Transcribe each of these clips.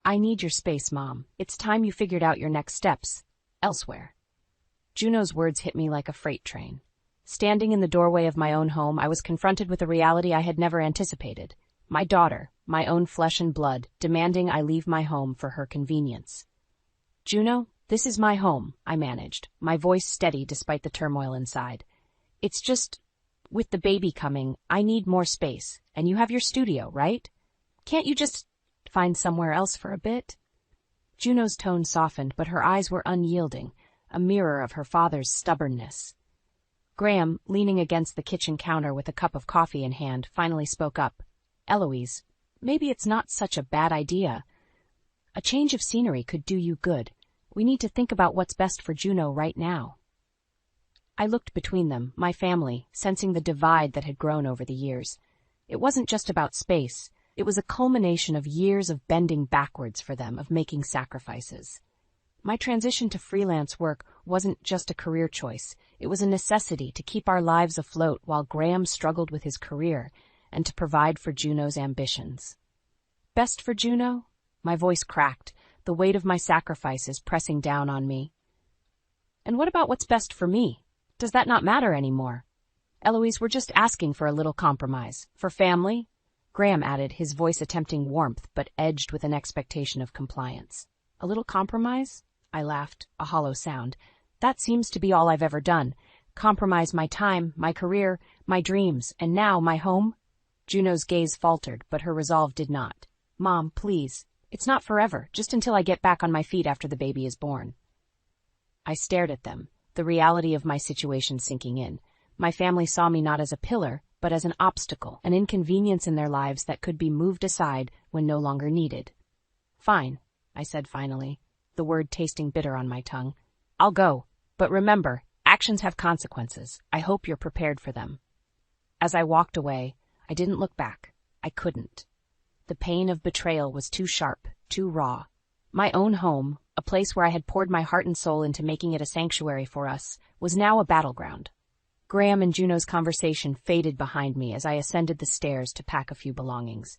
I need your space, Mom. It's time you figured out your next steps. Elsewhere. Juno's words hit me like a freight train. Standing in the doorway of my own home, I was confronted with a reality I had never anticipated. My daughter, my own flesh and blood, demanding I leave my home for her convenience. Juno, this is my home, I managed, my voice steady despite the turmoil inside. It's just, with the baby coming, I need more space, and you have your studio, right? Can't you just find somewhere else for a bit? Juno's tone softened, but her eyes were unyielding, a mirror of her father's stubbornness. Graham, leaning against the kitchen counter with a cup of coffee in hand, finally spoke up. Eloise, maybe it's not such a bad idea. A change of scenery could do you good. We need to think about what's best for Juno right now. I looked between them, my family, sensing the divide that had grown over the years. It wasn't just about space. It was a culmination of years of bending backwards for them, of making sacrifices. My transition to freelance work wasn't just a career choice. It was a necessity to keep our lives afloat while Graham struggled with his career and to provide for Juno's ambitions. Best for Juno? My voice cracked, the weight of my sacrifices pressing down on me. And what about what's best for me? Does that not matter anymore? Eloise, we're just asking for a little compromise. For family? Graham added, his voice attempting warmth but edged with an expectation of compliance. A little compromise? I laughed, a hollow sound. That seems to be all I've ever done. Compromise my time, my career, my dreams, and now my home? Juno's gaze faltered, but her resolve did not. Mom, please. It's not forever, just until I get back on my feet after the baby is born. I stared at them, the reality of my situation sinking in. My family saw me not as a pillar, but as an obstacle, an inconvenience in their lives that could be moved aside when no longer needed. Fine, I said finally, the word tasting bitter on my tongue. I'll go, but remember, actions have consequences. I hope you're prepared for them. As I walked away, I didn't look back. I couldn't. The pain of betrayal was too sharp, too raw. My own home, a place where I had poured my heart and soul into making it a sanctuary for us, was now a battleground. Graham and Juno's conversation faded behind me as I ascended the stairs to pack a few belongings.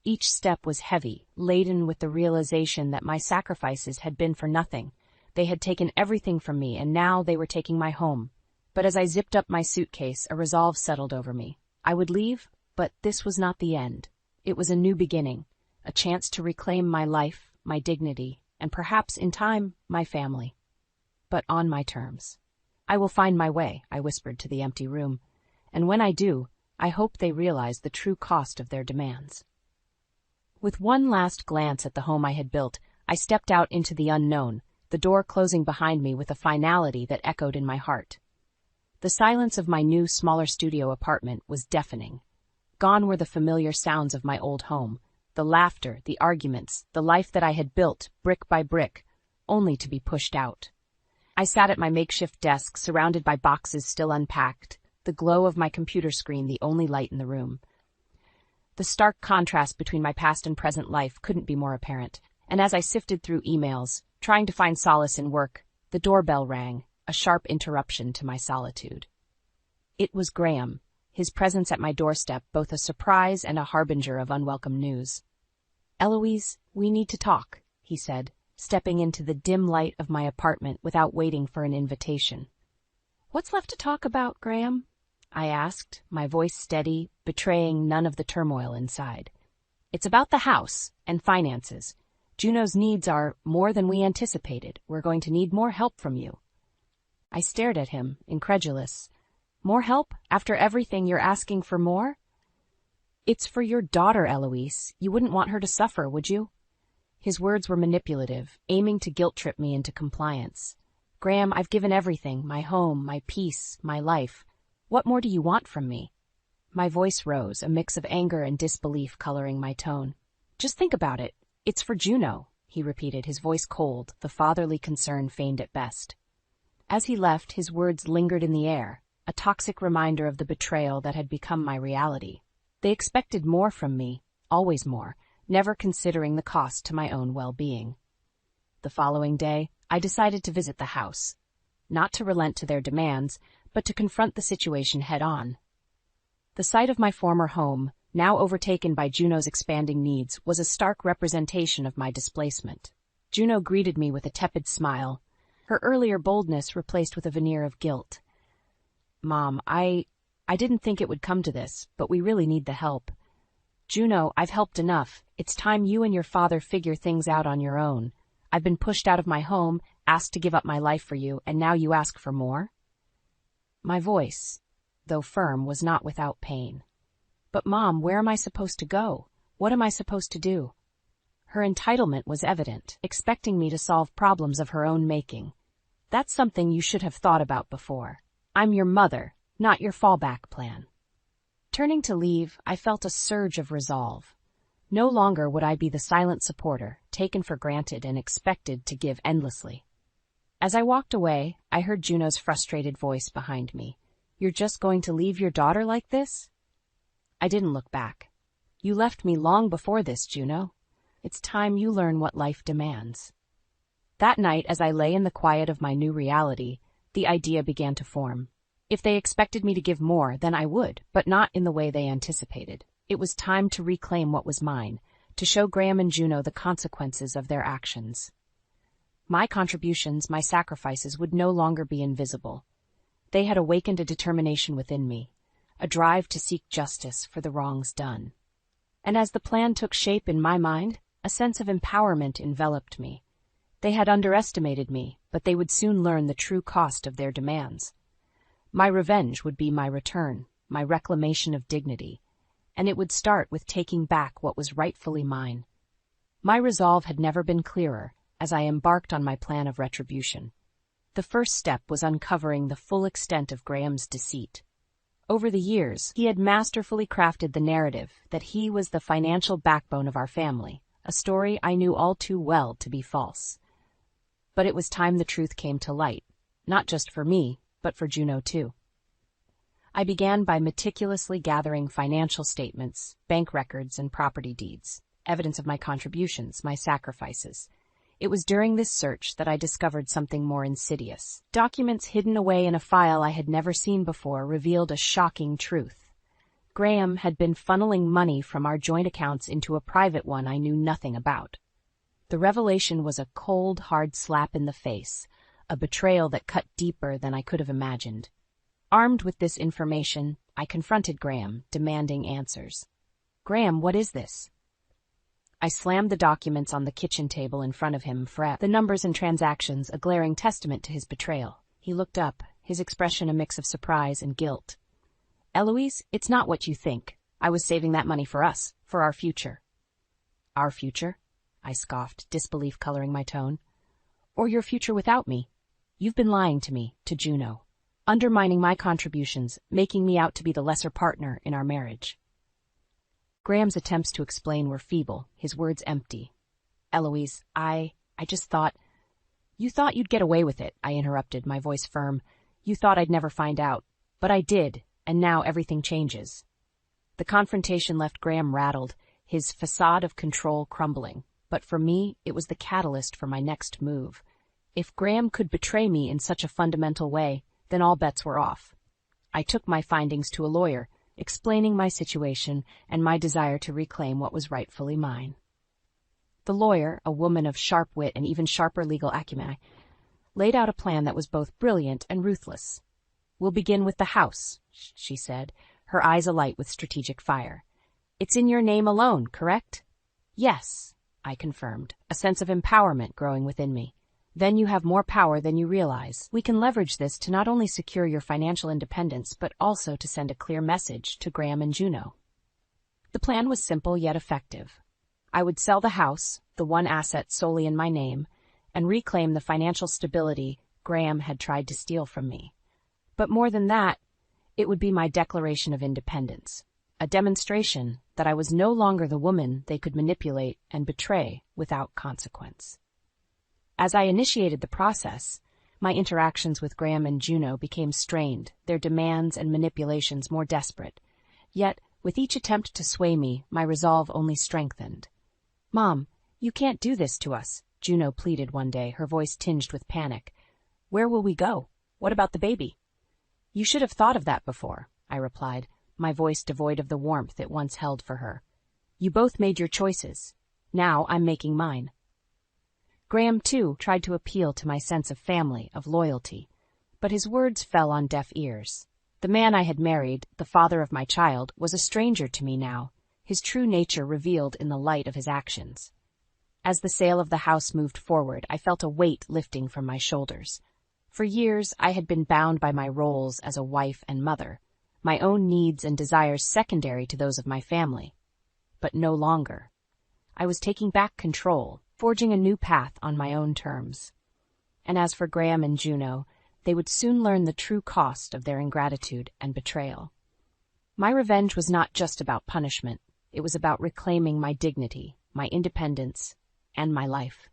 Each step was heavy, laden with the realization that my sacrifices had been for nothing. They had taken everything from me, and now they were taking my home. But as I zipped up my suitcase, a resolve settled over me. I would leave, but this was not the end. It was a new beginning, a chance to reclaim my life, my dignity, and perhaps, in time, my family. But on my terms. I will find my way, I whispered to the empty room, and when I do, I hope they realize the true cost of their demands. With one last glance at the home I had built, I stepped out into the unknown, the door closing behind me with a finality that echoed in my heart. The silence of my new, smaller studio apartment was deafening. Gone were the familiar sounds of my old home, the laughter, the arguments, the life that I had built, brick by brick, only to be pushed out. I sat at my makeshift desk, surrounded by boxes still unpacked, the glow of my computer screen the only light in the room. The stark contrast between my past and present life couldn't be more apparent, and as I sifted through emails, trying to find solace in work, the doorbell rang, a sharp interruption to my solitude. It was Graham, his presence at my doorstep both a surprise and a harbinger of unwelcome news. Eloise, we need to talk, he said, stepping into the dim light of my apartment without waiting for an invitation. What's left to talk about, Graham? I asked, my voice steady, betraying none of the turmoil inside. It's about the house and finances. Juno's needs are more than we anticipated. We're going to need more help from you. I stared at him, incredulous. More help? After everything you're asking for more? It's for your daughter, Eloise. You wouldn't want her to suffer, would you? His words were manipulative, aiming to guilt-trip me into compliance. Graham, I've given everything, my home, my peace, my life. What more do you want from me? My voice rose, a mix of anger and disbelief coloring my tone. Just think about it. It's for Juno, he repeated, his voice cold, the fatherly concern feigned at best. As he left, his words lingered in the air, a toxic reminder of the betrayal that had become my reality. They expected more from me, always more, never considering the cost to my own well-being. The following day, I decided to visit the house, not to relent to their demands, but to confront the situation head-on. The sight of my former home, now overtaken by Juno's expanding needs, was a stark representation of my displacement. Juno greeted me with a tepid smile, her earlier boldness replaced with a veneer of guilt. "Mom, I didn't think it would come to this, but we really need the help." "Juno, I've helped enough. It's time you and your father figure things out on your own. I've been pushed out of my home, asked to give up my life for you, and now you ask for more?" My voice, though firm, was not without pain. "But Mom, where am I supposed to go? What am I supposed to do?" Her entitlement was evident, expecting me to solve problems of her own making. "That's something you should have thought about before. I'm your mother, not your fallback plan." Turning to leave, I felt a surge of resolve. No longer would I be the silent supporter, taken for granted and expected to give endlessly. As I walked away, I heard Juno's frustrated voice behind me. "You're just going to leave your daughter like this?" I didn't look back. "You left me long before this, Juno. It's time you learn what life demands." That night, as I lay in the quiet of my new reality, the idea began to form. If they expected me to give more, then I would, but not in the way they anticipated. It was time to reclaim what was mine, to show Graham and Juno the consequences of their actions. My contributions, my sacrifices, would no longer be invisible. They had awakened a determination within me, a drive to seek justice for the wrongs done. And as the plan took shape in my mind, a sense of empowerment enveloped me. They had underestimated me, but they would soon learn the true cost of their demands. My revenge would be my return, my reclamation of dignity, and it would start with taking back what was rightfully mine. My resolve had never been clearer as I embarked on my plan of retribution. The first step was uncovering the full extent of Graham's deceit. Over the years, he had masterfully crafted the narrative that he was the financial backbone of our family, a story I knew all too well to be false. But it was time the truth came to light, not just for me, but for Juno too. I began by meticulously gathering financial statements, bank records, and property deeds, evidence of my contributions, my sacrifices. It was during this search that I discovered something more insidious. Documents hidden away in a file I had never seen before revealed a shocking truth. Graham had been funneling money from our joint accounts into a private one I knew nothing about. The revelation was a cold, hard slap in the face, a betrayal that cut deeper than I could have imagined. Armed with this information, I confronted Graham, demanding answers. "Graham, what is this?" I slammed the documents on the kitchen table in front of him, the numbers and transactions a glaring testament to his betrayal. He looked up, his expression a mix of surprise and guilt. "Eloise, it's not what you think. I was saving that money for us, for our future." "Our future?" I scoffed, disbelief coloring my tone. "Or your future without me. You've been lying to me, to Juno, undermining my contributions, making me out to be the lesser partner in our marriage." Graham's attempts to explain were feeble, his words empty. "Eloise, I just thought—" "You thought you'd get away with it," I interrupted, my voice firm. "You thought I'd never find out. But I did, and now everything changes." The confrontation left Graham rattled, his facade of control crumbling. But for me, it was the catalyst for my next move. If Graham could betray me in such a fundamental way, then all bets were off. I took my findings to a lawyer, explaining my situation and my desire to reclaim what was rightfully mine. The lawyer, a woman of sharp wit and even sharper legal acumen, laid out a plan that was both brilliant and ruthless. "We'll begin with the house," she said, her eyes alight with strategic fire. "It's in your name alone, correct?" "Yes," I confirmed, a sense of empowerment growing within me. "Then you have more power than you realize. We can leverage this to not only secure your financial independence, but also to send a clear message to Graham and Juno." The plan was simple yet effective. I would sell the house, the one asset solely in my name, and reclaim the financial stability Graham had tried to steal from me. But more than that, it would be my declaration of independence, a demonstration that I was no longer the woman they could manipulate and betray without consequence. As I initiated the process, my interactions with Graham and Juno became strained, their demands and manipulations more desperate. Yet, with each attempt to sway me, my resolve only strengthened. "Mom, you can't do this to us," Juno pleaded one day, her voice tinged with panic. "Where will we go? What about the baby?" "You should have thought of that before," I replied. my voice devoid of the warmth it once held for her. You both made your choices. Now I'm making mine. Graham, too, tried to appeal to my sense of family, of loyalty, but his words fell on deaf ears. The man I had married, the father of my child, was a stranger to me now, his true nature revealed in the light of his actions. As the sale of the house moved forward, I felt a weight lifting from my shoulders. For years, I had been bound by my roles as a wife and mother, my own needs and desires secondary to those of my family. But no longer. I was taking back control, forging a new path on my own terms. And as for Graham and Juno, they would soon learn the true cost of their ingratitude and betrayal. My revenge was not just about punishment. It was about reclaiming my dignity, my independence, and my life.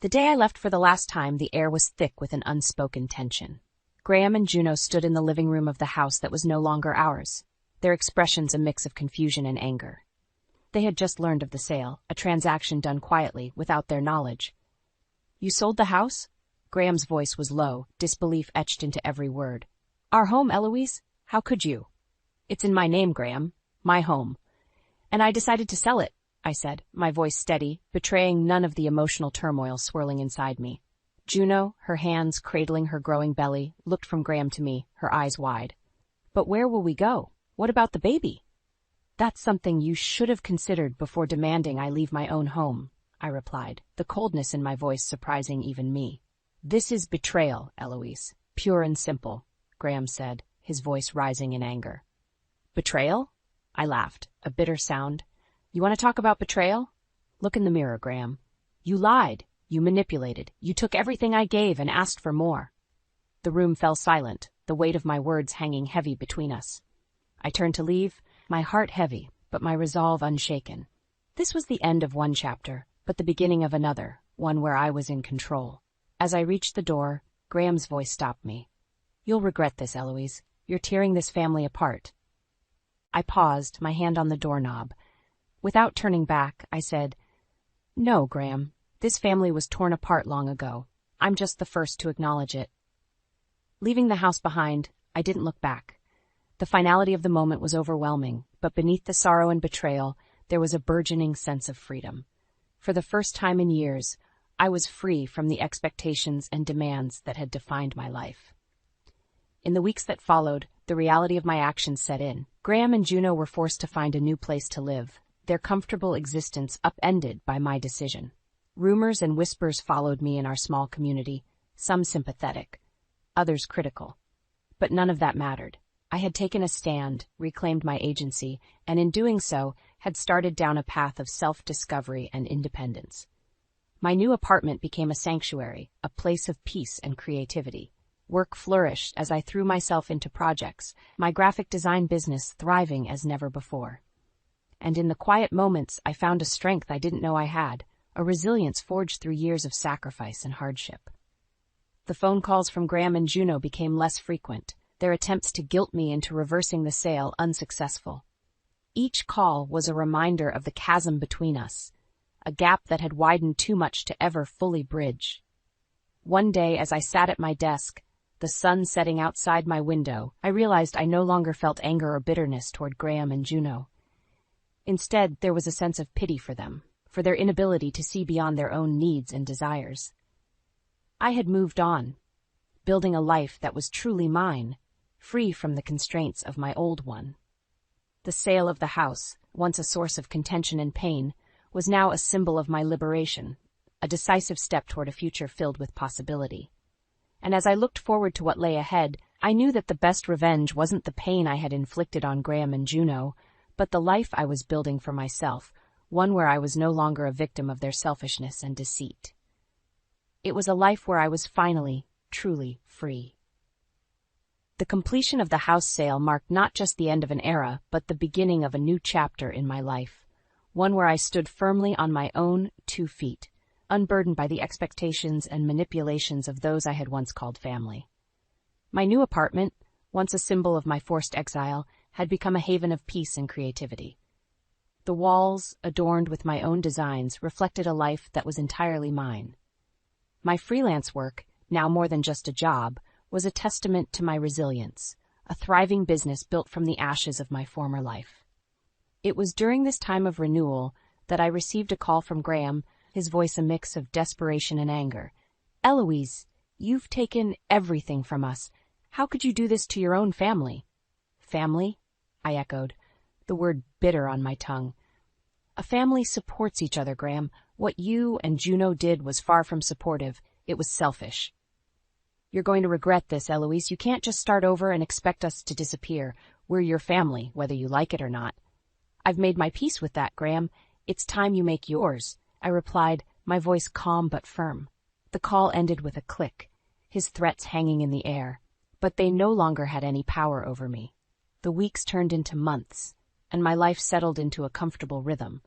The day I left for the last time, the air was thick with an unspoken tension. Graham and Juno stood in the living room of the house that was no longer ours, their expressions a mix of confusion and anger. They had just learned of the sale, a transaction done quietly, without their knowledge. You sold the house? Graham's voice was low, disbelief etched into every word. Our home, Eloise? How could you? It's in my name, Graham. My home. And I decided to sell it, I said, my voice steady, betraying none of the emotional turmoil swirling inside me. Juno, her hands cradling her growing belly, looked from Graham to me, her eyes wide. But where will we go? What about the baby? That's something you should have considered before demanding I leave my own home, I replied, the coldness in my voice surprising even me. This is betrayal, Eloise. Pure and simple, Graham said, his voice rising in anger. Betrayal? I laughed, a bitter sound. You want to talk about betrayal? Look in the mirror, Graham. You lied, you manipulated, you took everything I gave and asked for more. The room fell silent, the weight of my words hanging heavy between us. I turned to leave, my heart heavy, but my resolve unshaken. This was the end of one chapter, but the beginning of another, one where I was in control. As I reached the door, Graham's voice stopped me. You'll regret this, Eloise. You're tearing this family apart. I paused, my hand on the doorknob. Without turning back, I said, No, Graham. This family was torn apart long ago. I'm just the first to acknowledge it. Leaving the house behind, I didn't look back. The finality of the moment was overwhelming, but beneath the sorrow and betrayal, there was a burgeoning sense of freedom. For the first time in years, I was free from the expectations and demands that had defined my life. In the weeks that followed, the reality of my actions set in. Graham and Juno were forced to find a new place to live, their comfortable existence upended by my decision. Rumors and whispers followed me in our small community, some sympathetic, others critical. But none of that mattered. I had taken a stand, reclaimed my agency, and in doing so, had started down a path of self-discovery and independence. My new apartment became a sanctuary, a place of peace and creativity. Work flourished as I threw myself into projects, my graphic design business thriving as never before. And in the quiet moments, I found a strength I didn't know I had, a resilience forged through years of sacrifice and hardship. The phone calls from Graham and Juno became less frequent, their attempts to guilt me into reversing the sale unsuccessful. Each call was a reminder of the chasm between us, a gap that had widened too much to ever fully bridge. One day, as I sat at my desk, the sun setting outside my window, I realized I no longer felt anger or bitterness toward Graham and Juno. Instead, there was a sense of pity for them, for their inability to see beyond their own needs and desires. I had moved on, building a life that was truly mine, free from the constraints of my old one. The sale of the house, once a source of contention and pain, was now a symbol of my liberation, a decisive step toward a future filled with possibility. And as I looked forward to what lay ahead, I knew that the best revenge wasn't the pain I had inflicted on Graham and Juno, but the life I was building for myself, one where I was no longer a victim of their selfishness and deceit. It was a life where I was finally, truly free. The completion of the house sale marked not just the end of an era, but the beginning of a new chapter in my life, one where I stood firmly on my own 2 feet, unburdened by the expectations and manipulations of those I had once called family. My new apartment, once a symbol of my forced exile, had become a haven of peace and creativity. The walls, adorned with my own designs, reflected a life that was entirely mine. My freelance work, now more than just a job, was a testament to my resilience, a thriving business built from the ashes of my former life. It was during this time of renewal that I received a call from Graham, his voice a mix of desperation and anger. "Eloise, you've taken everything from us. How could you do this to your own family?" "Family?" I echoed, the word bitter on my tongue. "A family supports each other, Graham. What you and Juno did was far from supportive. It was selfish." "You're going to regret this, Eloise. You can't just start over and expect us to disappear. We're your family, whether you like it or not." "I've made my peace with that, Graham. It's time you make yours," I replied, my voice calm but firm. The call ended with a click, his threats hanging in the air. But they no longer had any power over me. The weeks turned into months, and my life settled into a comfortable rhythm.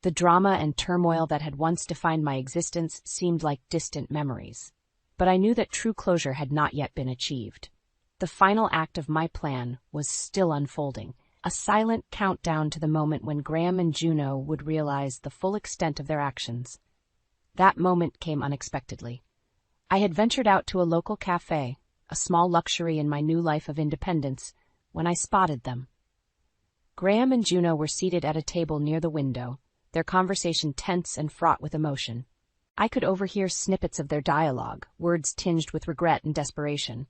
The drama and turmoil that had once defined my existence seemed like distant memories. But I knew that true closure had not yet been achieved. The final act of my plan was still unfolding, a silent countdown to the moment when Graham and Juno would realize the full extent of their actions. That moment came unexpectedly. I had ventured out to a local cafe, a small luxury in my new life of independence, when I spotted them. Graham and Juno were seated at a table near the window, their conversation tense and fraught with emotion. I could overhear snippets of their dialogue, words tinged with regret and desperation.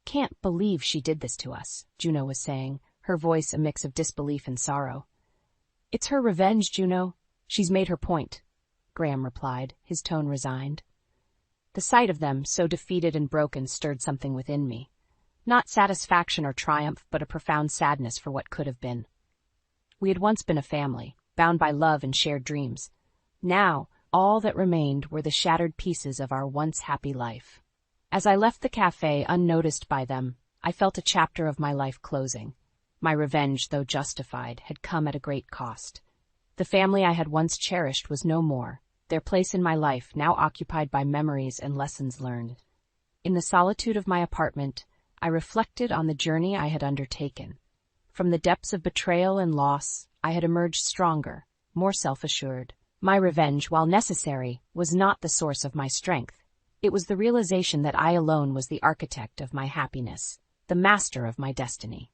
"Can't believe she did this to us," Juno was saying, her voice a mix of disbelief and sorrow. "It's her revenge, Juno. She's made her point," Graham replied, his tone resigned. The sight of them, so defeated and broken, stirred something within me. Not satisfaction or triumph, but a profound sadness for what could have been. We had once been a family, bound by love and shared dreams. Now, all that remained were the shattered pieces of our once happy life. As I left the cafe unnoticed by them, I felt a chapter of my life closing. My revenge, though justified, had come at a great cost. The family I had once cherished was no more, their place in my life now occupied by memories and lessons learned. In the solitude of my apartment, I reflected on the journey I had undertaken. From the depths of betrayal and loss, I had emerged stronger, more self-assured. My revenge, while necessary, was not the source of my strength. It was the realization that I alone was the architect of my happiness, the master of my destiny.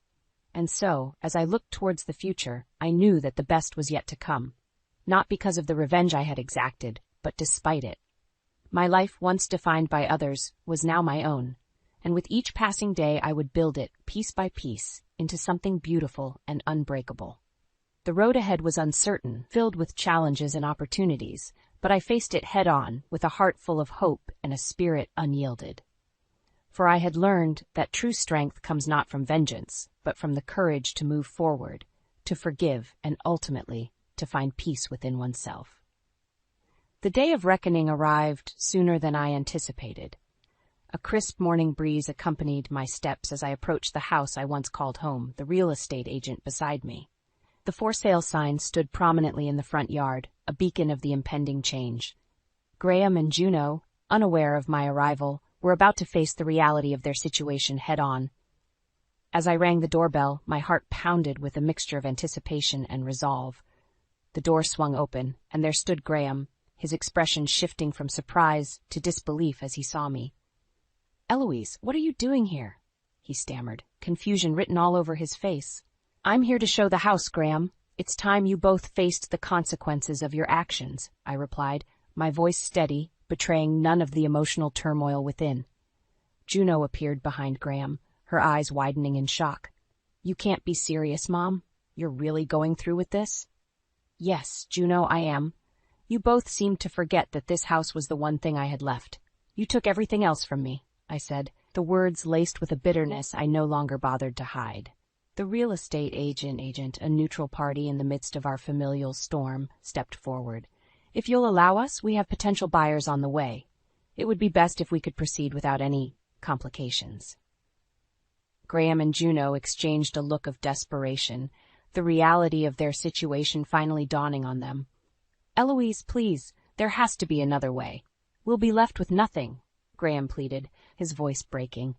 And so, as I looked towards the future, I knew that the best was yet to come. Not because of the revenge I had exacted, but despite it. My life, once defined by others, was now my own, and with each passing day I would build it, piece by piece, into something beautiful and unbreakable. The road ahead was uncertain, filled with challenges and opportunities, but I faced it head-on, with a heart full of hope and a spirit unyielded. For I had learned that true strength comes not from vengeance, but from the courage to move forward, to forgive, and ultimately, to find peace within oneself. The day of reckoning arrived sooner than I anticipated. A crisp morning breeze accompanied my steps as I approached the house I once called home, the real estate agent beside me. The for sale sign stood prominently in the front yard, a beacon of the impending change. Graham and Juno, unaware of my arrival, were about to face the reality of their situation head-on. As I rang the doorbell, my heart pounded with a mixture of anticipation and resolve. The door swung open, and there stood Graham, his expression shifting from surprise to disbelief as he saw me. "Eloise, what are you doing here?" he stammered, confusion written all over his face. "I'm here to show the house, Graham. It's time you both faced the consequences of your actions," I replied, my voice steady, betraying none of the emotional turmoil within. Juno appeared behind Graham, her eyes widening in shock. "You can't be serious, Mom. You're really going through with this?" "Yes, Juno, I am. You both seemed to forget that this house was the one thing I had left. You took everything else from me," I said, the words laced with a bitterness I no longer bothered to hide. The real estate agent, a neutral party in the midst of our familial storm, stepped forward. "If you'll allow us, we have potential buyers on the way. It would be best if we could proceed without any complications." Graham and Juno exchanged a look of desperation, the reality of their situation finally dawning on them. "Eloise, please, there has to be another way. We'll be left with nothing," Graham pleaded, his voice breaking.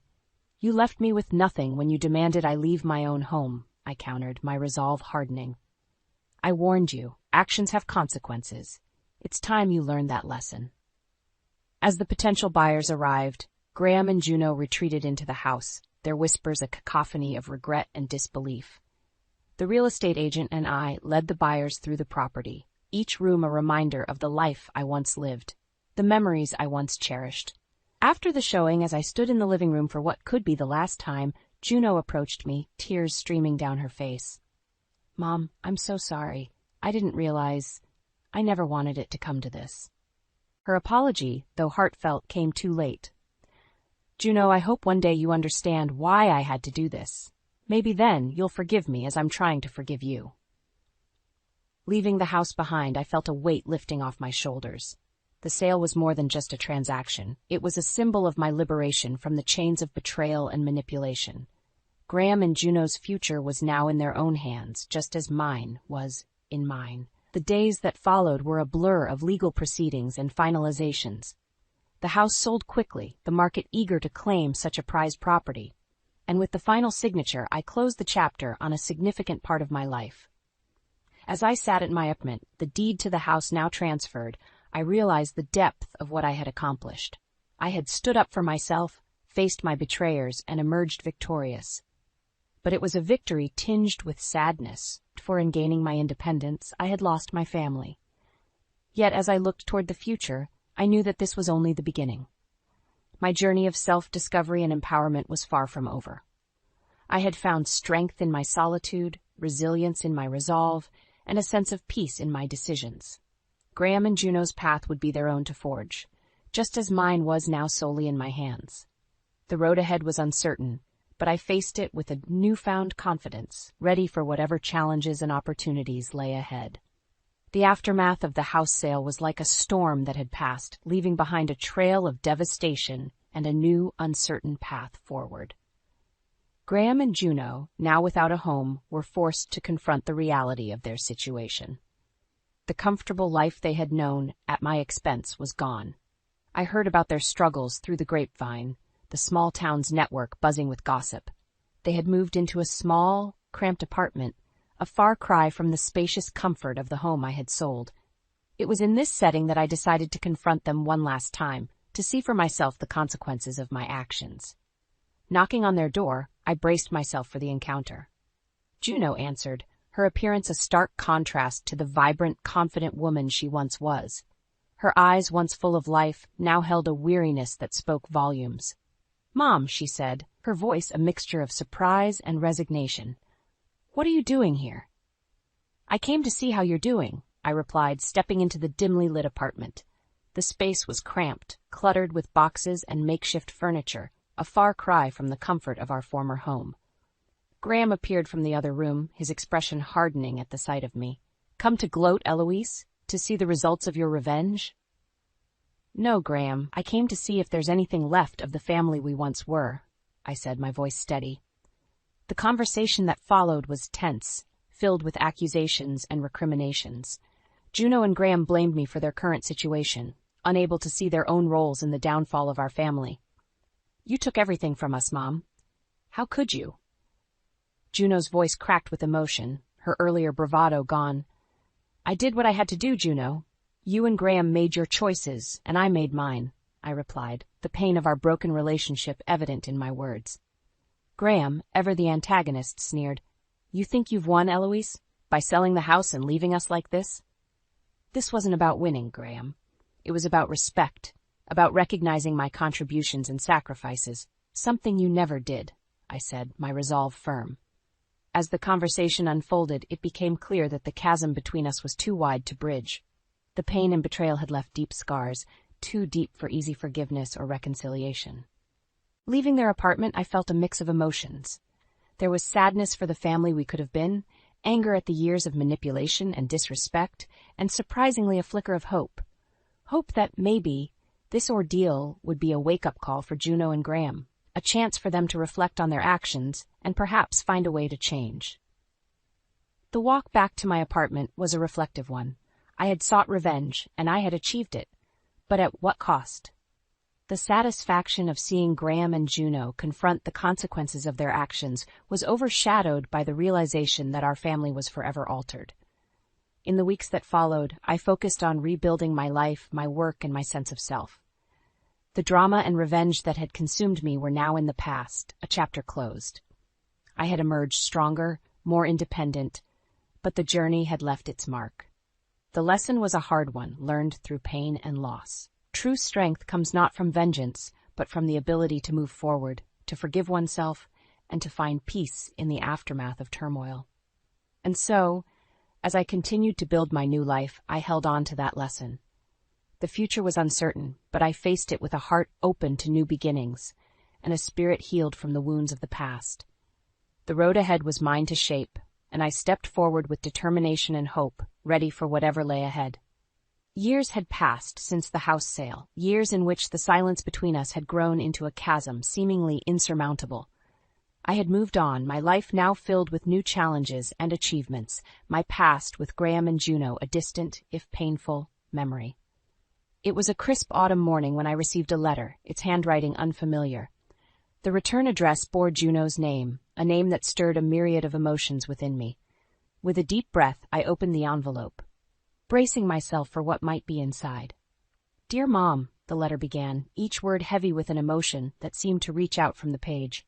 "You left me with nothing when you demanded I leave my own home," I countered, my resolve hardening. "I warned you, actions have consequences. It's time you learned that lesson." As the potential buyers arrived, Graham and Juno retreated into the house, their whispers a cacophony of regret and disbelief. The real estate agent and I led the buyers through the property, each room a reminder of the life I once lived, the memories I once cherished. After the showing, as I stood in the living room for what could be the last time, Juno approached me, tears streaming down her face. "Mom, I'm so sorry. I didn't realize. I never wanted it to come to this." Her apology, though heartfelt, came too late. "Juno, I hope one day you understand why I had to do this. Maybe then you'll forgive me as I'm trying to forgive you." Leaving the house behind, I felt a weight lifting off my shoulders. The sale was more than just a transaction. It was a symbol of my liberation from the chains of betrayal and manipulation. Graham and Juno's future was now in their own hands, just as mine was in mine. The days that followed were a blur of legal proceedings and finalizations. The house sold quickly, the market eager to claim such a prized property. And with the final signature, I closed the chapter on a significant part of my life. As I sat at my apartment, the deed to the house now transferred, I realized the depth of what I had accomplished. I had stood up for myself, faced my betrayers, and emerged victorious. But it was a victory tinged with sadness, for in gaining my independence, I had lost my family. Yet as I looked toward the future, I knew that this was only the beginning. My journey of self-discovery and empowerment was far from over. I had found strength in my solitude, resilience in my resolve, and a sense of peace in my decisions. Graham and Juno's path would be their own to forge, just as mine was now solely in my hands. The road ahead was uncertain, but I faced it with a newfound confidence, ready for whatever challenges and opportunities lay ahead. The aftermath of the house sale was like a storm that had passed, leaving behind a trail of devastation and a new, uncertain path forward. Graham and Juno, now without a home, were forced to confront the reality of their situation. The comfortable life they had known, at my expense, was gone. I heard about their struggles through the grapevine, the small town's network buzzing with gossip. They had moved into a small, cramped apartment, a far cry from the spacious comfort of the home I had sold. It was in this setting that I decided to confront them one last time, to see for myself the consequences of my actions. Knocking on their door, I braced myself for the encounter. Juno answered, her appearance a stark contrast to the vibrant, confident woman she once was. Her eyes, once full of life, now held a weariness that spoke volumes. "Mom," she said, her voice a mixture of surprise and resignation. "What are you doing here?" "I came to see how you're doing," I replied, stepping into the dimly lit apartment. The space was cramped, cluttered with boxes and makeshift furniture, a far cry from the comfort of our former home. Graham appeared from the other room, his expression hardening at the sight of me. "Come to gloat, Eloise? To see the results of your revenge?" "No, Graham, I came to see if there's anything left of the family we once were," I said, my voice steady. The conversation that followed was tense, filled with accusations and recriminations. Juno and Graham blamed me for their current situation, unable to see their own roles in the downfall of our family. "You took everything from us, Mom. How could you?" Juno's voice cracked with emotion, her earlier bravado gone. "I did what I had to do, Juno. You and Graham made your choices, and I made mine," I replied, the pain of our broken relationship evident in my words. Graham, ever the antagonist, sneered, "You think you've won, Eloise, by selling the house and leaving us like this?" "This wasn't about winning, Graham. It was about respect, about recognizing my contributions and sacrifices, something you never did," I said, my resolve firm. As the conversation unfolded, it became clear that the chasm between us was too wide to bridge. The pain and betrayal had left deep scars, too deep for easy forgiveness or reconciliation. Leaving their apartment, I felt a mix of emotions. There was sadness for the family we could have been, anger at the years of manipulation and disrespect, and surprisingly a flicker of hope. Hope that maybe this ordeal would be a wake-up call for Juno and Graham, a chance for them to reflect on their actions and perhaps find a way to change. The walk back to my apartment was a reflective one. I had sought revenge, and I had achieved it. But at what cost? The satisfaction of seeing Graham and Juno confront the consequences of their actions was overshadowed by the realization that our family was forever altered. In the weeks that followed, I focused on rebuilding my life, my work, and my sense of self. The drama and revenge that had consumed me were now in the past, a chapter closed. I had emerged stronger, more independent, but the journey had left its mark. The lesson was a hard one, learned through pain and loss. True strength comes not from vengeance, but from the ability to move forward, to forgive oneself, and to find peace in the aftermath of turmoil. And so, as I continued to build my new life, I held on to that lesson. The future was uncertain, but I faced it with a heart open to new beginnings, and a spirit healed from the wounds of the past. The road ahead was mine to shape, and I stepped forward with determination and hope, ready for whatever lay ahead. Years had passed since the house sale, years in which the silence between us had grown into a chasm seemingly insurmountable. I had moved on, my life now filled with new challenges and achievements, my past with Graham and Juno a distant, if painful, memory. It was a crisp autumn morning when I received a letter, its handwriting unfamiliar. The return address bore Juno's name, a name that stirred a myriad of emotions within me. With a deep breath, I opened the envelope, bracing myself for what might be inside. "Dear Mom," the letter began, each word heavy with an emotion that seemed to reach out from the page.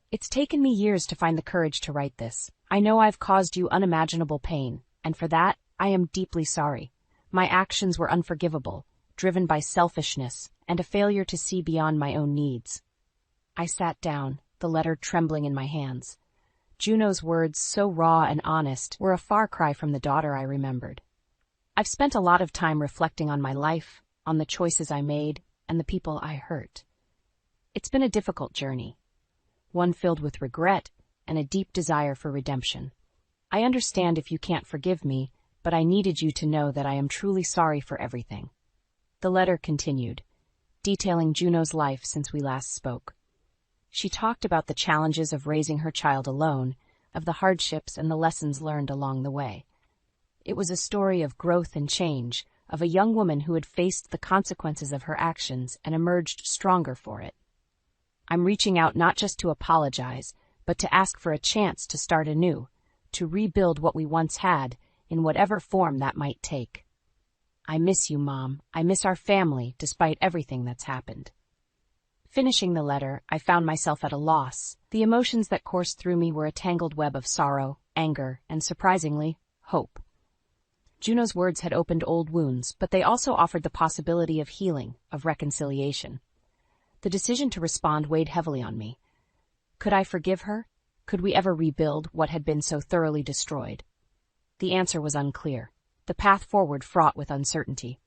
"It's taken me years to find the courage to write this. I know I've caused you unimaginable pain, and for that, I am deeply sorry. My actions were unforgivable, driven by selfishness and a failure to see beyond my own needs." I sat down, the letter trembling in my hands. Juno's words, so raw and honest, were a far cry from the daughter I remembered. "I've spent a lot of time reflecting on my life, on the choices I made, and the people I hurt. It's been a difficult journey, one filled with regret and a deep desire for redemption. I understand if you can't forgive me, but I needed you to know that I am truly sorry for everything." The letter continued, detailing Juno's life since we last spoke. She talked about the challenges of raising her child alone, of the hardships and the lessons learned along the way. It was a story of growth and change, of a young woman who had faced the consequences of her actions and emerged stronger for it. "I'm reaching out not just to apologize, but to ask for a chance to start anew, to rebuild what we once had, in whatever form that might take. I miss you, Mom. I miss our family, despite everything that's happened." Finishing the letter, I found myself at a loss. The emotions that coursed through me were a tangled web of sorrow, anger, and surprisingly, hope. Juno's words had opened old wounds, but they also offered the possibility of healing, of reconciliation. The decision to respond weighed heavily on me. Could I forgive her? Could we ever rebuild what had been so thoroughly destroyed? The answer was unclear, the path forward fraught with uncertainty.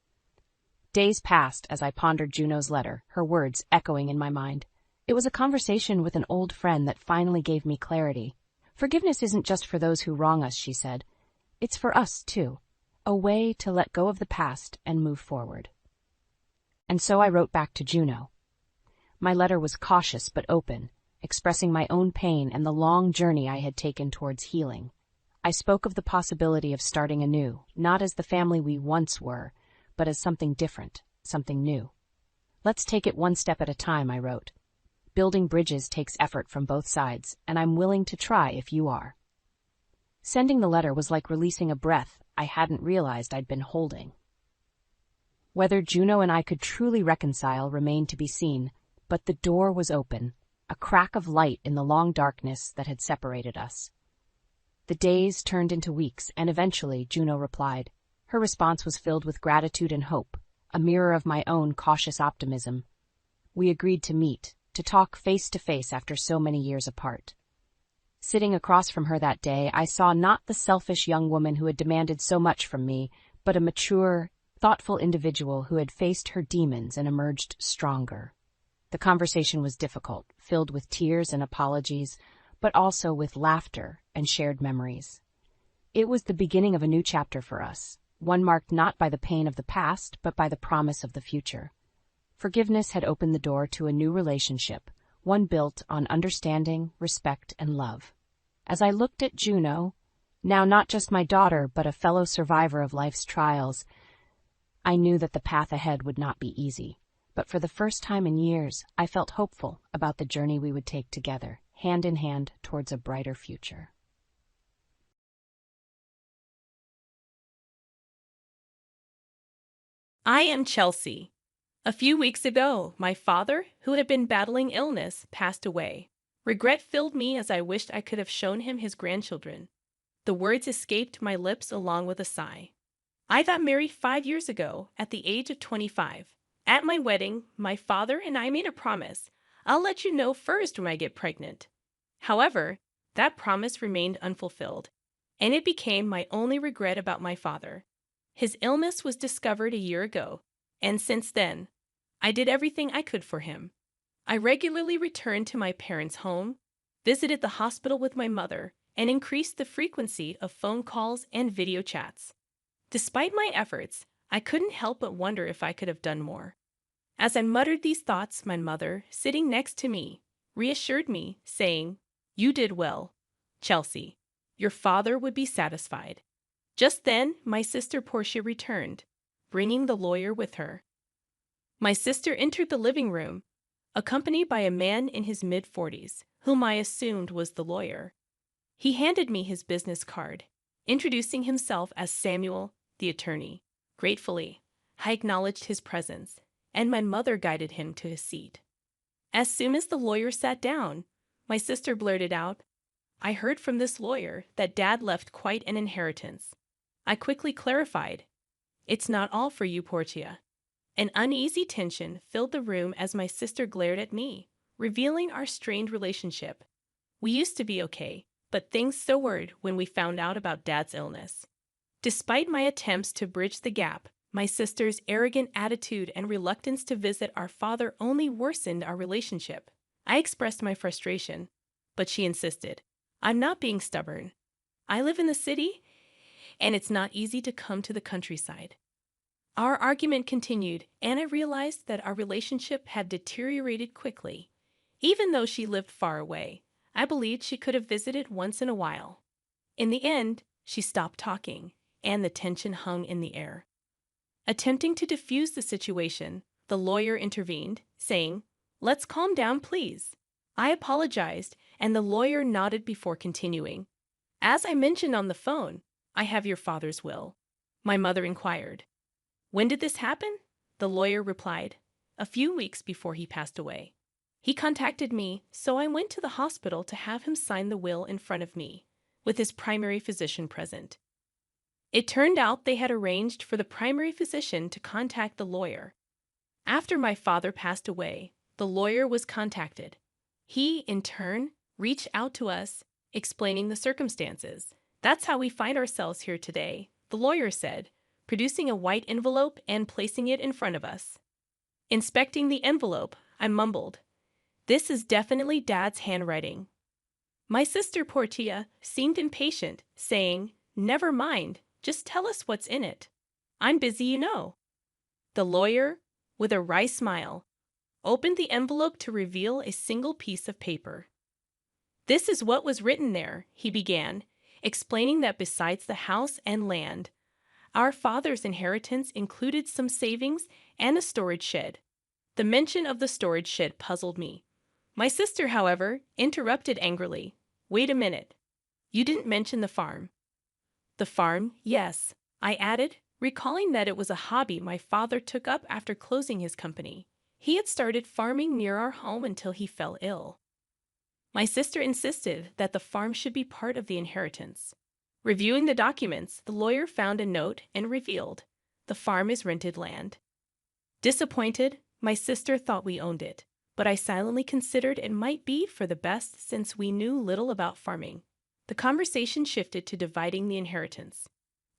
Days passed as I pondered Juno's letter, her words echoing in my mind. It was a conversation with an old friend that finally gave me clarity. "Forgiveness isn't just for those who wrong us," she said. "It's for us, too. A way to let go of the past and move forward." And so I wrote back to Juno. My letter was cautious but open, expressing my own pain and the long journey I had taken towards healing. I spoke of the possibility of starting anew, not as the family we once were, but as something different, something new. "Let's take it one step at a time," I wrote. "Building bridges takes effort from both sides, and I'm willing to try if you are." Sending the letter was like releasing a breath I hadn't realized I'd been holding. Whether Juno and I could truly reconcile remained to be seen, but the door was open, a crack of light in the long darkness that had separated us. The days turned into weeks, and eventually Juno replied. Her response was filled with gratitude and hope, a mirror of my own cautious optimism. We agreed to meet, to talk face to face after so many years apart. Sitting across from her that day, I saw not the selfish young woman who had demanded so much from me, but a mature, thoughtful individual who had faced her demons and emerged stronger. The conversation was difficult, filled with tears and apologies, but also with laughter and shared memories. It was the beginning of a new chapter for us, one marked not by the pain of the past, but by the promise of the future. Forgiveness had opened the door to a new relationship, one built on understanding, respect, and love. As I looked at Juno, now not just my daughter, but a fellow survivor of life's trials, I knew that the path ahead would not be easy. But for the first time in years, I felt hopeful about the journey we would take together, hand in hand towards a brighter future. I am Chelsea, A few weeks ago, my father, who had been battling illness, passed away. Regret filled me as I wished I could have shown him his grandchildren. The words escaped my lips along with a sigh. I got married 5 years ago, at the age of 25. At my wedding, my father and I made a promise. I'll let you know first when I get pregnant. However, that promise remained unfulfilled, and it became my only regret about my father. His illness was discovered a year ago, and since then, I did everything I could for him. I regularly returned to my parents' home, visited the hospital with my mother, and increased the frequency of phone calls and video chats. Despite my efforts, I couldn't help but wonder if I could have done more. As I muttered these thoughts, my mother, sitting next to me, reassured me, saying, "You did well, Chelsea. Your father would be satisfied." Just then, my sister Portia returned, bringing the lawyer with her. My sister entered the living room, accompanied by a man in his mid-40s, whom I assumed was the lawyer. He handed me his business card, introducing himself as Samuel, the attorney. Gratefully, I acknowledged his presence, and my mother guided him to his seat. As soon as the lawyer sat down, my sister blurted out, "I heard from this lawyer that Dad left quite an inheritance." I quickly clarified, "It's not all for you, Portia." An uneasy tension filled the room as my sister glared at me, revealing our strained relationship. We used to be okay, but things soured when we found out about Dad's illness. Despite my attempts to bridge the gap, my sister's arrogant attitude and reluctance to visit our father only worsened our relationship. I expressed my frustration, but she insisted, "I'm not being stubborn. I live in the city, and it's not easy to come to the countryside." Our argument continued, and I realized that our relationship had deteriorated quickly. Even though she lived far away, I believed she could have visited once in a while. In the end, she stopped talking, and the tension hung in the air. Attempting to diffuse the situation, the lawyer intervened, saying, "Let's calm down, please." I apologized, and the lawyer nodded before continuing. "As I mentioned on the phone, I have your father's will." My mother inquired, "When did this happen?" The lawyer replied, "A few weeks before he passed away. He contacted me, so I went to the hospital to have him sign the will in front of me, with his primary physician present." It turned out they had arranged for the primary physician to contact the lawyer. After my father passed away, the lawyer was contacted. He, in turn, reached out to us, explaining the circumstances. "That's how we find ourselves here today," the lawyer said, producing a white envelope and placing it in front of us. Inspecting the envelope, I mumbled, "This is definitely Dad's handwriting." My sister Portia seemed impatient, saying, "Never mind, just tell us what's in it. I'm busy, you know." The lawyer, with a wry smile, opened the envelope to reveal a single piece of paper. "This is what was written there," he began, explaining that besides the house and land, our father's inheritance included some savings and a storage shed. The mention of the storage shed puzzled me. My sister, however, interrupted angrily. "Wait a minute. You didn't mention the farm." "The farm, yes," I added, recalling that it was a hobby my father took up after closing his company. He had started farming near our home until he fell ill. My sister insisted that the farm should be part of the inheritance. Reviewing the documents, the lawyer found a note and revealed, "The farm is rented land." Disappointed, my sister thought we owned it, but I silently considered it might be for the best since we knew little about farming. The conversation shifted to dividing the inheritance.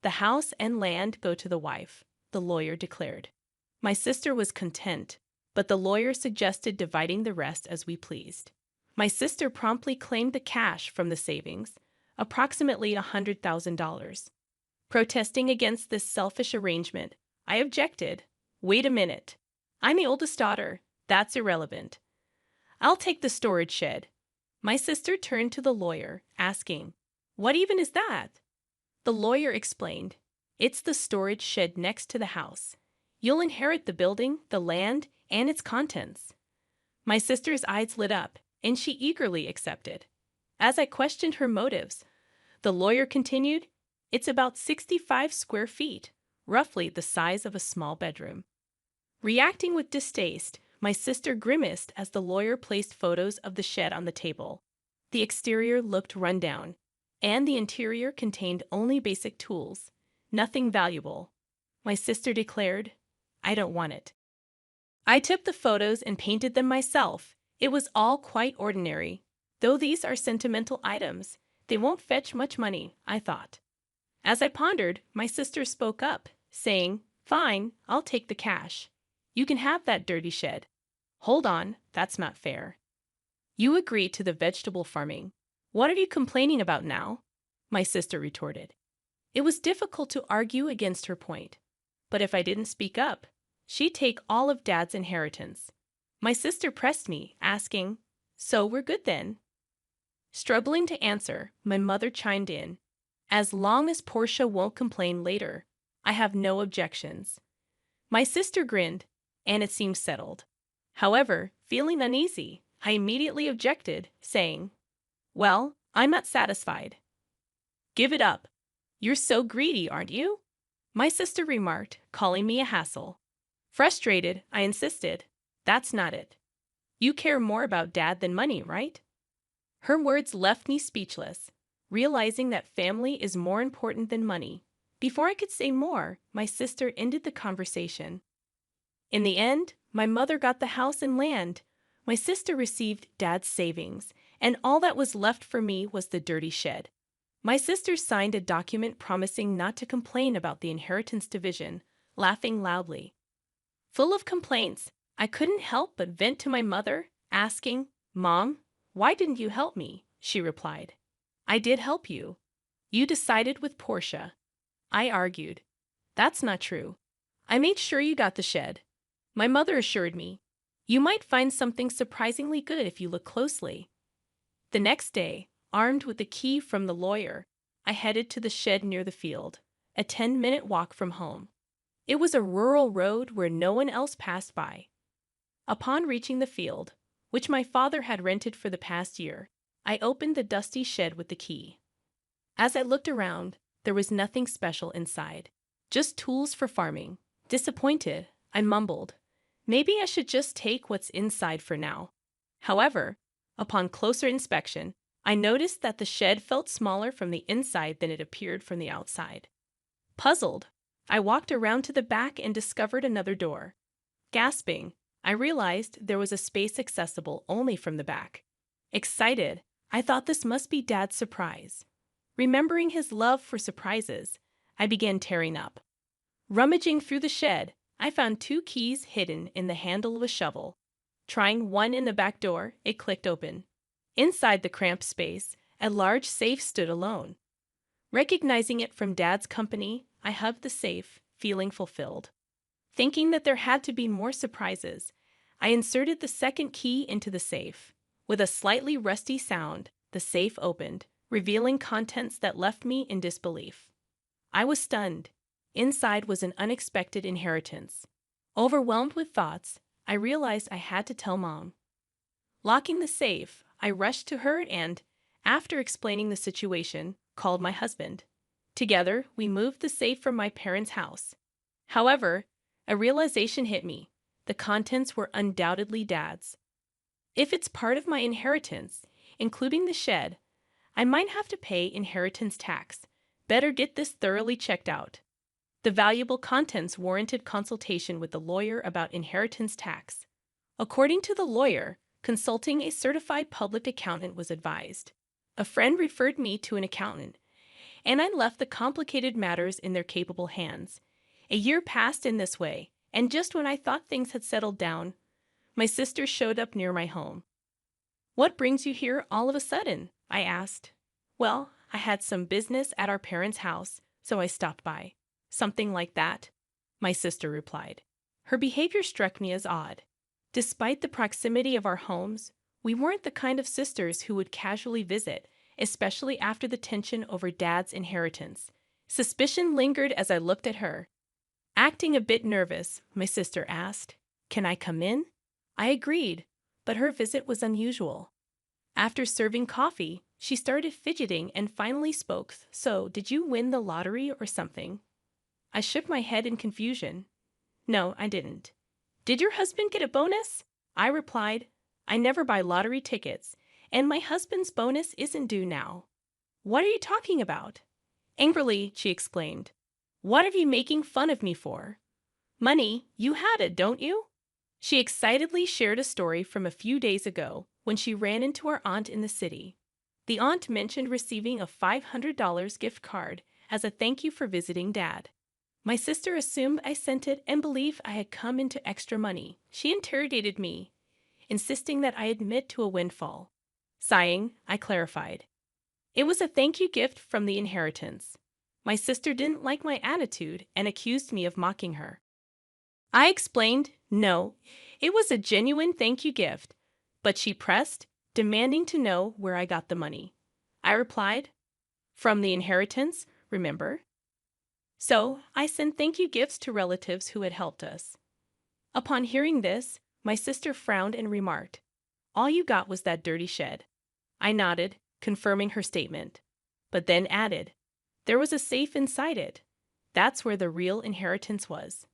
"The house and land go to the wife," the lawyer declared. My sister was content, but the lawyer suggested dividing the rest as we pleased. My sister promptly claimed the cash from the savings, approximately $100,000. Protesting against this selfish arrangement, I objected. "Wait a minute. I'm the oldest daughter. That's irrelevant. I'll take the storage shed." My sister turned to the lawyer, asking, "What even is that?" The lawyer explained, "It's the storage shed next to the house. You'll inherit the building, the land, and its contents." My sister's eyes lit up, and she eagerly accepted. As I questioned her motives, the lawyer continued, "It's about 65 square feet, roughly the size of a small bedroom." Reacting with distaste, my sister grimaced as the lawyer placed photos of the shed on the table. The exterior looked run down, and the interior contained only basic tools, nothing valuable. My sister declared, "I don't want it." I took the photos and painted them myself. It was all quite ordinary. Though these are sentimental items, they won't fetch much money, I thought. As I pondered, my sister spoke up, saying, "Fine, I'll take the cash. You can have that dirty shed." "Hold on, that's not fair. You agreed to the vegetable farming. What are you complaining about now?" my sister retorted. It was difficult to argue against her point, but if I didn't speak up, she'd take all of Dad's inheritance. My sister pressed me, asking, "So we're good then?" Struggling to answer, my mother chimed in, "As long as Portia won't complain later, I have no objections." My sister grinned, and it seemed settled. However, feeling uneasy, I immediately objected, saying, "Well, I'm not satisfied." "Give it up. You're so greedy, aren't you?" my sister remarked, calling me a hassle. Frustrated, I insisted, "That's not it. You care more about Dad than money, right?" Her words left me speechless, realizing that family is more important than money. Before I could say more, my sister ended the conversation. In the end, my mother got the house and land. My sister received Dad's savings, and all that was left for me was the dirty shed. My sister signed a document promising not to complain about the inheritance division, laughing loudly. Full of complaints, I couldn't help but vent to my mother, asking, "Mom, why didn't you help me?" She replied, "I did help you. You decided with Portia." I argued, "That's not true. I made sure you got the shed." My mother assured me, "You might find something surprisingly good if you look closely." The next day, armed with the key from the lawyer, I headed to the shed near the field, a 10-minute walk from home. It was a rural road where no one else passed by. Upon reaching the field, which my father had rented for the past year, I opened the dusty shed with the key. As I looked around, there was nothing special inside, just tools for farming. Disappointed, I mumbled, "Maybe I should just take what's inside for now." However, upon closer inspection, I noticed that the shed felt smaller from the inside than it appeared from the outside. Puzzled, I walked around to the back and discovered another door. Gasping, I realized there was a space accessible only from the back. Excited, I thought this must be Dad's surprise. Remembering his love for surprises, I began tearing up. Rummaging through the shed, I found 2 keys hidden in the handle of a shovel. Trying one in the back door, it clicked open. Inside the cramped space, a large safe stood alone. Recognizing it from Dad's company, I hugged the safe, feeling fulfilled. Thinking that there had to be more surprises, I inserted the second key into the safe. With a slightly rusty sound, the safe opened, revealing contents that left me in disbelief. I was stunned. Inside was an unexpected inheritance. Overwhelmed with thoughts, I realized I had to tell Mom. Locking the safe, I rushed to her and, after explaining the situation, called my husband. Together, we moved the safe from my parents' house. However, a realization hit me. The contents were undoubtedly Dad's. If it's part of my inheritance, including the shed, I might have to pay inheritance tax. Better get this thoroughly checked out. The valuable contents warranted consultation with the lawyer about inheritance tax. According to the lawyer, consulting a certified public accountant was advised. A friend referred me to an accountant, and I left the complicated matters in their capable hands. A year passed in this way, and just when I thought things had settled down, my sister showed up near my home. "What brings you here all of a sudden?" I asked. "Well, I had some business at our parents' house, so I stopped by." "Something like that," my sister replied. Her behavior struck me as odd. Despite the proximity of our homes, we weren't the kind of sisters who would casually visit, especially after the tension over Dad's inheritance. Suspicion lingered as I looked at her. Acting a bit nervous, my sister asked, "Can I come in?" I agreed, but her visit was unusual. After serving coffee, she started fidgeting and finally spoke. "So, did you win the lottery or something?" I shook my head in confusion. "No, I didn't." Did your husband get a bonus? I replied, I never buy lottery tickets, and my husband's bonus isn't due now. What are you talking about? Angrily, she exclaimed. What are you making fun of me for? Money, you had it, don't you? She excitedly shared a story from a few days ago when she ran into our aunt in the city. The aunt mentioned receiving a $500 gift card as a thank you for visiting Dad. My sister assumed I sent it and believed I had come into extra money. She interrogated me, insisting that I admit to a windfall. Sighing, I clarified. It was a thank you gift from the inheritance. My sister didn't like my attitude and accused me of mocking her. I explained, no, it was a genuine thank you gift, but she pressed, demanding to know where I got the money. I replied, from the inheritance, remember? So I sent thank you gifts to relatives who had helped us. Upon hearing this, my sister frowned and remarked, all you got was that dirty shed. I nodded, confirming her statement, but then added, there was a safe inside it. That's where the real inheritance was.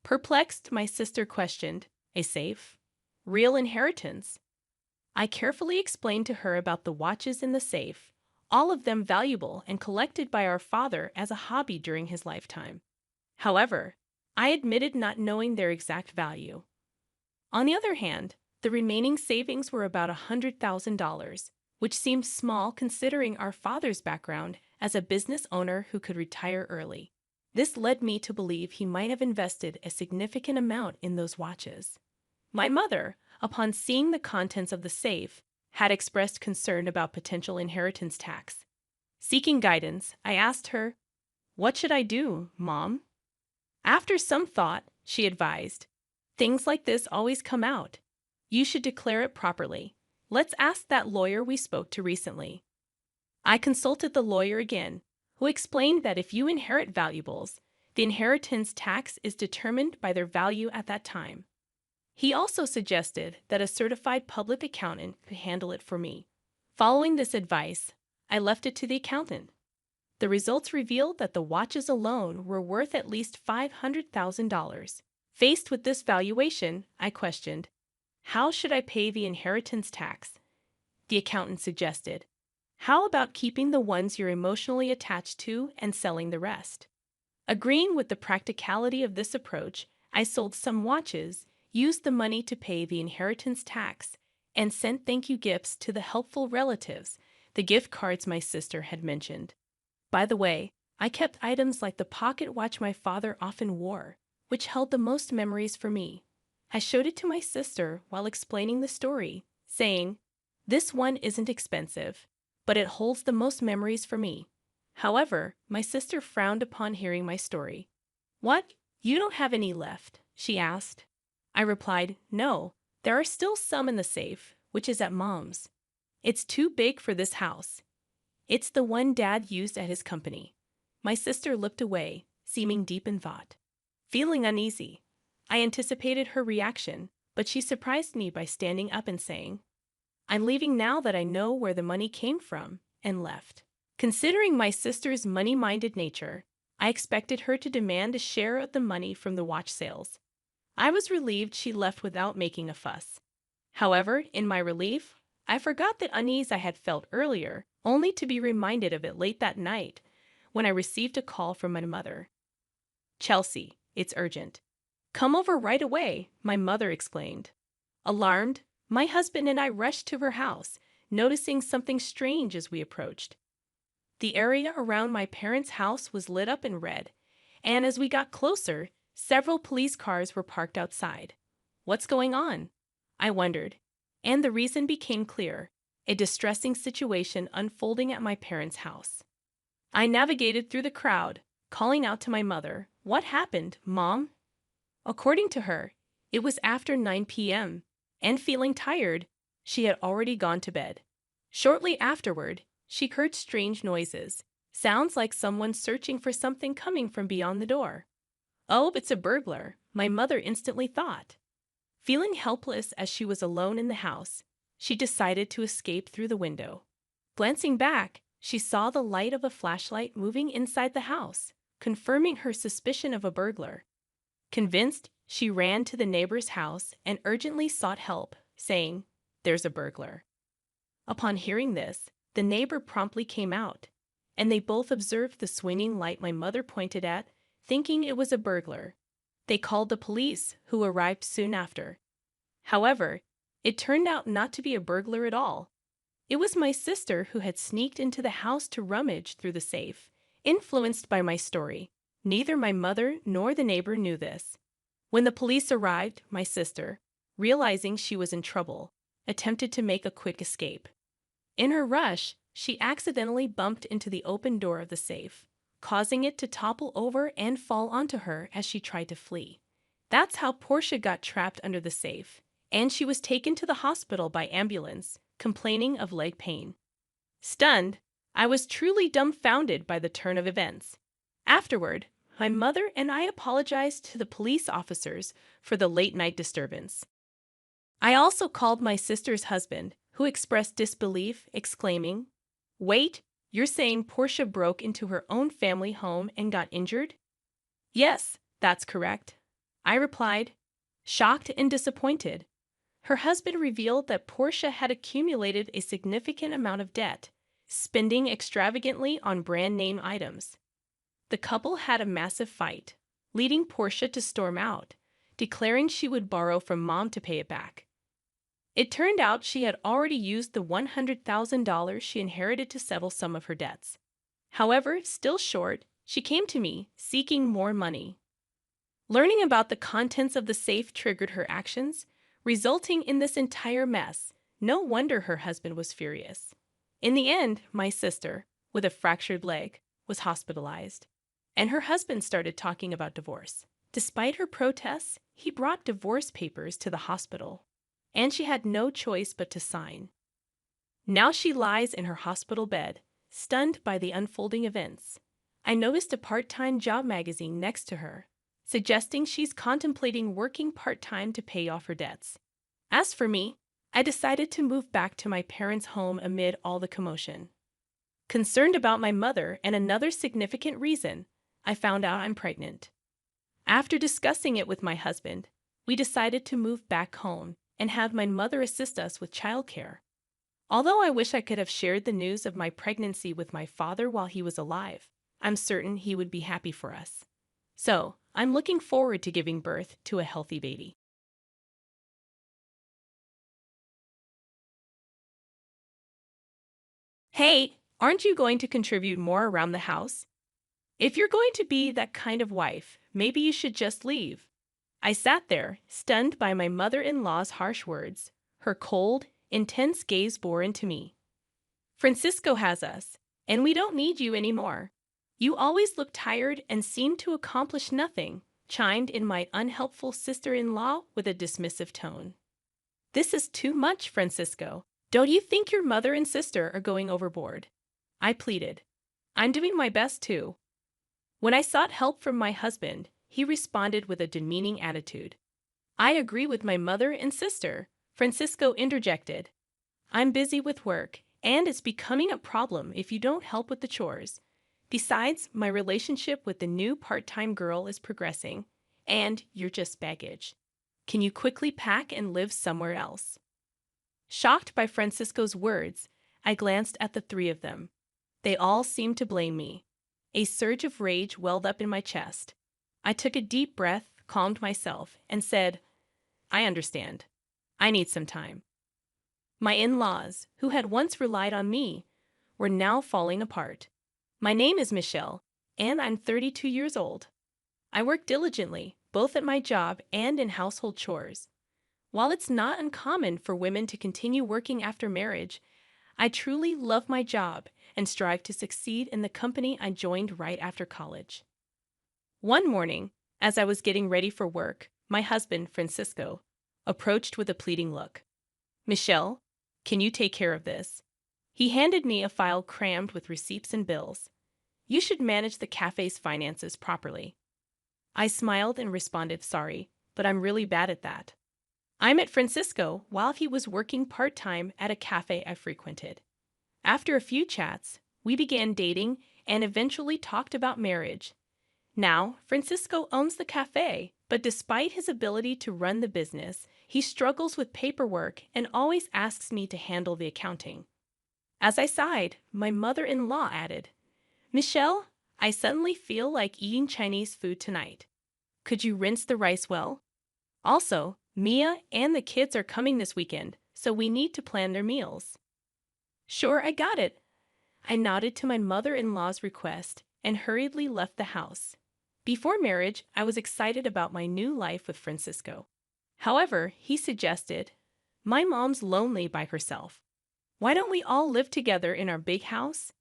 Perplexed, my sister questioned, a safe? Real inheritance? I carefully explained to her about the watches in the safe, all of them valuable and collected by our father as a hobby during his lifetime. However, I admitted not knowing their exact value. On the other hand, the remaining savings were about $100,000, which seemed small considering our father's background as a business owner who could retire early. This led me to believe he might have invested a significant amount in those watches. My mother, upon seeing the contents of the safe, had expressed concern about potential inheritance tax. Seeking guidance, I asked her, what should I do, Mom? After some thought, she advised, things like this always come out. You should declare it properly. Let's ask that lawyer we spoke to recently. I consulted the lawyer again, who explained that if you inherit valuables, the inheritance tax is determined by their value at that time. He also suggested that a certified public accountant could handle it for me. Following this advice, I left it to the accountant. The results revealed that the watches alone were worth at least $500,000. Faced with this valuation, I questioned, how should I pay the inheritance tax? The accountant suggested, how about keeping the ones you're emotionally attached to and selling the rest? Agreeing with the practicality of this approach, I sold some watches, used the money to pay the inheritance tax, and sent thank you gifts to the helpful relatives, the gift cards my sister had mentioned. By the way, I kept items like the pocket watch my father often wore, which held the most memories for me. I showed it to my sister while explaining the story, saying, this one isn't expensive, but it holds the most memories for me. However, my sister frowned upon hearing my story. What? You don't have any left? She asked. I replied, no, there are still some in the safe, which is at Mom's. It's too big for this house. It's the one Dad used at his company. My sister looked away, seeming deep in thought. Feeling uneasy, I anticipated her reaction, but she surprised me by standing up and saying, I'm leaving now that I know where the money came from, and left. Considering my sister's money-minded nature, I expected her to demand a share of the money from the watch sales. I was relieved she left without making a fuss. However, in my relief, I forgot the unease I had felt earlier, only to be reminded of it late that night when I received a call from my mother. Chelsea, it's urgent. Come over right away, my mother exclaimed. Alarmed, my husband and I rushed to her house, noticing something strange as we approached. The area around my parents' house was lit up in red, and as we got closer, several police cars were parked outside. What's going on? I wondered, and the reason became clear, a distressing situation unfolding at my parents' house. I navigated through the crowd, calling out to my mother, what happened, Mom? According to her, it was after 9 p.m., and feeling tired, she had already gone to bed. Shortly afterward, she heard strange noises, sounds like someone searching for something coming from beyond the door. Oh, it's a burglar, my mother instantly thought. Feeling helpless as she was alone in the house, she decided to escape through the window. Glancing back, she saw the light of a flashlight moving inside the house, confirming her suspicion of a burglar. Convinced, she ran to the neighbor's house and urgently sought help, saying, "There's a burglar." Upon hearing this, the neighbor promptly came out, and they both observed the swinging light my mother pointed at, thinking it was a burglar. They called the police, who arrived soon after. However, it turned out not to be a burglar at all. It was my sister who had sneaked into the house to rummage through the safe. Influenced by my story, neither my mother nor the neighbor knew this. When the police arrived, my sister, realizing she was in trouble, attempted to make a quick escape. In her rush, she accidentally bumped into the open door of the safe, causing it to topple over and fall onto her as she tried to flee. That's how Portia got trapped under the safe, and she was taken to the hospital by ambulance, complaining of leg pain. Stunned, I was truly dumbfounded by the turn of events. Afterward, my mother and I apologized to the police officers for the late-night disturbance. I also called my sister's husband, who expressed disbelief, exclaiming, "Wait, you're saying Portia broke into her own family home and got injured?" "Yes, that's correct," I replied, shocked and disappointed. Her husband revealed that Portia had accumulated a significant amount of debt, spending extravagantly on brand-name items. The couple had a massive fight, leading Portia to storm out, declaring she would borrow from Mom to pay it back. It turned out she had already used the $100,000 she inherited to settle some of her debts. However, still short, she came to me, seeking more money. Learning about the contents of the safe triggered her actions, resulting in this entire mess. No wonder her husband was furious. In the end, my sister, with a fractured leg, was hospitalized, and her husband started talking about divorce. Despite her protests, he brought divorce papers to the hospital, and she had no choice but to sign. Now she lies in her hospital bed, stunned by the unfolding events. I noticed a part-time job magazine next to her, suggesting she's contemplating working part-time to pay off her debts. As for me, I decided to move back to my parents' home amid all the commotion. Concerned about my mother and another significant reason, I found out I'm pregnant. After discussing it with my husband, we decided to move back home and have my mother assist us with childcare. Although I wish I could have shared the news of my pregnancy with my father while he was alive, I'm certain he would be happy for us. So, I'm looking forward to giving birth to a healthy baby. Hey, aren't you going to contribute more around the house? If you're going to be that kind of wife, maybe you should just leave. I sat there, stunned by my mother-in-law's harsh words. Her cold, intense gaze bore into me. "Francisco has us, and we don't need you anymore. You always look tired and seem to accomplish nothing," chimed in my unhelpful sister-in-law with a dismissive tone. "This is too much, Francisco. Don't you think your mother and sister are going overboard?" I pleaded. "I'm doing my best too." When I sought help from my husband, he responded with a demeaning attitude. "I agree with my mother and sister," Francisco interjected. "I'm busy with work, and it's becoming a problem if you don't help with the chores. Besides, my relationship with the new part-time girl is progressing, and you're just baggage. Can you quickly pack and live somewhere else?" Shocked by Francisco's words, I glanced at the three of them. They all seemed to blame me. A surge of rage welled up in my chest. I took a deep breath, calmed myself, and said, "I understand. I need some time." My in-laws, who had once relied on me, were now falling apart. "My name is Michelle, and I'm 32 years old. I work diligently, both at my job and in household chores. While it's not uncommon for women to continue working after marriage, I truly love my job and strive to succeed in the company I joined right after college." One morning, as I was getting ready for work, my husband, Francisco, approached with a pleading look. "Michelle, can you take care of this?" He handed me a file crammed with receipts and bills. "You should manage the cafe's finances properly." I smiled and responded, "Sorry, but I'm really bad at that." I met Francisco while he was working part-time at a cafe I frequented. After a few chats, we began dating and eventually talked about marriage. Now, Francisco owns the cafe, But despite his ability to run the business, he struggles with paperwork and always asks me to handle the accounting. As I sighed, my mother-in-law added, Michelle, I suddenly feel like eating Chinese food tonight. Could you rinse the rice well? Also, Mia and the kids are coming this weekend, so we need to plan their meals. Sure, I got it. I nodded to my mother-in-law's request and hurriedly left the house. Before marriage, I was excited about my new life with Francisco. However, he suggested, my mom's lonely by herself. Why don't we all live together in our big house?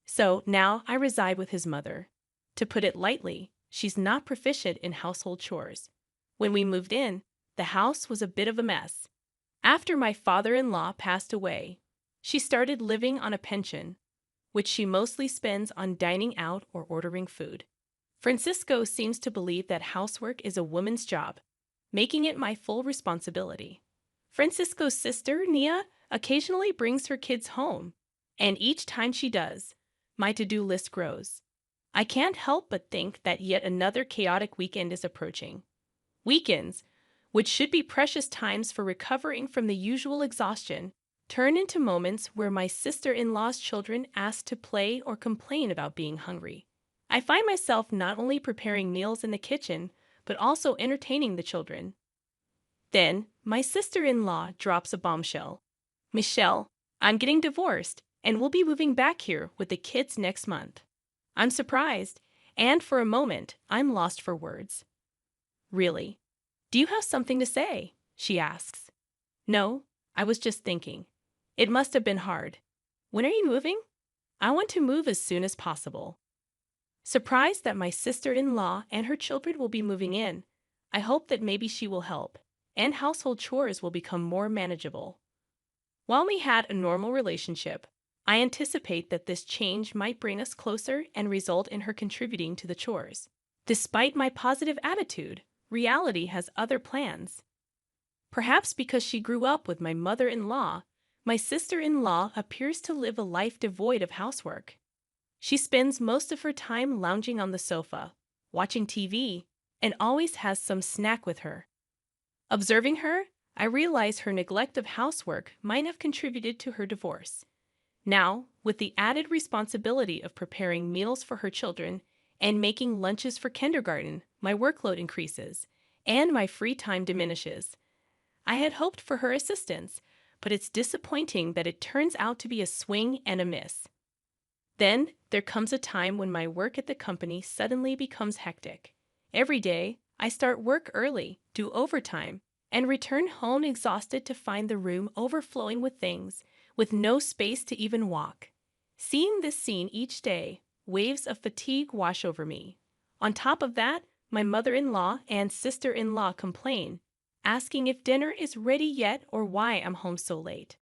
So now I reside with his mother. To put it lightly, she's not proficient in household chores. When we moved in, the house was a bit of a mess. After my father-in-law passed away, she started living on a pension, which she mostly spends on dining out or ordering food. Francisco seems to believe that housework is a woman's job, making it my full responsibility. Francisco's sister, Nia, occasionally brings her kids home, and each time she does, my to-do list grows. I can't help but think that yet another chaotic weekend is approaching. Weekends, which should be precious times for recovering from the usual exhaustion, turn into moments where my sister-in-law's children ask to play or complain about being hungry. I find myself not only preparing meals in the kitchen, but also entertaining the children. Then, my sister-in-law drops a bombshell. Michelle, I'm getting divorced, and we'll be moving back here with the kids next month. I'm surprised, and for a moment, I'm lost for words. Really? Do you have something to say? She asks. No, I was just thinking. It must have been hard. When are you moving? I want to move as soon as possible. Surprised that my sister-in-law and her children will be moving in, I hope that maybe she will help, and household chores will become more manageable. While we had a normal relationship, I anticipate that this change might bring us closer and result in her contributing to the chores. Despite my positive attitude, reality has other plans. Perhaps because she grew up with my mother-in-law, my sister-in-law appears to live a life devoid of housework. She spends most of her time lounging on the sofa, watching TV, and always has some snack with her. Observing her, I realize her neglect of housework might have contributed to her divorce. Now, with the added responsibility of preparing meals for her children and making lunches for kindergarten, my workload increases, and my free time diminishes. I had hoped for her assistance, but it's disappointing that it turns out to be a swing and a miss. Then, there comes a time when my work at the company suddenly becomes hectic. Every day, I start work early, do overtime, and return home exhausted to find the room overflowing with things, with no space to even walk. Seeing this scene each day, waves of fatigue wash over me. On top of that, my mother-in-law and sister-in-law complain, asking if dinner is ready yet or why I'm home so late.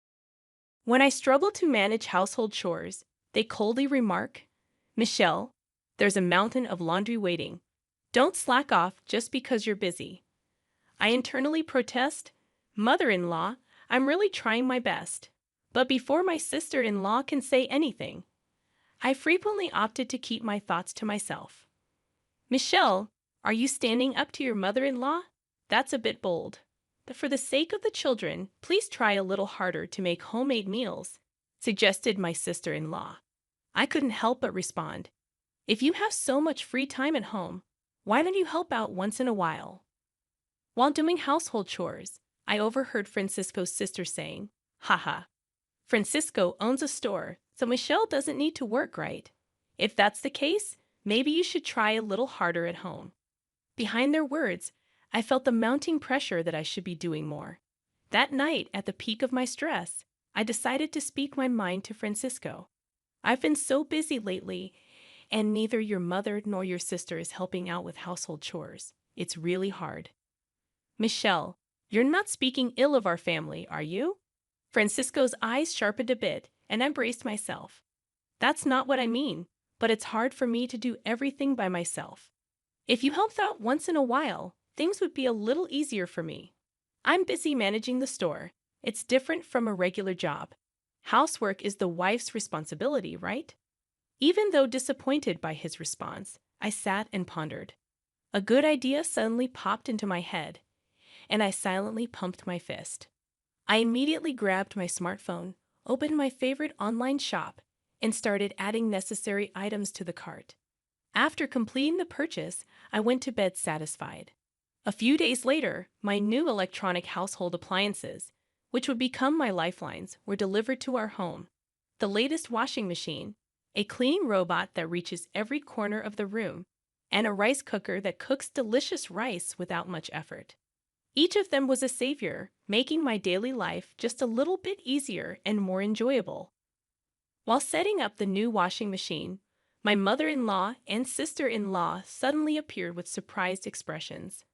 When I struggle to manage household chores, they coldly remark, Michelle, there's a mountain of laundry waiting. Don't slack off just because you're busy. I internally protest, Mother-in-law, I'm really trying my best. But before my sister-in-law can say anything, I frequently opted to keep my thoughts to myself. Michelle, are you standing up to your mother-in-law? That's a bit bold. But for the sake of the children, please try a little harder to make homemade meals, suggested my sister-in-law. I couldn't help but respond. If you have so much free time at home, why don't you help out once in a while? While doing household chores, I overheard Francisco's sister saying, haha, Francisco owns a store, so Michelle doesn't need to work, right? If that's the case, maybe you should try a little harder at home. Behind their words, I felt the mounting pressure that I should be doing more. That night, at the peak of my stress, I decided to speak my mind to Francisco. I've been so busy lately, and neither your mother nor your sister is helping out with household chores. It's really hard. Michelle, you're not speaking ill of our family, are you? Francisco's eyes sharpened a bit, and I braced myself. That's not what I mean, but it's hard for me to do everything by myself. If you helped out once in a while, things would be a little easier for me. I'm busy managing the store. It's different from a regular job. Housework is the wife's responsibility, right? Even though disappointed by his response, I sat and pondered. A good idea suddenly popped into my head, and I silently pumped my fist. I immediately grabbed my smartphone, opened my favorite online shop, and started adding necessary items to the cart. After completing the purchase, I went to bed satisfied. A few days later, my new electronic household appliances, which would become my lifelines, were delivered to our home. The latest washing machine, a cleaning robot that reaches every corner of the room, and a rice cooker that cooks delicious rice without much effort. Each of them was a savior, making my daily life just a little bit easier and more enjoyable. While setting up the new washing machine, my mother-in-law and sister-in-law suddenly appeared with surprised expressions.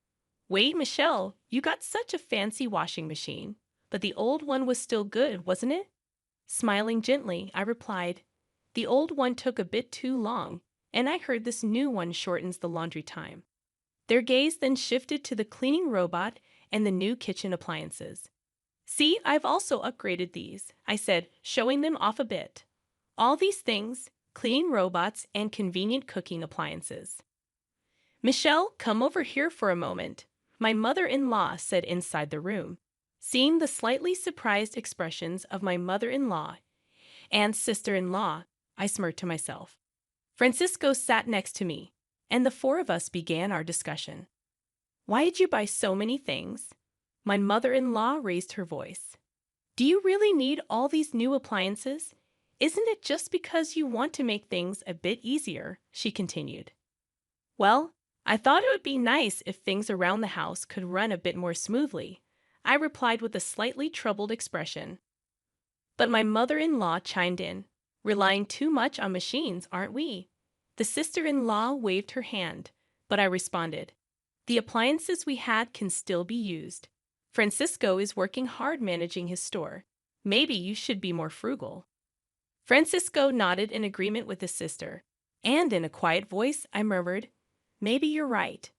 "Wait, Michelle, you got such a fancy washing machine, but the old one was still good, wasn't it?" Smiling gently, I replied, "The old one took a bit too long, and I heard this new one shortens the laundry time." Their gaze then shifted to the cleaning robot and the new kitchen appliances. "See, I've also upgraded these," I said, showing them off a bit. "All these things, cleaning robots and convenient cooking appliances." "Michelle, come over here for a moment," my mother-in-law said inside the room. Seeing the slightly surprised expressions of my mother-in-law and sister-in-law, I smirked to myself. Francisco sat next to me, and the four of us began our discussion. "Why did you buy so many things?" My mother-in-law raised her voice. "Do you really need all these new appliances? Isn't it just because you want to make things a bit easier?" she continued. "Well, I thought it would be nice if things around the house could run a bit more smoothly," I replied with a slightly troubled expression. But my mother-in-law chimed in. "Relying too much on machines, aren't we?" The sister-in-law waved her hand, but I responded, "The appliances we had can still be used. Francisco is working hard managing his store. Maybe you should be more frugal." Francisco nodded in agreement with his sister, and in a quiet voice I murmured, "Maybe you're right."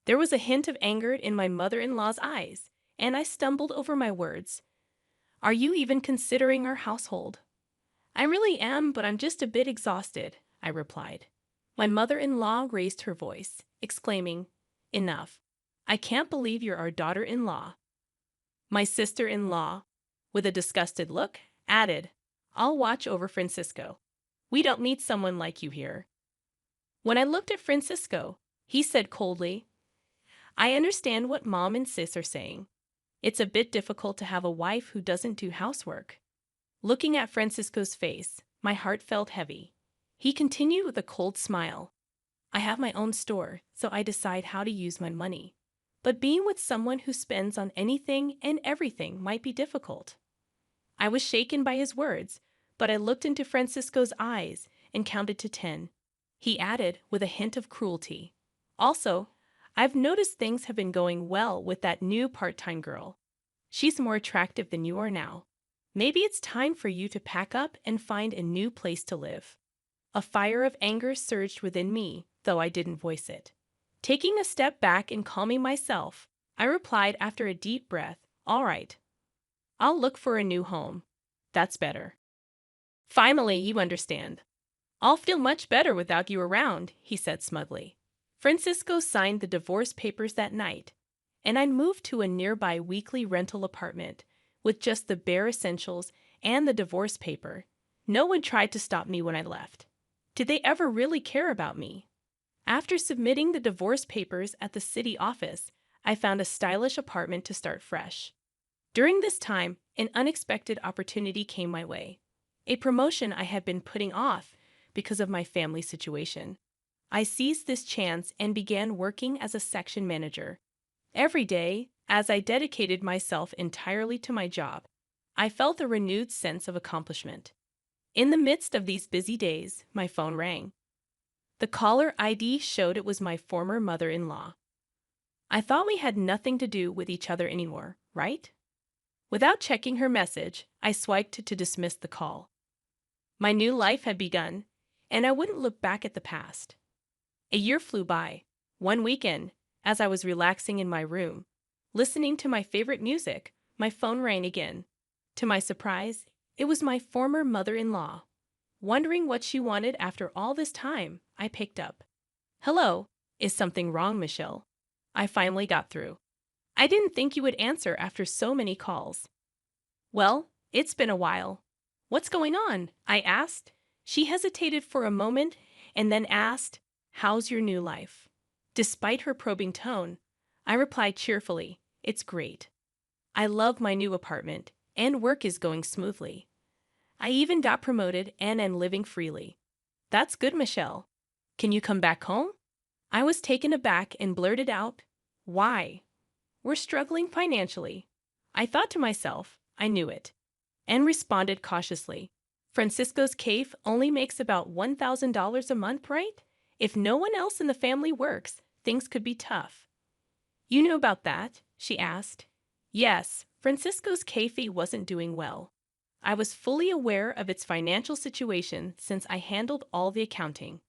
There was a hint of anger in my mother-in-law's eyes, and I stumbled over my words. "Are you even considering our household?" "I really am, but I'm just a bit exhausted," I replied. My mother-in-law raised her voice, exclaiming, "Enough. I can't believe you're our daughter-in-law." My sister-in-law, with a disgusted look, added, "I'll watch over Francisco. We don't need someone like you here." When I looked at Francisco, he said coldly, "I understand what Mom and Sis are saying. It's a bit difficult to have a wife who doesn't do housework." Looking at Francisco's face, my heart felt heavy. He continued with a cold smile, "I have my own store, so I decide how to use my money. But being with someone who spends on anything and everything might be difficult." I was shaken by his words, but I looked into Francisco's eyes and counted to 10. He added with a hint of cruelty, "Also, I've noticed things have been going well with that new part-time girl. She's more attractive than you are now. Maybe it's time for you to pack up and find a new place to live." A fire of anger surged within me, though I didn't voice it. Taking a step back and calming myself, I replied after a deep breath, "All right. I'll look for a new home. That's better." "Finally, you understand. I'll feel much better without you around," he said smugly. Francisco signed the divorce papers that night, and I moved to a nearby weekly rental apartment with just the bare essentials and the divorce paper. No one tried to stop me when I left. Did they ever really care about me? After submitting the divorce papers at the city office, I found a stylish apartment to start fresh. During this time, an unexpected opportunity came my way. A promotion I had been putting off because of my family situation. I seized this chance and began working as a section manager. Every day, as I dedicated myself entirely to my job, I felt a renewed sense of accomplishment. In the midst of these busy days, my phone rang. The caller ID showed it was my former mother-in-law. I thought we had nothing to do with each other anymore, right? Without checking her message, I swiped to dismiss the call. My new life had begun, and I wouldn't look back at the past. A year flew by. One weekend, as I was relaxing in my room, listening to my favorite music, my phone rang again. To my surprise, it was my former mother-in-law. Wondering what she wanted after all this time, I picked up. "Hello, Is something wrong, Michelle? I finally got through. I didn't think you would answer after so many calls. Well, it's been a while. What's going on? I asked. She hesitated for a moment and then asked, "How's your new life?" Despite her probing tone, I replied cheerfully, "It's great. I love my new apartment, and work is going smoothly. I even got promoted and am living freely." "That's good, Michelle. Can you come back home?" I was taken aback and blurted out, "Why?" "We're struggling financially." I thought to myself, I knew it, and responded cautiously, "Francisco's cave only makes about $1,000 a month, right? If no one else in the family works, things could be tough." "You knew about that?" she asked. Yes, Francisco's cafe wasn't doing well. I was fully aware of its financial situation since I handled all the accounting.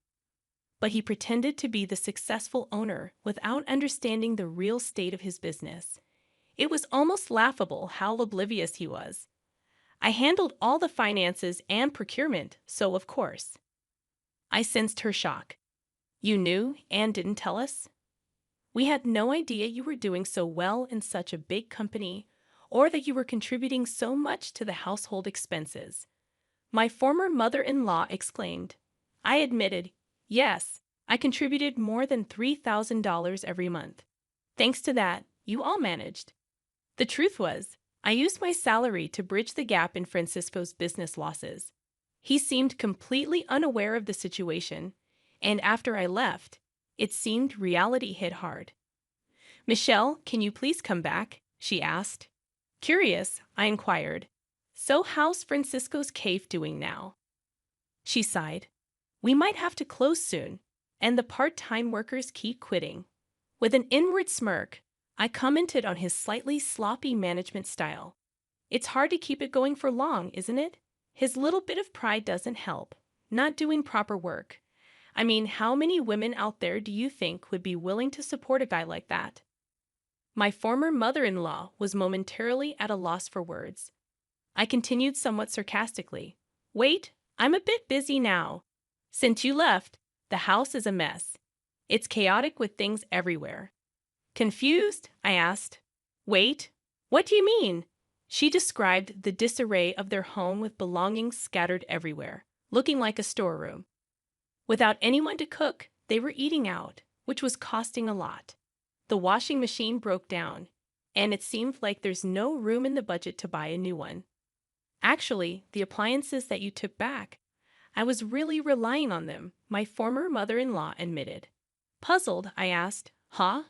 But he pretended to be the successful owner without understanding the real state of his business. It was almost laughable how oblivious he was. I handled all the finances and procurement, so of course. I sensed her shock. "You knew and didn't tell us?" "We had no idea you were doing so well in such a big company, or that you were contributing so much to the household expenses," my former mother-in-law exclaimed. I admitted, "Yes, I contributed more than $3,000 every month. Thanks to that, you all managed." The truth was, I used my salary to bridge the gap in Francisco's business losses. He seemed completely unaware of the situation, and after I left, it seemed reality hit hard. "Michelle, can you please come back?" she asked. Curious, I inquired, "So how's Francisco's cave doing now?" She sighed. "We might have to close soon, and the part-time workers keep quitting." With an inward smirk, I commented on his slightly sloppy management style. "It's hard to keep it going for long, isn't it? His little bit of pride doesn't help. Not doing proper work. I mean, how many women out there do you think would be willing to support a guy like that?" My former mother-in-law was momentarily at a loss for words. I continued somewhat sarcastically, "Wait, I'm a bit busy now. Since you left, the house is a mess. It's chaotic with things everywhere." Confused, I asked, "Wait, what do you mean?" She described the disarray of their home with belongings scattered everywhere, looking like a storeroom. Without anyone to cook, they were eating out, which was costing a lot. The washing machine broke down, and it seemed like there's no room in the budget to buy a new one. Actually, the appliances that you took back, I was really relying on them, my former mother-in-law admitted. Puzzled, I asked, "Huh?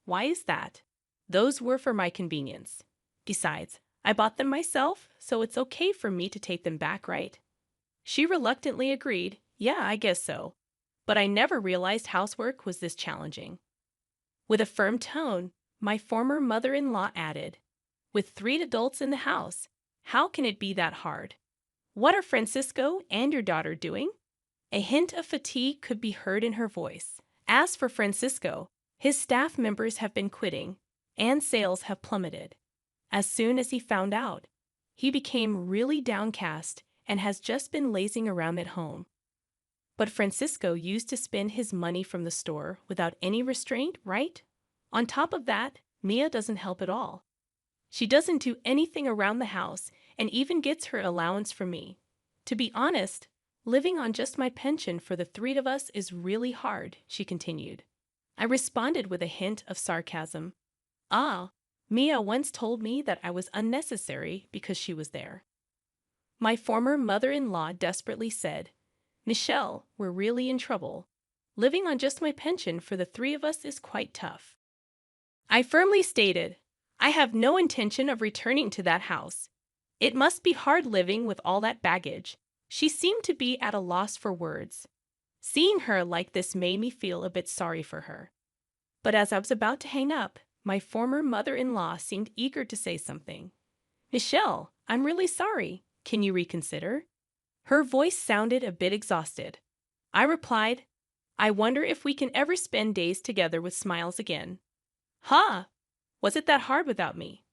Why is that?" "Those were for my convenience. Besides, I bought them myself, so it's okay for me to take them back, right?" She reluctantly agreed, "Yeah, I guess so. But I never realized housework was this challenging." With a firm tone, my former mother-in-law added, "With 3 adults in the house, how can it be that hard? What are Francisco and your daughter doing?" A hint of fatigue could be heard in her voice. As for Francisco, his staff members have been quitting, and sales have plummeted. As soon as he found out, he became really downcast and has just been lazing around at home. But Francisco used to spend his money from the store without any restraint, right? On top of that, Mia doesn't help at all. She doesn't do anything around the house and even gets her allowance from me. To be honest, living on just my pension for the 3 of us is really hard," she continued. I responded with a hint of sarcasm. "Ah, Mia once told me that I was unnecessary because she was there." My former mother-in-law desperately said, "Michelle, we're really in trouble. Living on just my pension for the 3 of us is quite tough." I firmly stated, "I have no intention of returning to that house. It must be hard living with all that baggage." She seemed to be at a loss for words. Seeing her like this made me feel a bit sorry for her. But as I was about to hang up, my former mother-in-law seemed eager to say something. "Michelle, I'm really sorry. Can you reconsider?" Her voice sounded a bit exhausted. I replied, "I wonder if we can ever spend days together with smiles again." "Huh? Was it that hard without me?"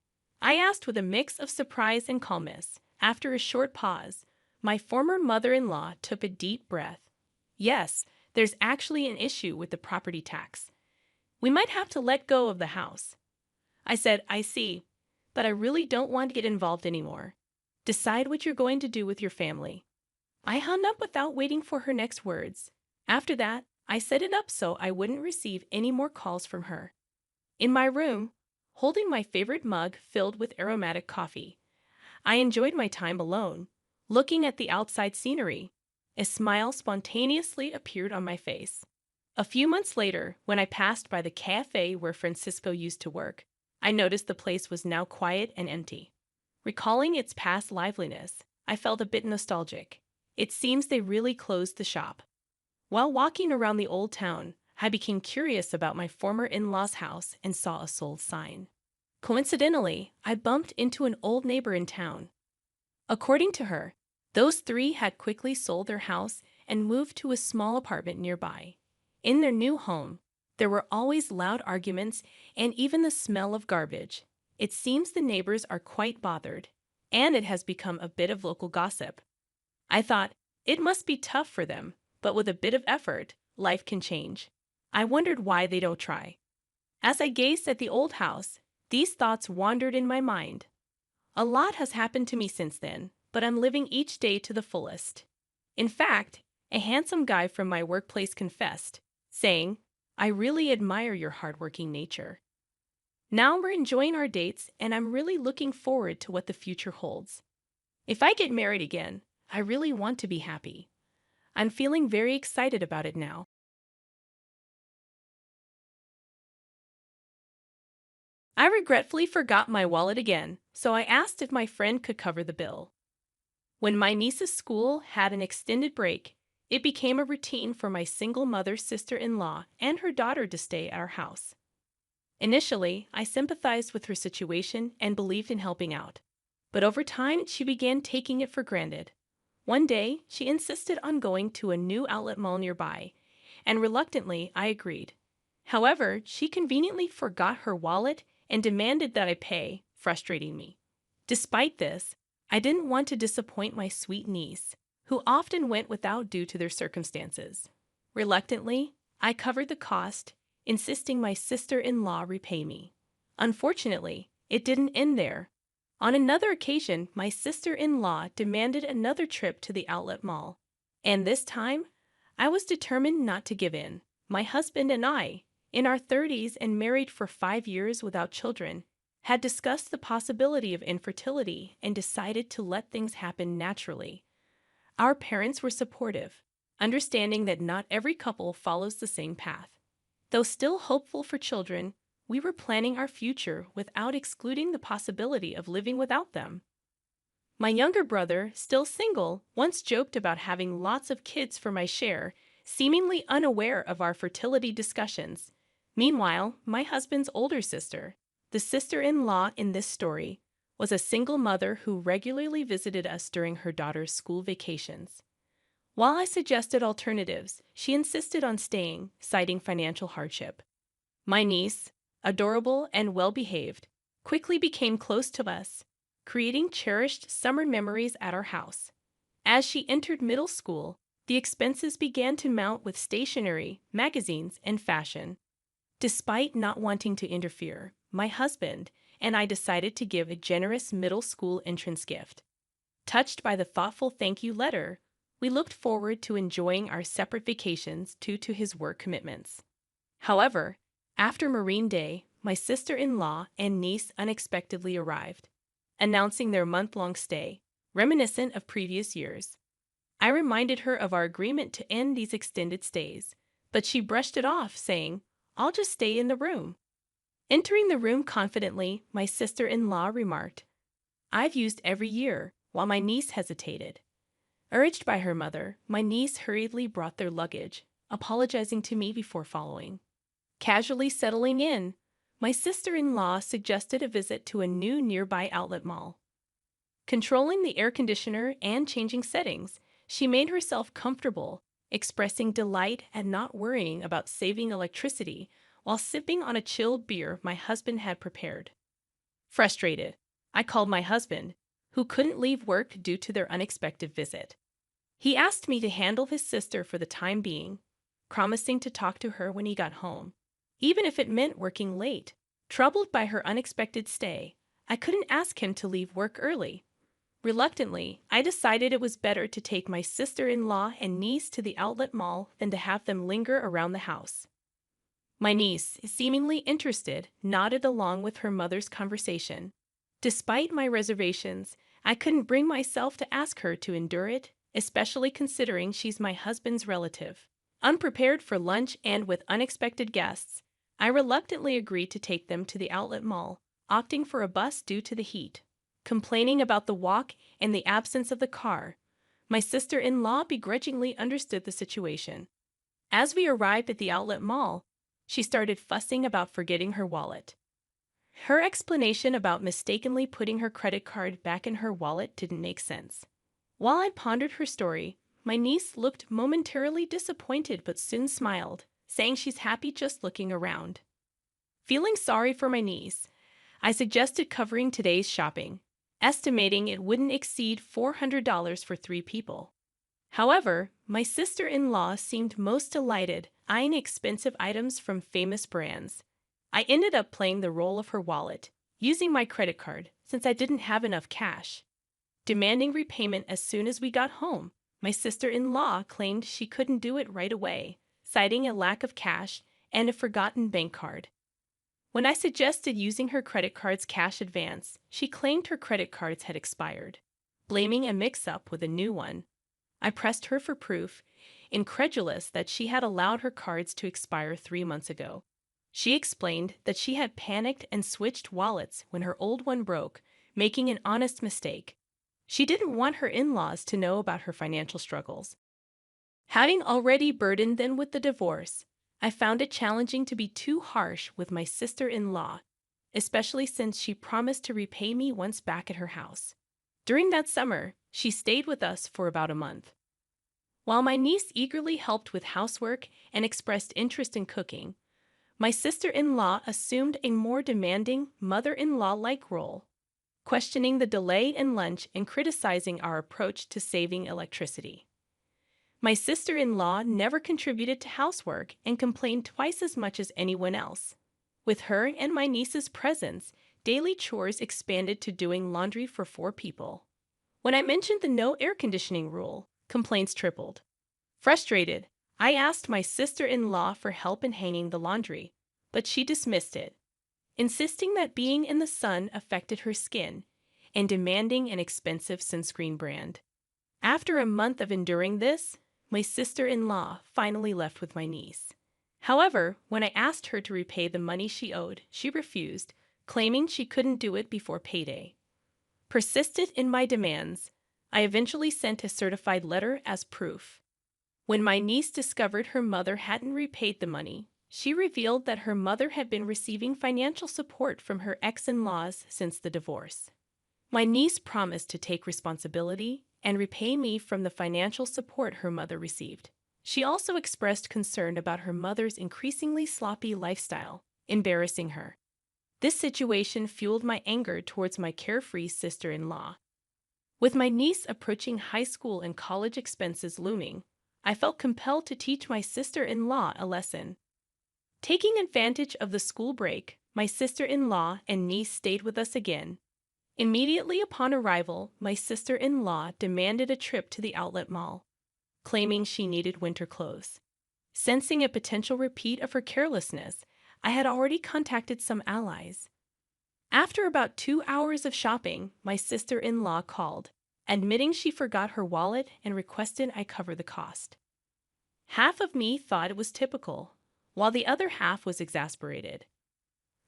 I asked with a mix of surprise and calmness. After a short pause, my former mother-in-law took a deep breath. "Yes, there's actually an issue with the property tax. We might have to let go of the house. I said, I see, but I really don't want to get involved anymore. Decide what you're going to do with your family. I hung up without waiting for her next words. After that, I set it up so I wouldn't receive any more calls from her. In my room, holding my favorite mug filled with aromatic coffee, I enjoyed my time alone, looking at the outside scenery. A smile spontaneously appeared on my face. A few months later, when I passed by the cafe where Francisco used to work, I noticed the place was now quiet and empty. Recalling its past liveliness, I felt a bit nostalgic. It seems they really closed the shop. While walking around the old town, I became curious about my former in-laws' house and saw a sold sign. Coincidentally, I bumped into an old neighbor in town. According to her, those three had quickly sold their house and moved to a small apartment nearby. In their new home, there were always loud arguments and even the smell of garbage. It seems the neighbors are quite bothered, and it has become a bit of local gossip. I thought, it must be tough for them, but with a bit of effort, life can change. I wondered why they don't try. As I gazed at the old house, these thoughts wandered in my mind. A lot has happened to me since then, but I'm living each day to the fullest. In fact, a handsome guy from my workplace confessed, saying, I really admire your hardworking nature. Now we're enjoying our dates, and I'm really looking forward to what the future holds. If I get married again, I really want to be happy. I'm feeling very excited about it now. I regretfully forgot my wallet again, so I asked if my friend could cover the bill. When my niece's school had an extended break, it became a routine for my single mother's sister-in-law and her daughter to stay at our house. Initially, I sympathized with her situation and believed in helping out. But over time, she began taking it for granted. One day, she insisted on going to a new outlet mall nearby, and reluctantly, I agreed. However, she conveniently forgot her wallet and demanded that I pay, frustrating me. Despite this, I didn't want to disappoint my sweet niece, who often went without due to their circumstances. Reluctantly, I covered the cost, insisting my sister-in-law repay me. Unfortunately, it didn't end there. On another occasion, my sister-in-law demanded another trip to the outlet mall. And this time, I was determined not to give in. My husband and I, in our 30s and married for 5 years without children, had discussed the possibility of infertility and decided to let things happen naturally. Our parents were supportive, understanding that not every couple follows the same path. Though still hopeful for children, we were planning our future without excluding the possibility of living without them. My younger brother, still single, once joked about having lots of kids for my share, seemingly unaware of our fertility discussions. Meanwhile, my husband's older sister, the sister-in-law in this story, was a single mother who regularly visited us during her daughter's school vacations. While I suggested alternatives, she insisted on staying, citing financial hardship. My niece, adorable and well-behaved, quickly became close to us, creating cherished summer memories at our house. As she entered middle school, the expenses began to mount with stationery, magazines, and fashion. Despite not wanting to interfere, my husband and I decided to give a generous middle school entrance gift. Touched by the thoughtful thank you letter, we looked forward to enjoying our separate vacations due to his work commitments. However, after Marine Day, my sister-in-law and niece unexpectedly arrived, announcing their month-long stay, reminiscent of previous years. I reminded her of our agreement to end these extended stays, but she brushed it off, saying, I'll just stay in the room. Entering the room confidently, my sister-in-law remarked, I've used every year, while my niece hesitated. Urged by her mother, my niece hurriedly brought their luggage, apologizing to me before following. Casually settling in, my sister-in-law suggested a visit to a new nearby outlet mall. Controlling the air conditioner and changing settings, she made herself comfortable, expressing delight at not worrying about saving electricity while sipping on a chilled beer my husband had prepared. Frustrated, I called my husband, who couldn't leave work due to their unexpected visit. He asked me to handle his sister for the time being, promising to talk to her when he got home. even if it meant working late. Troubled by her unexpected stay, I couldn't ask him to leave work early. Reluctantly, I decided it was better to take my sister-in-law and niece to the outlet mall than to have them linger around the house. My niece, seemingly interested, nodded along with her mother's conversation. Despite my reservations, I couldn't bring myself to ask her to endure it, especially considering she's my husband's relative. Unprepared for lunch and with unexpected guests, I reluctantly agreed to take them to the outlet mall, opting for a bus due to the heat. Complaining about the walk and the absence of the car, my sister-in-law begrudgingly understood the situation. As we arrived at the outlet mall, she started fussing about forgetting her wallet. Her explanation about mistakenly putting her credit card back in her wallet didn't make sense. While I pondered her story, my niece looked momentarily disappointed but soon smiled, saying she's happy just looking around. Feeling sorry for my niece, I suggested covering today's shopping, estimating it wouldn't exceed $400 for 3 people. However, my sister-in-law seemed most delighted, eyeing expensive items from famous brands. I ended up playing the role of her wallet, using my credit card since I didn't have enough cash. Demanding repayment as soon as we got home, my sister-in-law claimed she couldn't do it right away, citing a lack of cash and a forgotten bank card. When I suggested using her credit card's cash advance, she claimed her credit cards had expired, blaming a mix-up with a new one. I pressed her for proof, incredulous that she had allowed her cards to expire 3 months ago. She explained that she had panicked and switched wallets when her old one broke, making an honest mistake. She didn't want her in-laws to know about her financial struggles. Having already burdened them with the divorce, I found it challenging to be too harsh with my sister-in-law, especially since she promised to repay me once back at her house. During that summer, she stayed with us for about a month. While my niece eagerly helped with housework and expressed interest in cooking, my sister-in-law assumed a more demanding mother-in-law-like role, questioning the delay in lunch and criticizing our approach to saving electricity. My sister-in-law never contributed to housework and complained twice as much as anyone else. With her and my niece's presence, daily chores expanded to doing laundry for 4 people. When I mentioned the no air conditioning rule, complaints tripled. Frustrated, I asked my sister-in-law for help in hanging the laundry, but she dismissed it, insisting that being in the sun affected her skin and demanding an expensive sunscreen brand. After a month of enduring this, my sister-in-law finally left with my niece. However, when I asked her to repay the money she owed, she refused, claiming she couldn't do it before payday. Persistent in my demands, I eventually sent a certified letter as proof. When my niece discovered her mother hadn't repaid the money, she revealed that her mother had been receiving financial support from her ex-in-laws since the divorce. My niece promised to take responsibility and repay me from the financial support her mother received. She also expressed concern about her mother's increasingly sloppy lifestyle, embarrassing her. This situation fueled my anger towards my carefree sister-in-law. With my niece approaching high school and college expenses looming, I felt compelled to teach my sister-in-law a lesson. Taking advantage of the school break, my sister-in-law and niece stayed with us again. Immediately upon arrival, my sister-in-law demanded a trip to the outlet mall, claiming she needed winter clothes. Sensing a potential repeat of her carelessness, I had already contacted some allies. After about 2 hours of shopping, my sister-in-law called, admitting she forgot her wallet and requested I cover the cost. Half of me thought it was typical, while the other half was exasperated.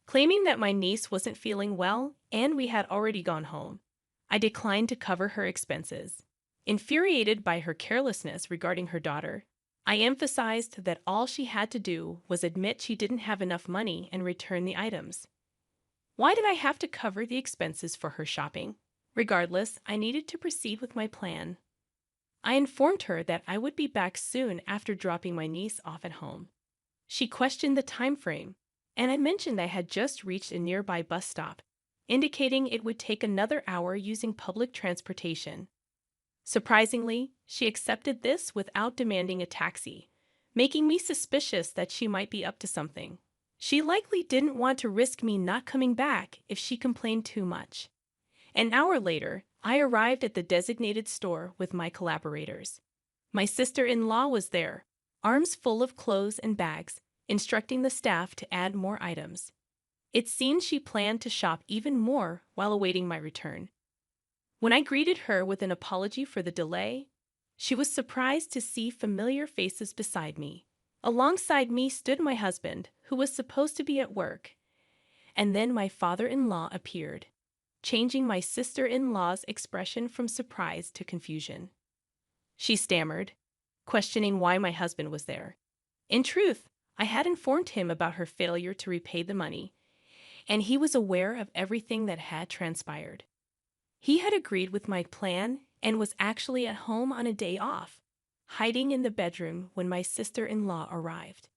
Claiming that my niece wasn't feeling well and we had already gone home, I declined to cover her expenses. Infuriated by her carelessness regarding her daughter, I emphasized that all she had to do was admit she didn't have enough money and return the items. Why did I have to cover the expenses for her shopping? Regardless, I needed to proceed with my plan. I informed her that I would be back soon after dropping my niece off at home. She questioned the time frame, and I mentioned I had just reached a nearby bus stop, indicating it would take another hour using public transportation. Surprisingly, she accepted this without demanding a taxi, making me suspicious that she might be up to something. She likely didn't want to risk me not coming back if she complained too much. An hour later, I arrived at the designated store with my collaborators. My sister-in-law was there, arms full of clothes and bags, instructing the staff to add more items. It seemed she planned to shop even more while awaiting my return. When I greeted her with an apology for the delay, she was surprised to see familiar faces beside me. Alongside me stood my husband, who was supposed to be at work, and then my father-in-law appeared, changing my sister-in-law's expression from surprise to confusion. She stammered, questioning why my husband was there. In truth, I had informed him about her failure to repay the money, and he was aware of everything that had transpired. He had agreed with my plan and was actually at home on a day off, hiding in the bedroom when my sister-in-law arrived.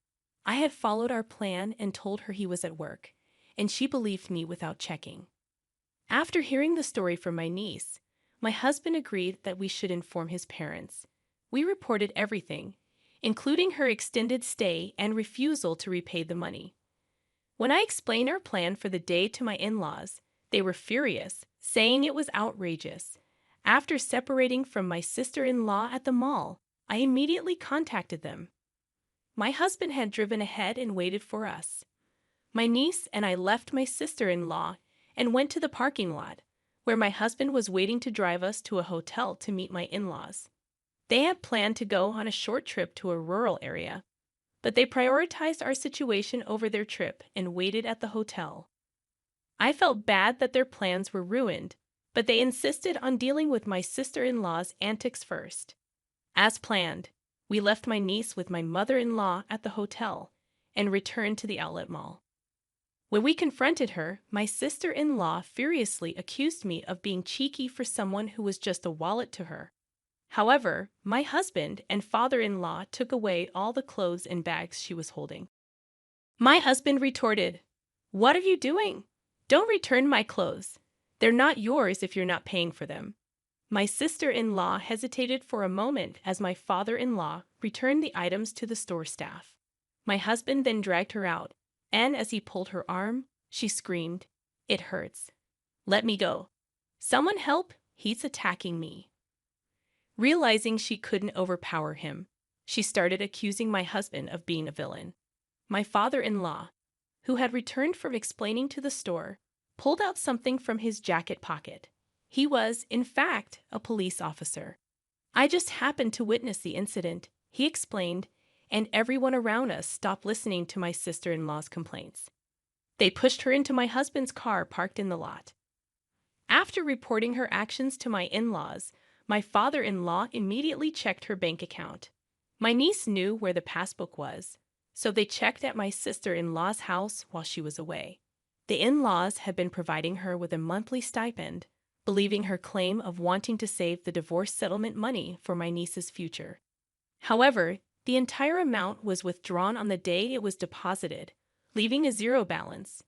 I had followed our plan and told her he was at work, and she believed me without checking. After hearing the story from my niece, my husband agreed that we should inform his parents. We reported everything, including her extended stay and refusal to repay the money. When I explained our plan for the day to my in-laws, they were furious, saying it was outrageous. After separating from my sister-in-law at the mall, I immediately contacted them. My husband had driven ahead and waited for us. My niece and I left my sister-in-law and went to the parking lot, where my husband was waiting to drive us to a hotel to meet my in-laws. They had planned to go on a short trip to a rural area, but they prioritized our situation over their trip and waited at the hotel. I felt bad that their plans were ruined, but they insisted on dealing with my sister-in-law's antics first. As planned, we left my niece with my mother-in-law at the hotel and returned to the outlet mall. When we confronted her, my sister-in-law furiously accused me of being cheeky for someone who was just a wallet to her. However, my husband and father-in-law took away all the clothes and bags she was holding. My husband retorted, "What are you doing? Don't return my clothes. They're not yours if you're not paying for them." My sister-in-law hesitated for a moment as my father-in-law returned the items to the store staff. My husband then dragged her out, and as he pulled her arm, she screamed, "It hurts. Let me go. Someone help, he's attacking me." Realizing she couldn't overpower him, she started accusing my husband of being a villain. My father-in-law, who had returned from explaining to the store, pulled out something from his jacket pocket. He was, in fact, a police officer. "I just happened to witness the incident," he explained, and everyone around us stopped listening to my sister-in-law's complaints. They pushed her into my husband's car parked in the lot. After reporting her actions to my in-laws, my father-in-law immediately checked her bank account. My niece knew where the passbook was, so they checked at my sister-in-law's house while she was away. The in-laws had been providing her with a monthly stipend, believing her claim of wanting to save the divorce settlement money for my niece's future. However, the entire amount was withdrawn on the day it was deposited, leaving a zero balance.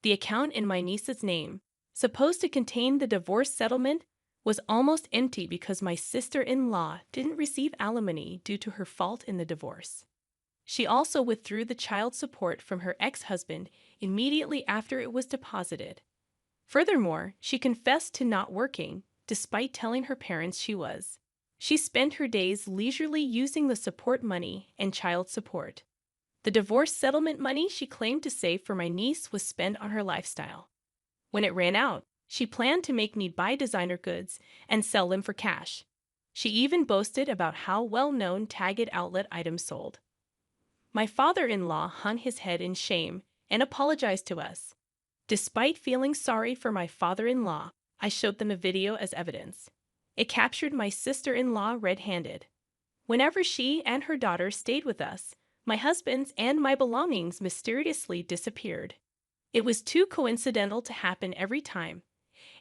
The account in my niece's name, supposed to contain the divorce settlement, was almost empty because my sister-in-law didn't receive alimony due to her fault in the divorce. She also withdrew the child support from her ex-husband immediately after it was deposited. Furthermore, she confessed to not working, despite telling her parents she was. She spent her days leisurely using the support money and child support. The divorce settlement money she claimed to save for my niece was spent on her lifestyle. When it ran out, she planned to make me buy designer goods and sell them for cash. She even boasted about how well-known Target outlet items sold. My father-in-law hung his head in shame and apologized to us. Despite feeling sorry for my father-in-law, I showed them a video as evidence. It captured my sister-in-law red-handed. Whenever she and her daughter stayed with us, my husband's and my belongings mysteriously disappeared. It was too coincidental to happen every time,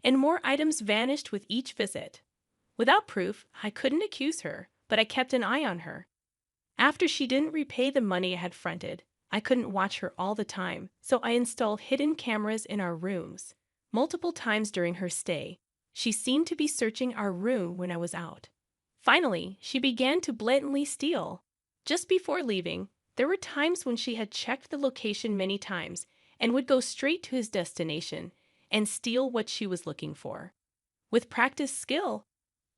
and more items vanished with each visit. Without proof, I couldn't accuse her, but I kept an eye on her. After she didn't repay the money I had fronted, I couldn't watch her all the time, so I installed hidden cameras in our rooms. Multiple times during her stay, she seemed to be searching our room when I was out. Finally, she began to blatantly steal. Just before leaving, There were times when she had checked the location many times and would go straight to his destination and steal what she was looking for. With practiced skill,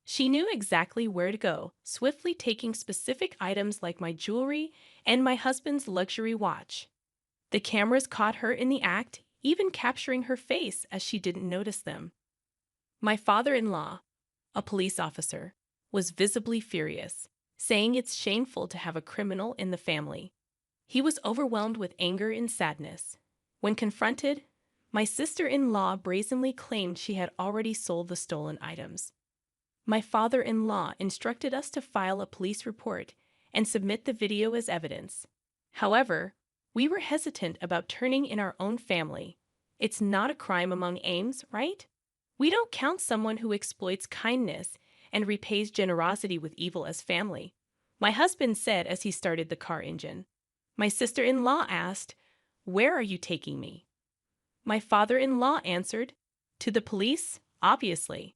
she knew exactly where to go, swiftly taking specific items like my jewelry and my husband's luxury watch. The cameras caught her in the act, even capturing her face as she didn't notice them. My father-in-law, a police officer, was visibly furious, saying it's shameful to have a criminal in the family. He was overwhelmed with anger and sadness. When confronted, my sister-in-law brazenly claimed she had already sold the stolen items. My father-in-law instructed us to file a police report and submit the video as evidence. However, we were hesitant about turning in our own family. It's not a crime among Ames, right? We don't count someone who exploits kindness and repays generosity with evil as family, my husband said as he started the car engine. My sister-in-law asked, "Where are you taking me?" My father-in-law answered, "To the police, obviously."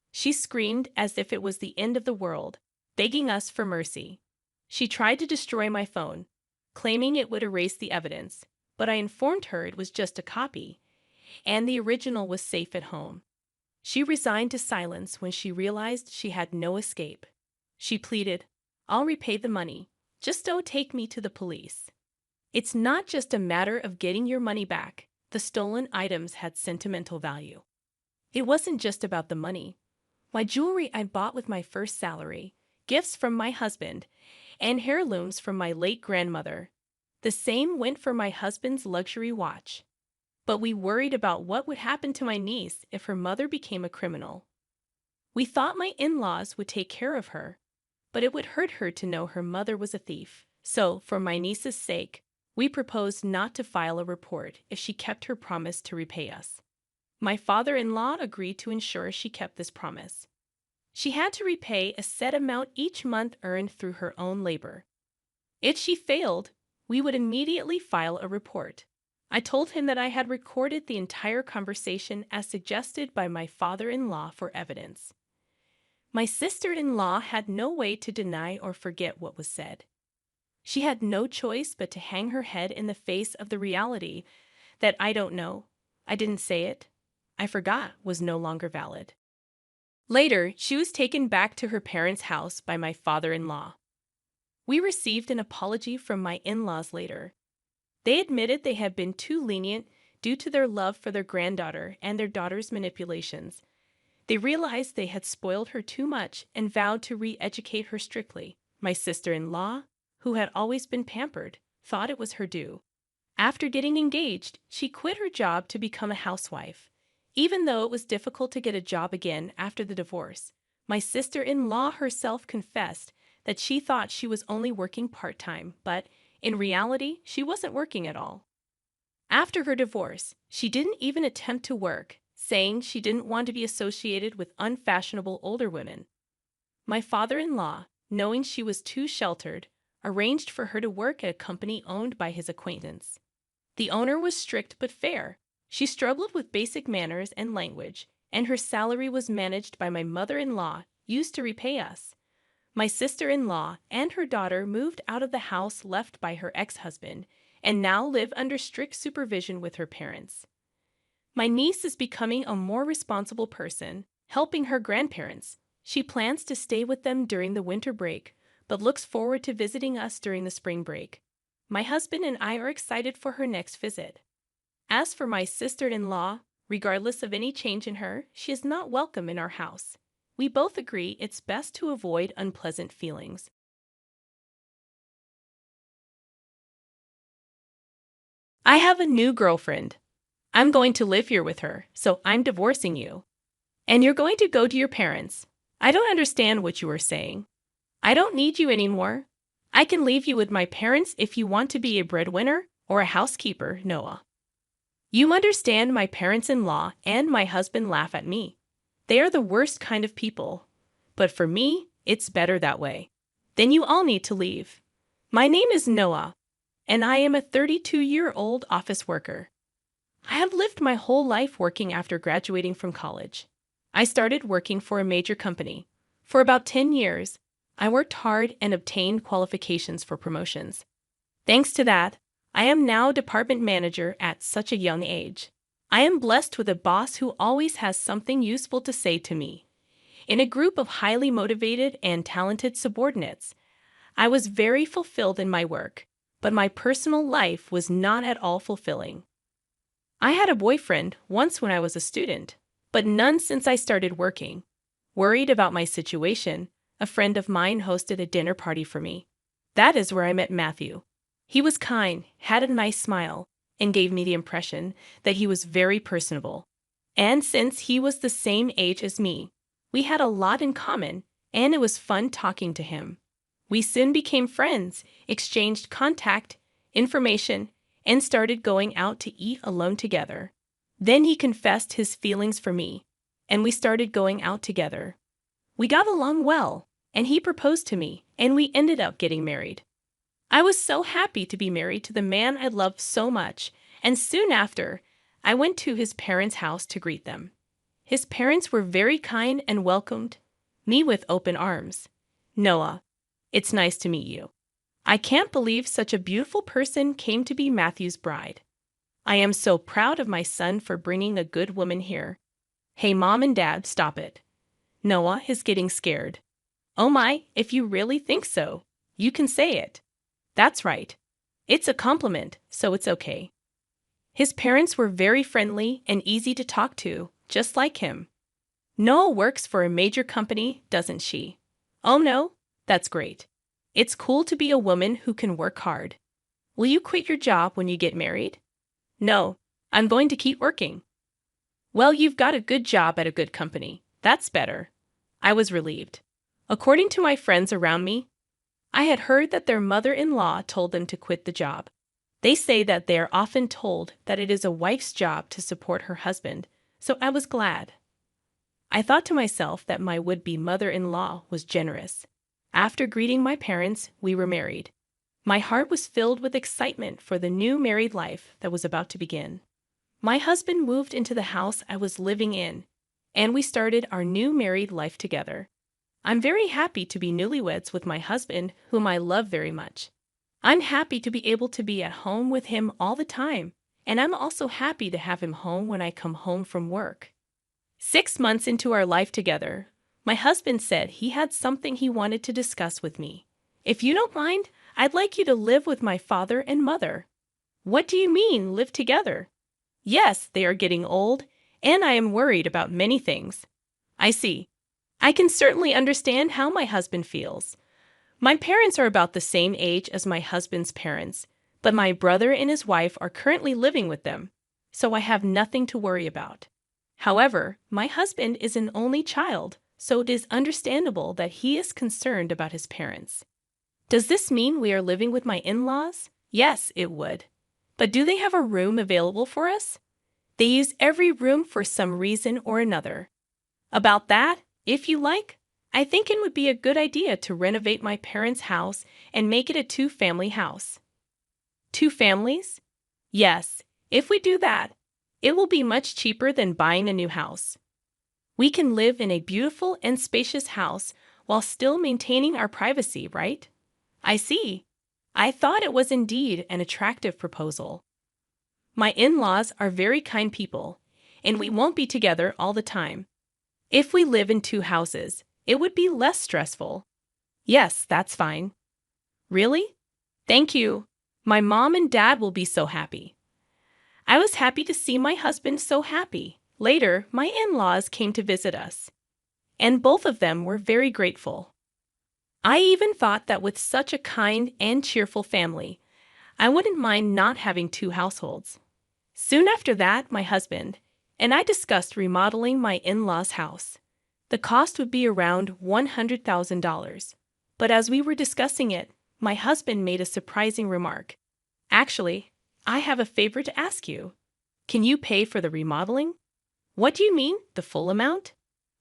She screamed as if it was the end of the world, begging us for mercy. She tried to destroy my phone, claiming it would erase the evidence, but I informed her it was just a copy, and the original was safe at home. She resigned to silence when she realized she had no escape. She pleaded, "I'll repay the money. Just don't take me to the police." It's not just a matter of getting your money back. The stolen items had sentimental value. It wasn't just about the money. My jewelry I bought with my first salary, gifts from my husband, and heirlooms from my late grandmother. The same went for my husband's luxury watch. But we worried about what would happen to my niece if her mother became a criminal. We thought my in-laws would take care of her, but it would hurt her to know her mother was a thief. So, for my niece's sake, we proposed not to file a report if she kept her promise to repay us. My father-in-law agreed to ensure she kept this promise. She had to repay a set amount each month earned through her own labor. If she failed, we would immediately file a report. I told him that I had recorded the entire conversation as suggested by my father-in-law for evidence. My sister-in-law had no way to deny or forget what was said. She had no choice but to hang her head in the face of the reality that "I don't know, I didn't say it, I forgot" was no longer valid. Later, she was taken back to her parents' house by my father-in-law. We received an apology from my in-laws later. They admitted they had been too lenient due to their love for their granddaughter and their daughter's manipulations. They realized they had spoiled her too much and vowed to re-educate her strictly. My sister-in-law, who had always been pampered, thought it was her due. After getting engaged, she quit her job to become a housewife. Even though it was difficult to get a job again after the divorce, my sister-in-law herself confessed that she thought she was only working part-time, but in reality, she wasn't working at all. After her divorce, she didn't even attempt to work, saying she didn't want to be associated with unfashionable older women. My father-in-law, knowing she was too sheltered, arranged for her to work at a company owned by his acquaintance. The owner was strict but fair. She struggled with basic manners and language, and her salary was managed by my mother-in-law, used to repay us. My sister-in-law and her daughter moved out of the house left by her ex-husband and now live under strict supervision with her parents. My niece is becoming a more responsible person, helping her grandparents. She plans to stay with them during the winter break, but looks forward to visiting us during the spring break. My husband and I are excited for her next visit. As for my sister-in-law, regardless of any change in her, she is not welcome in our house. We both agree it's best to avoid unpleasant feelings. I have a new girlfriend. I'm going to live here with her, so I'm divorcing you. And you're going to go to your parents. I don't understand what you are saying. I don't need you anymore. I can leave you with my parents if you want to be a breadwinner or a housekeeper, Noah. You understand, my parents-in-law and my husband laugh at me. They are the worst kind of people. But for me, it's better that way. Then you all need to leave. My name is Noah, and I am a 32-year-old office worker. I have lived my whole life working after graduating from college. I started working for a major company. For about 10 years, I worked hard and obtained qualifications for promotions. Thanks to that, I am now department manager at such a young age. I am blessed with a boss who always has something useful to say to me. In a group of highly motivated and talented subordinates, I was very fulfilled in my work, but my personal life was not at all fulfilling. I had a boyfriend once when I was a student, but none since I started working. Worried about my situation, a friend of mine hosted a dinner party for me. That is where I met Matthew. He was kind, had a nice smile, and gave me the impression that he was very personable. And since he was the same age as me, we had a lot in common, and it was fun talking to him. We soon became friends, exchanged contact, information, and started going out to eat alone together. Then he confessed his feelings for me, and we started going out together. We got along well, and he proposed to me, and we ended up getting married. I was so happy to be married to the man I loved so much, and soon after, I went to his parents' house to greet them. His parents were very kind and welcomed me with open arms. Noah, it's nice to meet you. I can't believe such a beautiful person came to be Matthew's bride. I am so proud of my son for bringing a good woman here. Hey, Mom and Dad, stop it. Noah is getting scared. Oh my, if you really think so, you can say it. That's right. It's a compliment, so it's okay. His parents were very friendly and easy to talk to, just like him. Noah works for a major company, doesn't she? Oh no, that's great. It's cool to be a woman who can work hard. Will you quit your job when you get married? No, I'm going to keep working. Well, you've got a good job at a good company. That's better. I was relieved. According to my friends around me, I had heard that their mother-in-law told them to quit the job. They say that they are often told that it is a wife's job to support her husband, so I was glad. I thought to myself that my would-be mother-in-law was generous. After greeting my parents, we were married. My heart was filled with excitement for the new married life that was about to begin. My husband moved into the house I was living in, and we started our new married life together. I'm very happy to be newlyweds with my husband, whom I love very much. I'm happy to be able to be at home with him all the time, and I'm also happy to have him home when I come home from work. 6 months into our life together, my husband said he had something he wanted to discuss with me. If you don't mind, I'd like you to live with my father and mother. What do you mean, live together? Yes, they are getting old, and I am worried about many things. I see. I can certainly understand how my husband feels. My parents are about the same age as my husband's parents, but my brother and his wife are currently living with them, so I have nothing to worry about. However, my husband is an only child, so it is understandable that he is concerned about his parents. Does this mean we are living with my in-laws? Yes, it would. But do they have a room available for us? They use every room for some reason or another. About that, if you like, I think it would be a good idea to renovate my parents' house and make it a 2-family house. 2 families? Yes, if we do that, it will be much cheaper than buying a new house. We can live in a beautiful and spacious house while still maintaining our privacy, right? I see. I thought it was indeed an attractive proposal. My in-laws are very kind people, and we won't be together all the time. If we live in 2 houses, it would be less stressful. Yes, that's fine. Really? Thank you. My mom and dad will be so happy. I was happy to see my husband so happy. Later, my in-laws came to visit us, and both of them were very grateful. I even thought that with such a kind and cheerful family, I wouldn't mind not having 2 households. Soon after that, my husband and I discussed remodeling my in-laws' house. The cost would be around $100,000. But as we were discussing it, my husband made a surprising remark. Actually, I have a favor to ask you. Can you pay for the remodeling? What do you mean, the full amount?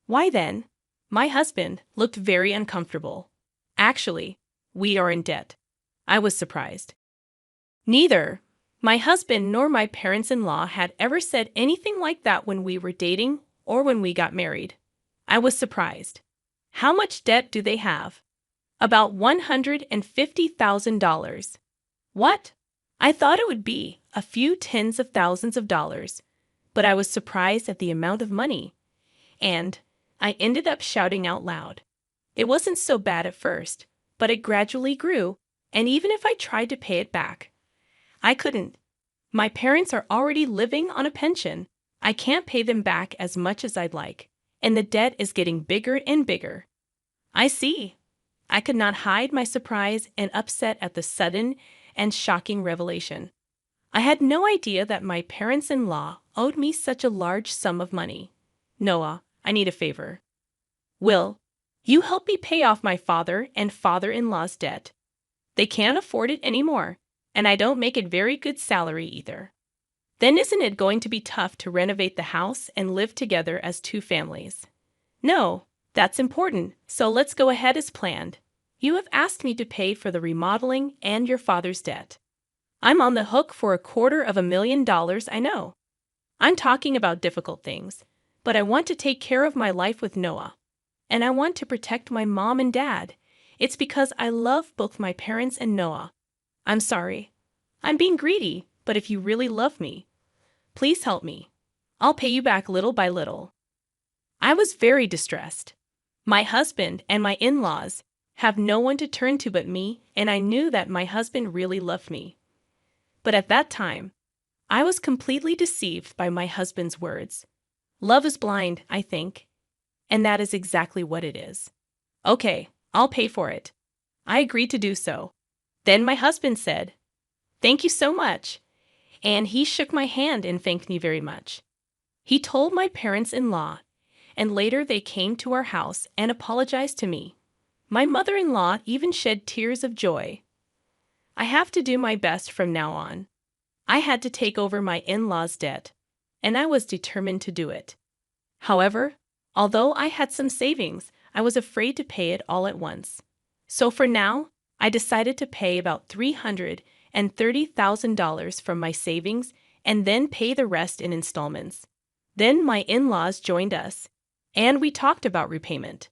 Why then, my husband looked very uncomfortable. Actually, we are in debt. I was surprised. Neither my husband nor my parents-in-law had ever said anything like that when we were dating or when we got married. I was surprised. How much debt do they have? About $150,000. What? I thought it would be a few tens of thousands of dollars, but I was surprised at the amount of money, and I ended up shouting out loud. It wasn't so bad at first, but it gradually grew, and even if I tried to pay it back, I couldn't. My parents are already living on a pension. I can't pay them back as much as I'd like, and the debt is getting bigger and bigger. I see. I could not hide my surprise and upset at the sudden and shocking revelation. I had no idea that my parents-in-law owed me such a large sum of money. Noah, I need a favor. Will you help me pay off my father and father-in-law's debt? They can't afford it anymore, and I don't make a very good salary either. Then isn't it going to be tough to renovate the house and live together as two families? No, that's important, so let's go ahead as planned. You have asked me to pay for the remodeling and your father's debt. I'm on the hook for $250,000, I know. I'm talking about difficult things, but I want to take care of my life with Noah. And I want to protect my mom and dad. It's because I love both my parents and Noah. I'm sorry. I'm being greedy, but if you really love me, please help me. I'll pay you back little by little. I was very distressed. My husband and my in-laws have no one to turn to but me, and I knew that my husband really loved me. But at that time, I was completely deceived by my husband's words. Love is blind, I think. And that is exactly what it is. Okay, I'll pay for it. I agreed to do so. Then my husband said, "Thank you so much." And he shook my hand and thanked me very much. He told my parents-in-law, and later they came to our house and apologized to me. My mother-in-law even shed tears of joy. I have to do my best from now on. I had to take over my in-laws' debt, and I was determined to do it. However, although I had some savings, I was afraid to pay it all at once. So for now, I decided to pay about $330,000 from my savings and then pay the rest in installments. Then my in-laws joined us, and we talked about repayment.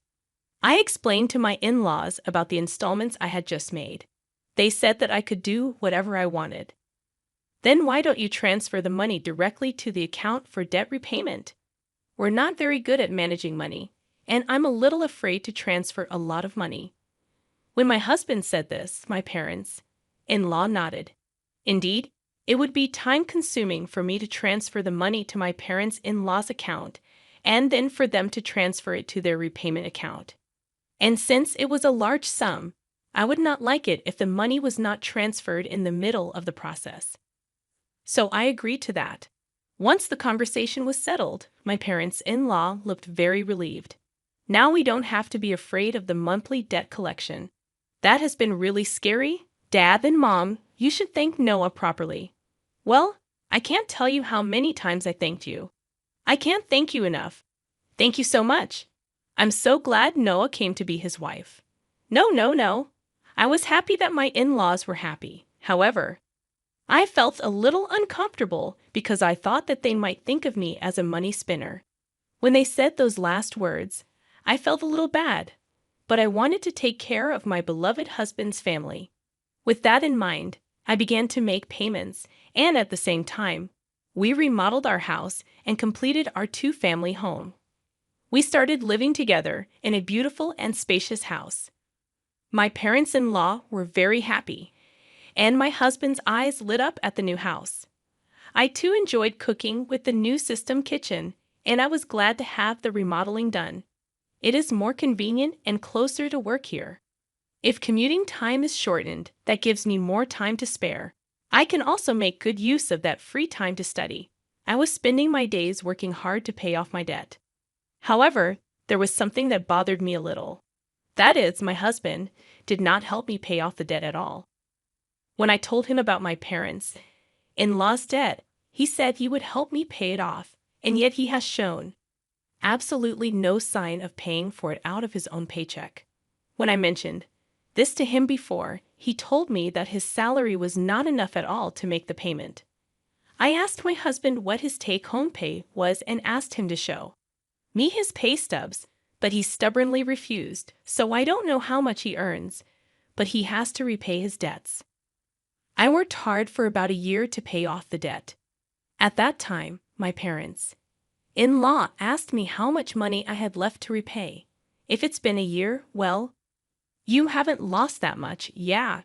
I explained to my in-laws about the installments I had just made. They said that I could do whatever I wanted. Then why don't you transfer the money directly to the account for debt repayment? We're not very good at managing money, and I'm a little afraid to transfer a lot of money. When my husband said this, my parents-in-law nodded. Indeed, it would be time-consuming for me to transfer the money to my parents-in-law's account and then for them to transfer it to their repayment account. And since it was a large sum, I would not like it if the money was not transferred in the middle of the process. So I agreed to that. Once the conversation was settled, my parents-in-law looked very relieved. Now we don't have to be afraid of the monthly debt collection. That has been really scary. Dad and Mom, you should thank Noah properly. Well, I can't tell you how many times I thanked you. I can't thank you enough. Thank you so much. I'm so glad Noah came to be his wife. No. I was happy that my in-laws were happy. However, I felt a little uncomfortable because I thought that they might think of me as a money spinner. When they said those last words, I felt a little bad, but I wanted to take care of my beloved husband's family. With that in mind, I began to make payments, and at the same time, we remodeled our house and completed our two-family home. We started living together in a beautiful and spacious house. My parents-in-law were very happy, and my husband's eyes lit up at the new house. I too enjoyed cooking with the new system kitchen, and I was glad to have the remodeling done. It is more convenient and closer to work here. If commuting time is shortened, that gives me more time to spare. I can also make good use of that free time to study. I was spending my days working hard to pay off my debt. However, there was something that bothered me a little. That is, my husband did not help me pay off the debt at all. When I told him about my parents-in-law's debt, he said he would help me pay it off, and yet he has shown absolutely no sign of paying for it out of his own paycheck. When I mentioned this to him before, he told me that his salary was not enough at all to make the payment. I asked my husband what his take-home pay was and asked him to show me his pay stubs, but he stubbornly refused, so I don't know how much he earns, but he has to repay his debts. I worked hard for about a year to pay off the debt. At that time, my parents-in-law asked me how much money I had left to repay. If it's been a year, well, you haven't lost that much, yeah.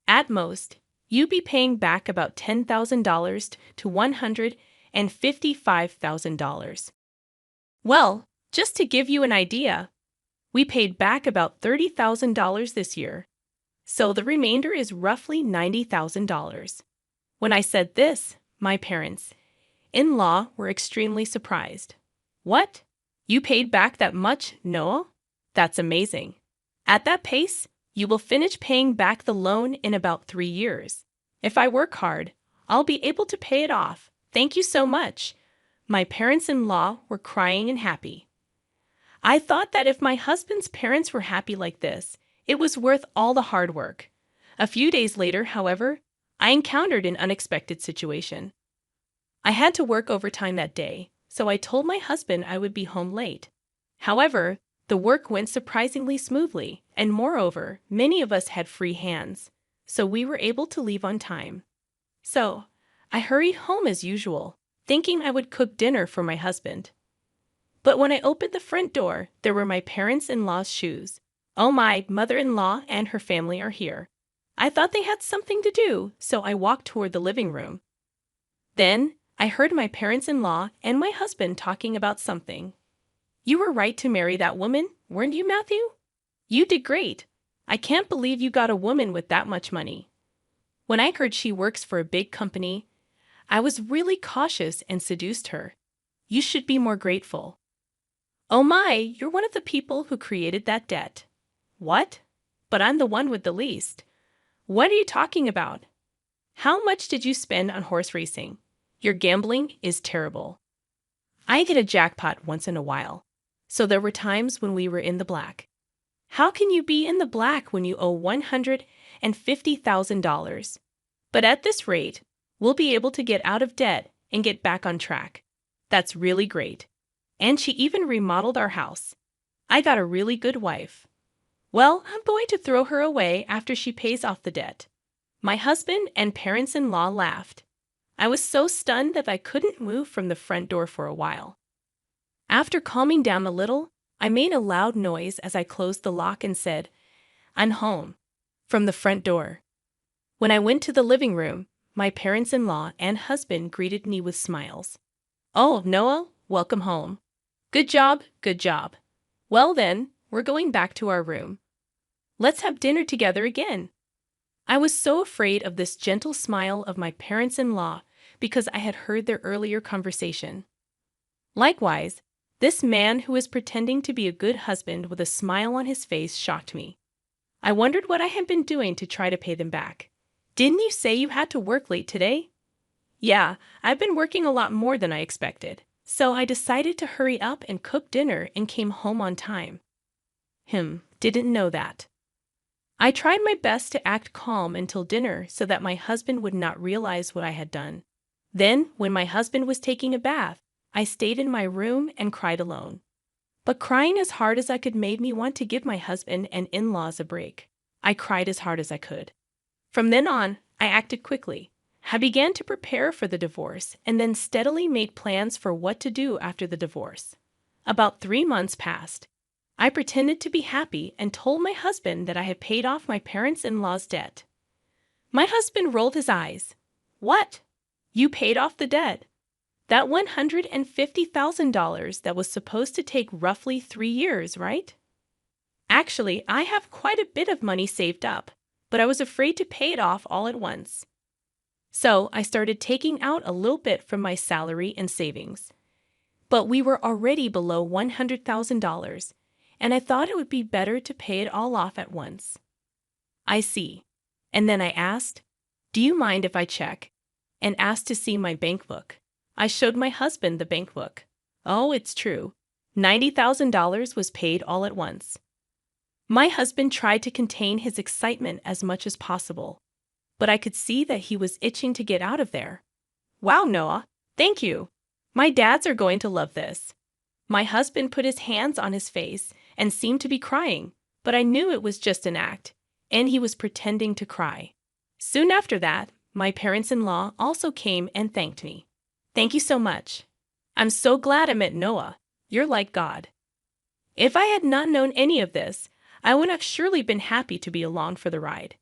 At most, you be paying back about $10,000 to $155,000. Well, just to give you an idea, we paid back about $30,000 this year, so the remainder is roughly $90,000. When I said this, my parents-in-law were extremely surprised. What? You paid back that much, Noah? That's amazing. At that pace, you will finish paying back the loan in about 3 years. If I work hard, I'll be able to pay it off. Thank you so much. My parents-in-law were crying and happy. I thought that if my husband's parents were happy like this, it was worth all the hard work. A few days later, however, I encountered an unexpected situation. I had to work overtime that day, so I told my husband I would be home late. However, the work went surprisingly smoothly, and moreover, many of us had free hands, so we were able to leave on time. So, I hurried home as usual, thinking I would cook dinner for my husband. But when I opened the front door, there were my parents-in-law's shoes. Oh, my mother-in-law and her family are here. I thought they had something to do, so I walked toward the living room. Then, I heard my parents-in-law and my husband talking about something. You were right to marry that woman, weren't you, Matthew? You did great. I can't believe you got a woman with that much money. When I heard she works for a big company, I was really cautious and seduced her. You should be more grateful. Oh my, you're one of the people who created that debt. What? But I'm the one with the least. What are you talking about? How much did you spend on horse racing? Your gambling is terrible. I get a jackpot once in a while, so there were times when we were in the black. How can you be in the black when you owe $150,000? But at this rate, we'll be able to get out of debt and get back on track. That's really great. And she even remodeled our house. I got a really good wife. Well, I'm going to throw her away after she pays off the debt. My husband and parents-in-law laughed. I was so stunned that I couldn't move from the front door for a while. After calming down a little, I made a loud noise as I closed the lock and said, "I'm home," from the front door. When I went to the living room, my parents-in-law and husband greeted me with smiles. "Oh, Noah, welcome home. Good job, good job. Well then, we're going back to our room. Let's have dinner together again." I was so afraid of this gentle smile of my parents-in-law because I had heard their earlier conversation. Likewise, this man who was pretending to be a good husband with a smile on his face shocked me. I wondered what I had been doing to try to pay them back. "Didn't you say you had to work late today?" "Yeah, I've been working a lot more than I expected, so I decided to hurry up and cook dinner and came home on time." Didn't know that. I tried my best to act calm until dinner so that my husband would not realize what I had done. Then, when my husband was taking a bath, I stayed in my room and cried alone. But crying as hard as I could made me want to give my husband and in-laws a break. I cried as hard as I could. From then on, I acted quickly. I began to prepare for the divorce and then steadily made plans for what to do after the divorce. About 3 months passed. I pretended to be happy and told my husband that I had paid off my parents-in-law's debt. My husband rolled his eyes. "What? You paid off the debt? That $150,000 that was supposed to take roughly 3 years, right?" "Actually, I have quite a bit of money saved up, but I was afraid to pay it off all at once. So I started taking out a little bit from my salary and savings. But we were already below $100,000, and I thought it would be better to pay it all off at once." "I see." And then I asked, "Do you mind if I check?" and asked to see my bank book. I showed my husband the bank book. Oh, it's true. $90,000 was paid all at once. My husband tried to contain his excitement as much as possible, but I could see that he was itching to get out of there. "Wow, Noah, thank you. My dads are going to love this." My husband put his hands on his face and seemed to be crying, but I knew it was just an act, and he was pretending to cry. Soon after that, my parents-in-law also came and thanked me. Thank you so much. I'm so glad I met Noah. You're like God. If I had not known any of this, I would have surely been happy to be along for the ride.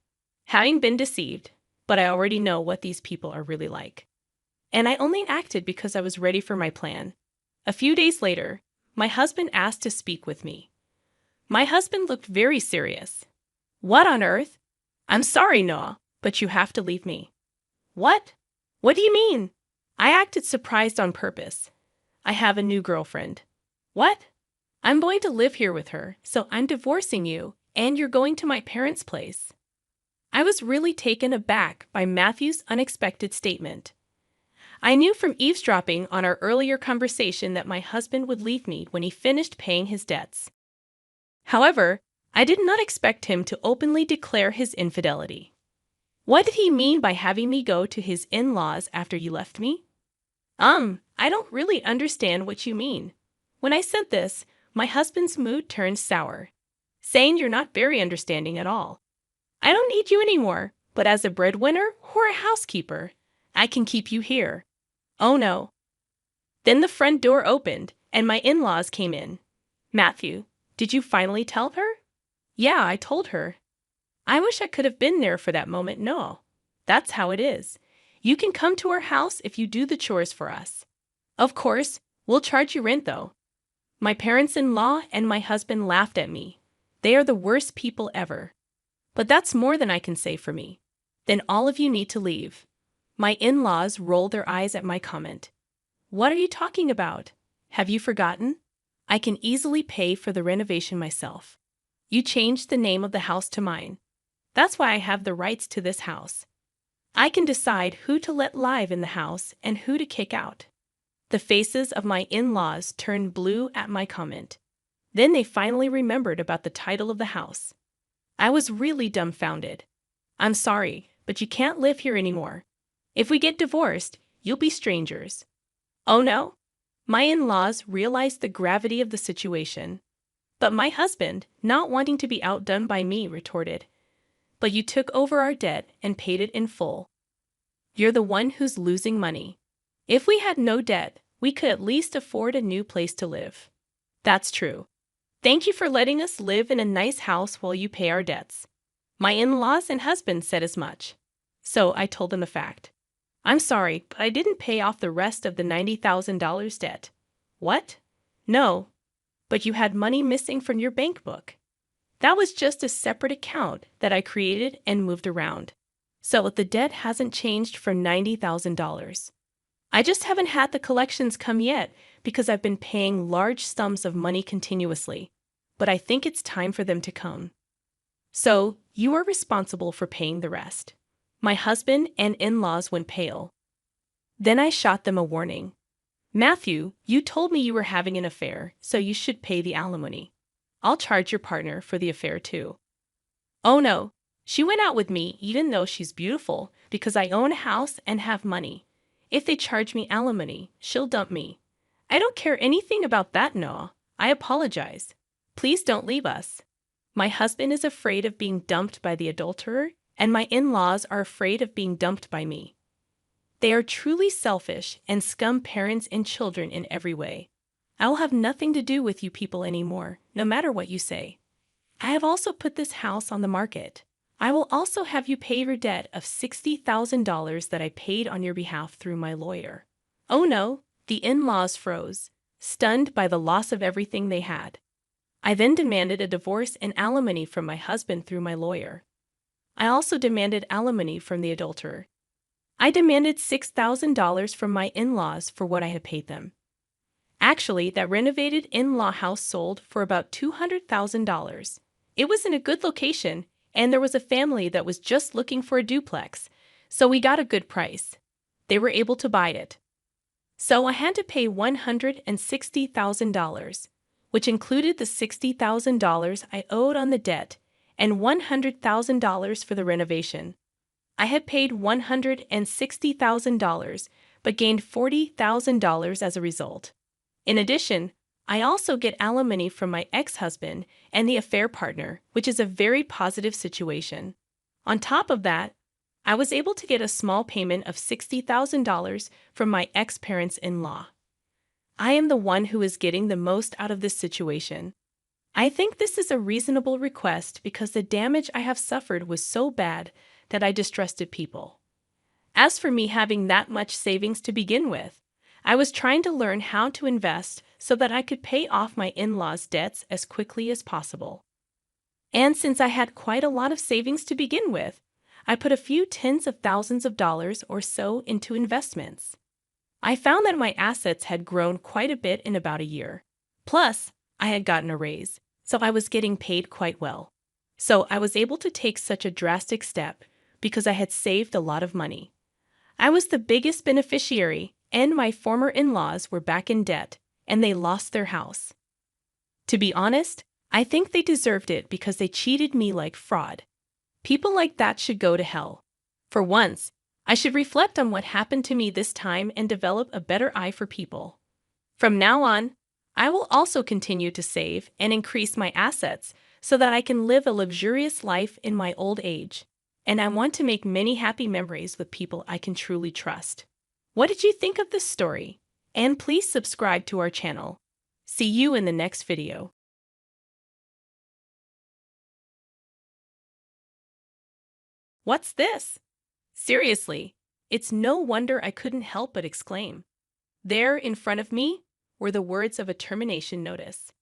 Having been deceived, but I already know what these people are really like. And I only acted because I was ready for my plan. A few days later, my husband asked to speak with me. My husband looked very serious. What on earth? I'm sorry, Noah, but you have to leave me. What? What do you mean? I acted surprised on purpose. I have a new girlfriend. What? I'm going to live here with her, so I'm divorcing you, and you're going to my parents' place. I was really taken aback by Matthew's unexpected statement. I knew from eavesdropping on our earlier conversation that my husband would leave me when he finished paying his debts. However, I did not expect him to openly declare his infidelity. What did he mean by having me go to his in-laws after you left me? I don't really understand what you mean. When I said this, my husband's mood turned sour, saying you're not very understanding at all. I don't need you anymore, but as a breadwinner or a housekeeper, I can keep you here. Oh no. Then the front door opened, and my in-laws came in. Matthew, did you finally tell her? Yeah, I told her. I wish I could have been there for that moment. No. That's how it is. You can come to our house if you do the chores for us. Of course, we'll charge you rent though. My parents-in-law and my husband laughed at me. They are the worst people ever. But that's more than I can say for me. Then all of you need to leave. My in-laws rolled their eyes at my comment. What are you talking about? Have you forgotten? I can easily pay for the renovation myself. You changed the name of the house to mine. That's why I have the rights to this house. I can decide who to let live in the house and who to kick out. The faces of my in-laws turned blue at my comment. Then they finally remembered about the title of the house. I was really dumbfounded. I'm sorry, but you can't live here anymore. If we get divorced, you'll be strangers. Oh no? My in-laws realized the gravity of the situation. But my husband, not wanting to be outdone by me, retorted, but you took over our debt and paid it in full. You're the one who's losing money. If we had no debt, we could at least afford a new place to live. That's true. Thank you for letting us live in a nice house while you pay our debts. My in-laws and husband said as much. So I told them the fact. I'm sorry, but I didn't pay off the rest of the $90,000 debt. What? No. But you had money missing from your bank book. That was just a separate account that I created and moved around. So the debt hasn't changed from $90,000. I just haven't had the collections come yet because I've been paying large sums of money continuously. But I think it's time for them to come. So you are responsible for paying the rest. My husband and in-laws went pale. Then I shot them a warning. Matthew, you told me you were having an affair, so you should pay the alimony. I'll charge your partner for the affair too. Oh no, she went out with me even though she's beautiful because I own a house and have money. If they charge me alimony, she'll dump me. I don't care anything about that, Noah. I apologize. Please don't leave us. My husband is afraid of being dumped by the adulterer, and my in-laws are afraid of being dumped by me. They are truly selfish and scum parents and children in every way. I will have nothing to do with you people anymore, no matter what you say. I have also put this house on the market. I will also have you pay your debt of $60,000 that I paid on your behalf through my lawyer. Oh no, the in-laws froze, stunned by the loss of everything they had. I then demanded a divorce and alimony from my husband through my lawyer. I also demanded alimony from the adulterer. I demanded $6,000 from my in-laws for what I had paid them. Actually, that renovated in-law house sold for about $200,000. It was in a good location, and there was a family that was just looking for a duplex, so we got a good price. They were able to buy it. So I had to pay $160,000, which included the $60,000 I owed on the debt and $100,000 for the renovation. I had paid $160,000, but gained $40,000 as a result. In addition, I also get alimony from my ex-husband and the affair partner, which is a very positive situation. On top of that, I was able to get a small payment of $60,000 from my ex-parents-in-law. I am the one who is getting the most out of this situation. I think this is a reasonable request because the damage I have suffered was so bad that I distrusted people. As for me having that much savings to begin with, I was trying to learn how to invest so that I could pay off my in-laws' debts as quickly as possible. And since I had quite a lot of savings to begin with, I put a few tens of thousands of dollars or so into investments. I found that my assets had grown quite a bit in about a year. Plus, I had gotten a raise, so I was getting paid quite well. So I was able to take such a drastic step because I had saved a lot of money. I was the biggest beneficiary, and my former in-laws were back in debt, and they lost their house. To be honest, I think they deserved it because they cheated me like fraud. People like that should go to hell. For once, I should reflect on what happened to me this time and develop a better eye for people. From now on, I will also continue to save and increase my assets so that I can live a luxurious life in my old age. And I want to make many happy memories with people I can truly trust. What did you think of this story? And please subscribe to our channel. See you in the next video. What's this? Seriously, it's no wonder I couldn't help but exclaim. There in front of me were the words of a termination notice.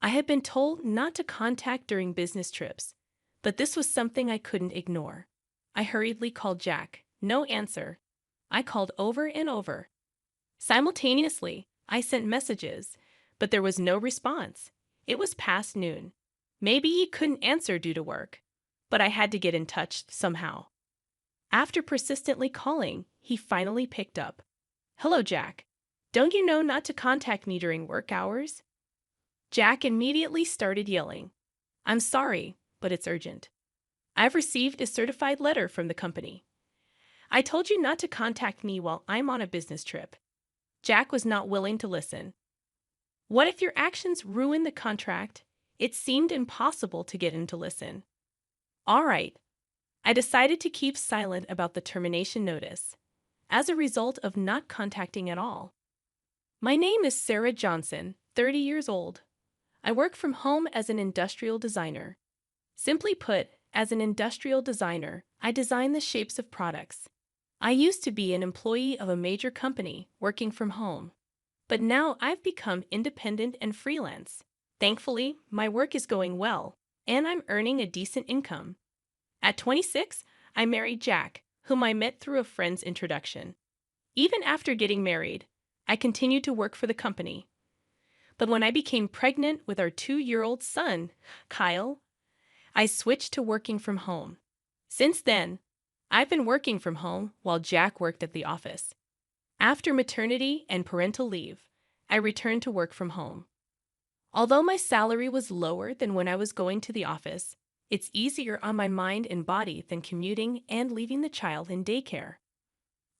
I had been told not to contact during business trips, but this was something I couldn't ignore. I hurriedly called Jack. No answer. I called over and over. Simultaneously, I sent messages, but there was no response. It was past noon. Maybe he couldn't answer due to work, but I had to get in touch somehow. After persistently calling, he finally picked up. Hello, Jack. Don't you know not to contact me during work hours? Jack immediately started yelling. I'm sorry, but it's urgent. I've received a certified letter from the company. I told you not to contact me while I'm on a business trip. Jack was not willing to listen. What if your actions ruin the contract? It seemed impossible to get him to listen. All right. I decided to keep silent about the termination notice, as a result of not contacting at all. My name is Sarah Johnson, 30 years old. I work from home as an industrial designer. Simply put, as an industrial designer, I design the shapes of products. I used to be an employee of a major company working from home, but now I've become independent and freelance. Thankfully, my work is going well, and I'm earning a decent income. At 26, I married Jack, whom I met through a friend's introduction. Even after getting married, I continued to work for the company. But when I became pregnant with our 2-year-old son, Kyle, I switched to working from home. Since then, I've been working from home while Jack worked at the office. After maternity and parental leave, I returned to work from home. Although my salary was lower than when I was going to the office, it's easier on my mind and body than commuting and leaving the child in daycare.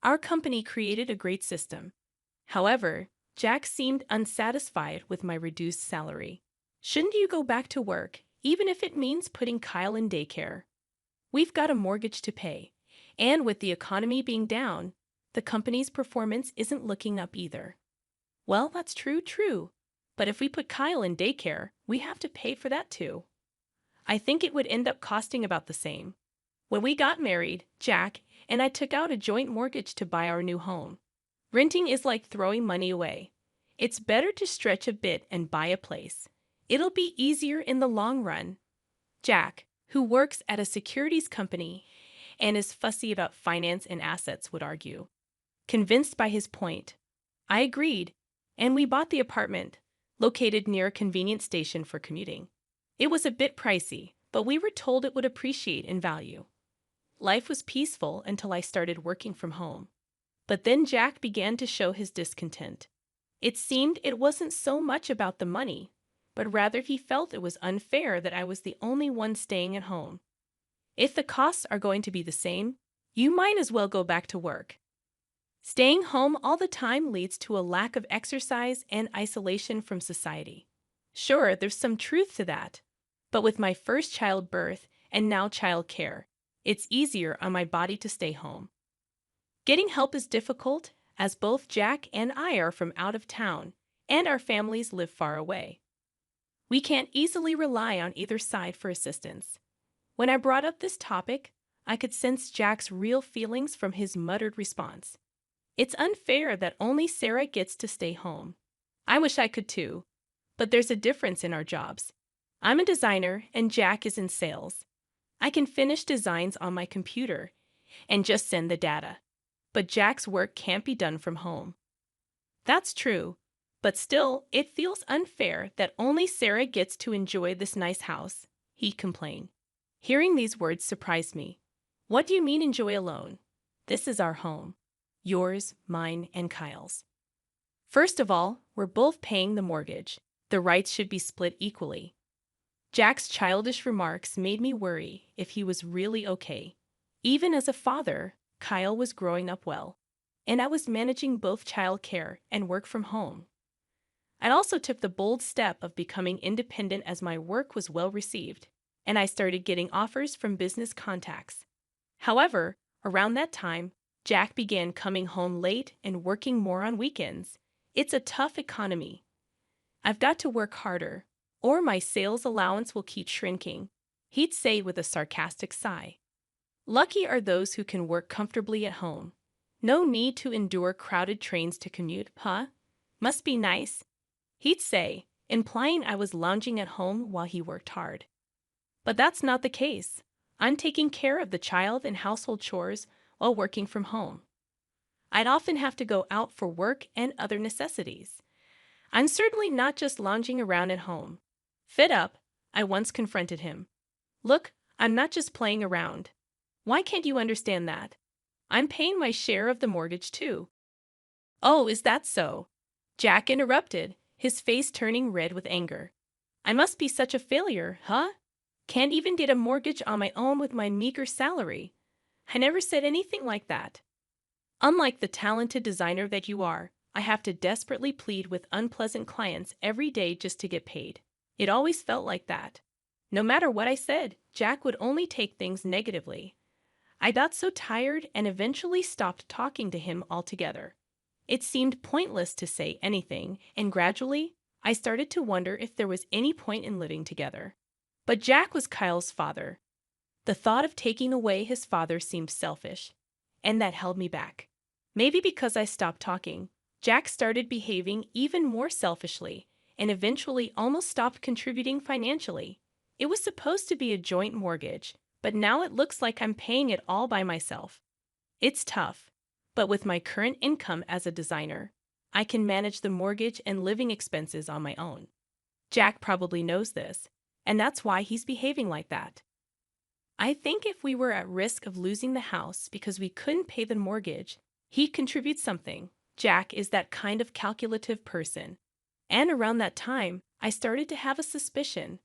Our company created a great system. However, Jack seemed unsatisfied with my reduced salary. Shouldn't you go back to work, even if it means putting Kyle in daycare? We've got a mortgage to pay, and with the economy being down, the company's performance isn't looking up either. Well, that's true. But if we put Kyle in daycare, we have to pay for that too. I think it would end up costing about the same. When we got married, Jack and I took out a joint mortgage to buy our new home. Renting is like throwing money away. It's better to stretch a bit and buy a place. It'll be easier in the long run. Jack, who works at a securities company and is fussy about finance and assets, would argue. Convinced by his point, I agreed, and we bought the apartment, located near a convenient station for commuting. It was a bit pricey, but we were told it would appreciate in value. Life was peaceful until I started working from home. But then Jack began to show his discontent. It seemed it wasn't so much about the money, but rather he felt it was unfair that I was the only one staying at home. If the costs are going to be the same, you might as well go back to work. Staying home all the time leads to a lack of exercise and isolation from society. Sure, there's some truth to that, but with my first childbirth and now child care, It's easier on my body to stay home. Getting help is difficult, as both Jack and I are from out of town, and our families live far away. We can't easily rely on either side for assistance. When I brought up this topic, I could sense Jack's real feelings from his muttered response. It's unfair that only Sarah gets to stay home. I wish I could too, but there's a difference in our jobs. I'm a designer and Jack is in sales. I can finish designs on my computer and just send the data. But Jack's work can't be done from home. That's true, but still, it feels unfair that only Sarah gets to enjoy this nice house, he complained. Hearing these words surprised me. What do you mean enjoy alone? This is our home. Yours, mine, and Kyle's. First of all, we're both paying the mortgage. The rights should be split equally. Jack's childish remarks made me worry if he was really okay. Even as a father, Kyle was growing up well, and I was managing both childcare and work from home. I also took the bold step of becoming independent as my work was well received, and I started getting offers from business contacts. However, around that time, Jack began coming home late and working more on weekends. It's a tough economy. I've got to work harder, or my sales allowance will keep shrinking, he'd say with a sarcastic sigh. Lucky are those who can work comfortably at home. No need to endure crowded trains to commute, huh? Must be nice, he'd say, implying I was lounging at home while he worked hard. But that's not the case. I'm taking care of the child and household chores while working from home. I'd often have to go out for work and other necessities. I'm certainly not just lounging around at home. Fed up, I once confronted him. Look, I'm not just playing around. Why can't you understand that? I'm paying my share of the mortgage too. Oh, is that so? Jack interrupted, his face turning red with anger. I must be such a failure, huh? Can't even get a mortgage on my own with my meager salary. I never said anything like that. Unlike the talented designer that you are, I have to desperately plead with unpleasant clients every day just to get paid. It always felt like that. No matter what I said, Jack would only take things negatively. I got so tired and eventually stopped talking to him altogether. It seemed pointless to say anything, and gradually, I started to wonder if there was any point in living together. But Jack was Kyle's father. The thought of taking away his father seemed selfish, and that held me back. Maybe because I stopped talking, Jack started behaving even more selfishly and eventually almost stopped contributing financially. It was supposed to be a joint mortgage, but now it looks like I'm paying it all by myself. It's tough, but with my current income as a designer, I can manage the mortgage and living expenses on my own. Jack probably knows this, and that's why he's behaving like that. I think if we were at risk of losing the house because we couldn't pay the mortgage, he'd contribute something. Jack is that kind of calculative person. And around that time, I started to have a suspicion.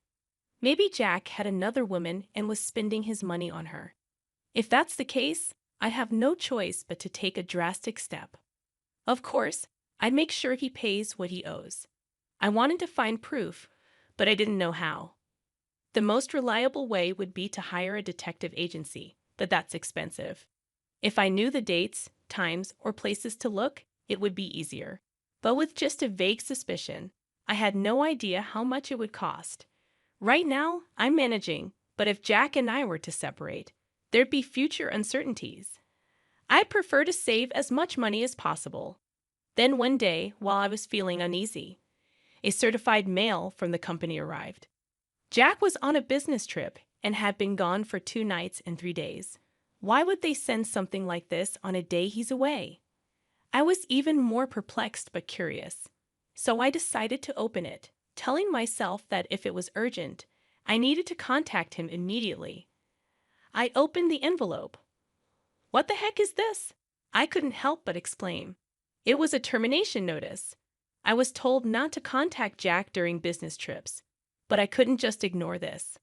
Maybe Jack had another woman and was spending his money on her. If that's the case, I have no choice but to take a drastic step. Of course, I'd make sure he pays what he owes. I wanted to find proof, but I didn't know how. The most reliable way would be to hire a detective agency, but that's expensive. If I knew the dates, times, or places to look, it would be easier. But with just a vague suspicion, I had no idea how much it would cost. Right now, I'm managing, but if Jack and I were to separate, there'd be future uncertainties. I'd prefer to save as much money as possible. Then one day, while I was feeling uneasy, a certified mail from the company arrived. Jack was on a business trip and had been gone for 2 nights and 3 days. Why would they send something like this on a day he's away? I was even more perplexed but curious, so I decided to open it, telling myself that if it was urgent, I needed to contact him immediately. I opened the envelope. What the heck is this? I couldn't help but exclaim. It was a termination notice. I was told not to contact Jack during business trips, but I couldn't just ignore this.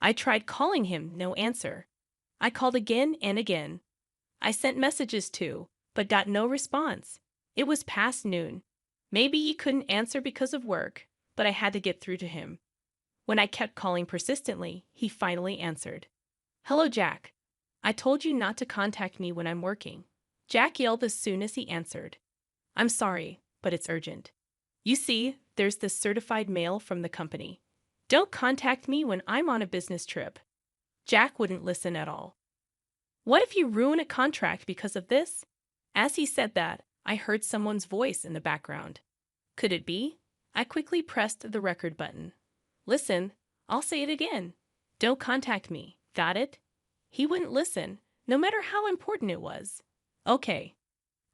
I tried calling him, no answer. I called again and again. I sent messages too, but got no response. It was past noon. Maybe he couldn't answer because of work, but I had to get through to him. When I kept calling persistently, he finally answered. Hello, Jack. I told you not to contact me when I'm working. Jack yelled as soon as he answered. I'm sorry, but it's urgent. You see, there's this certified mail from the company. Don't contact me when I'm on a business trip. Jack wouldn't listen at all. What if you ruin a contract because of this? As he said that, I heard someone's voice in the background. Could it be? I quickly pressed the record button. Listen, I'll say it again. Don't contact me. Got it? He wouldn't listen, no matter how important it was. Okay.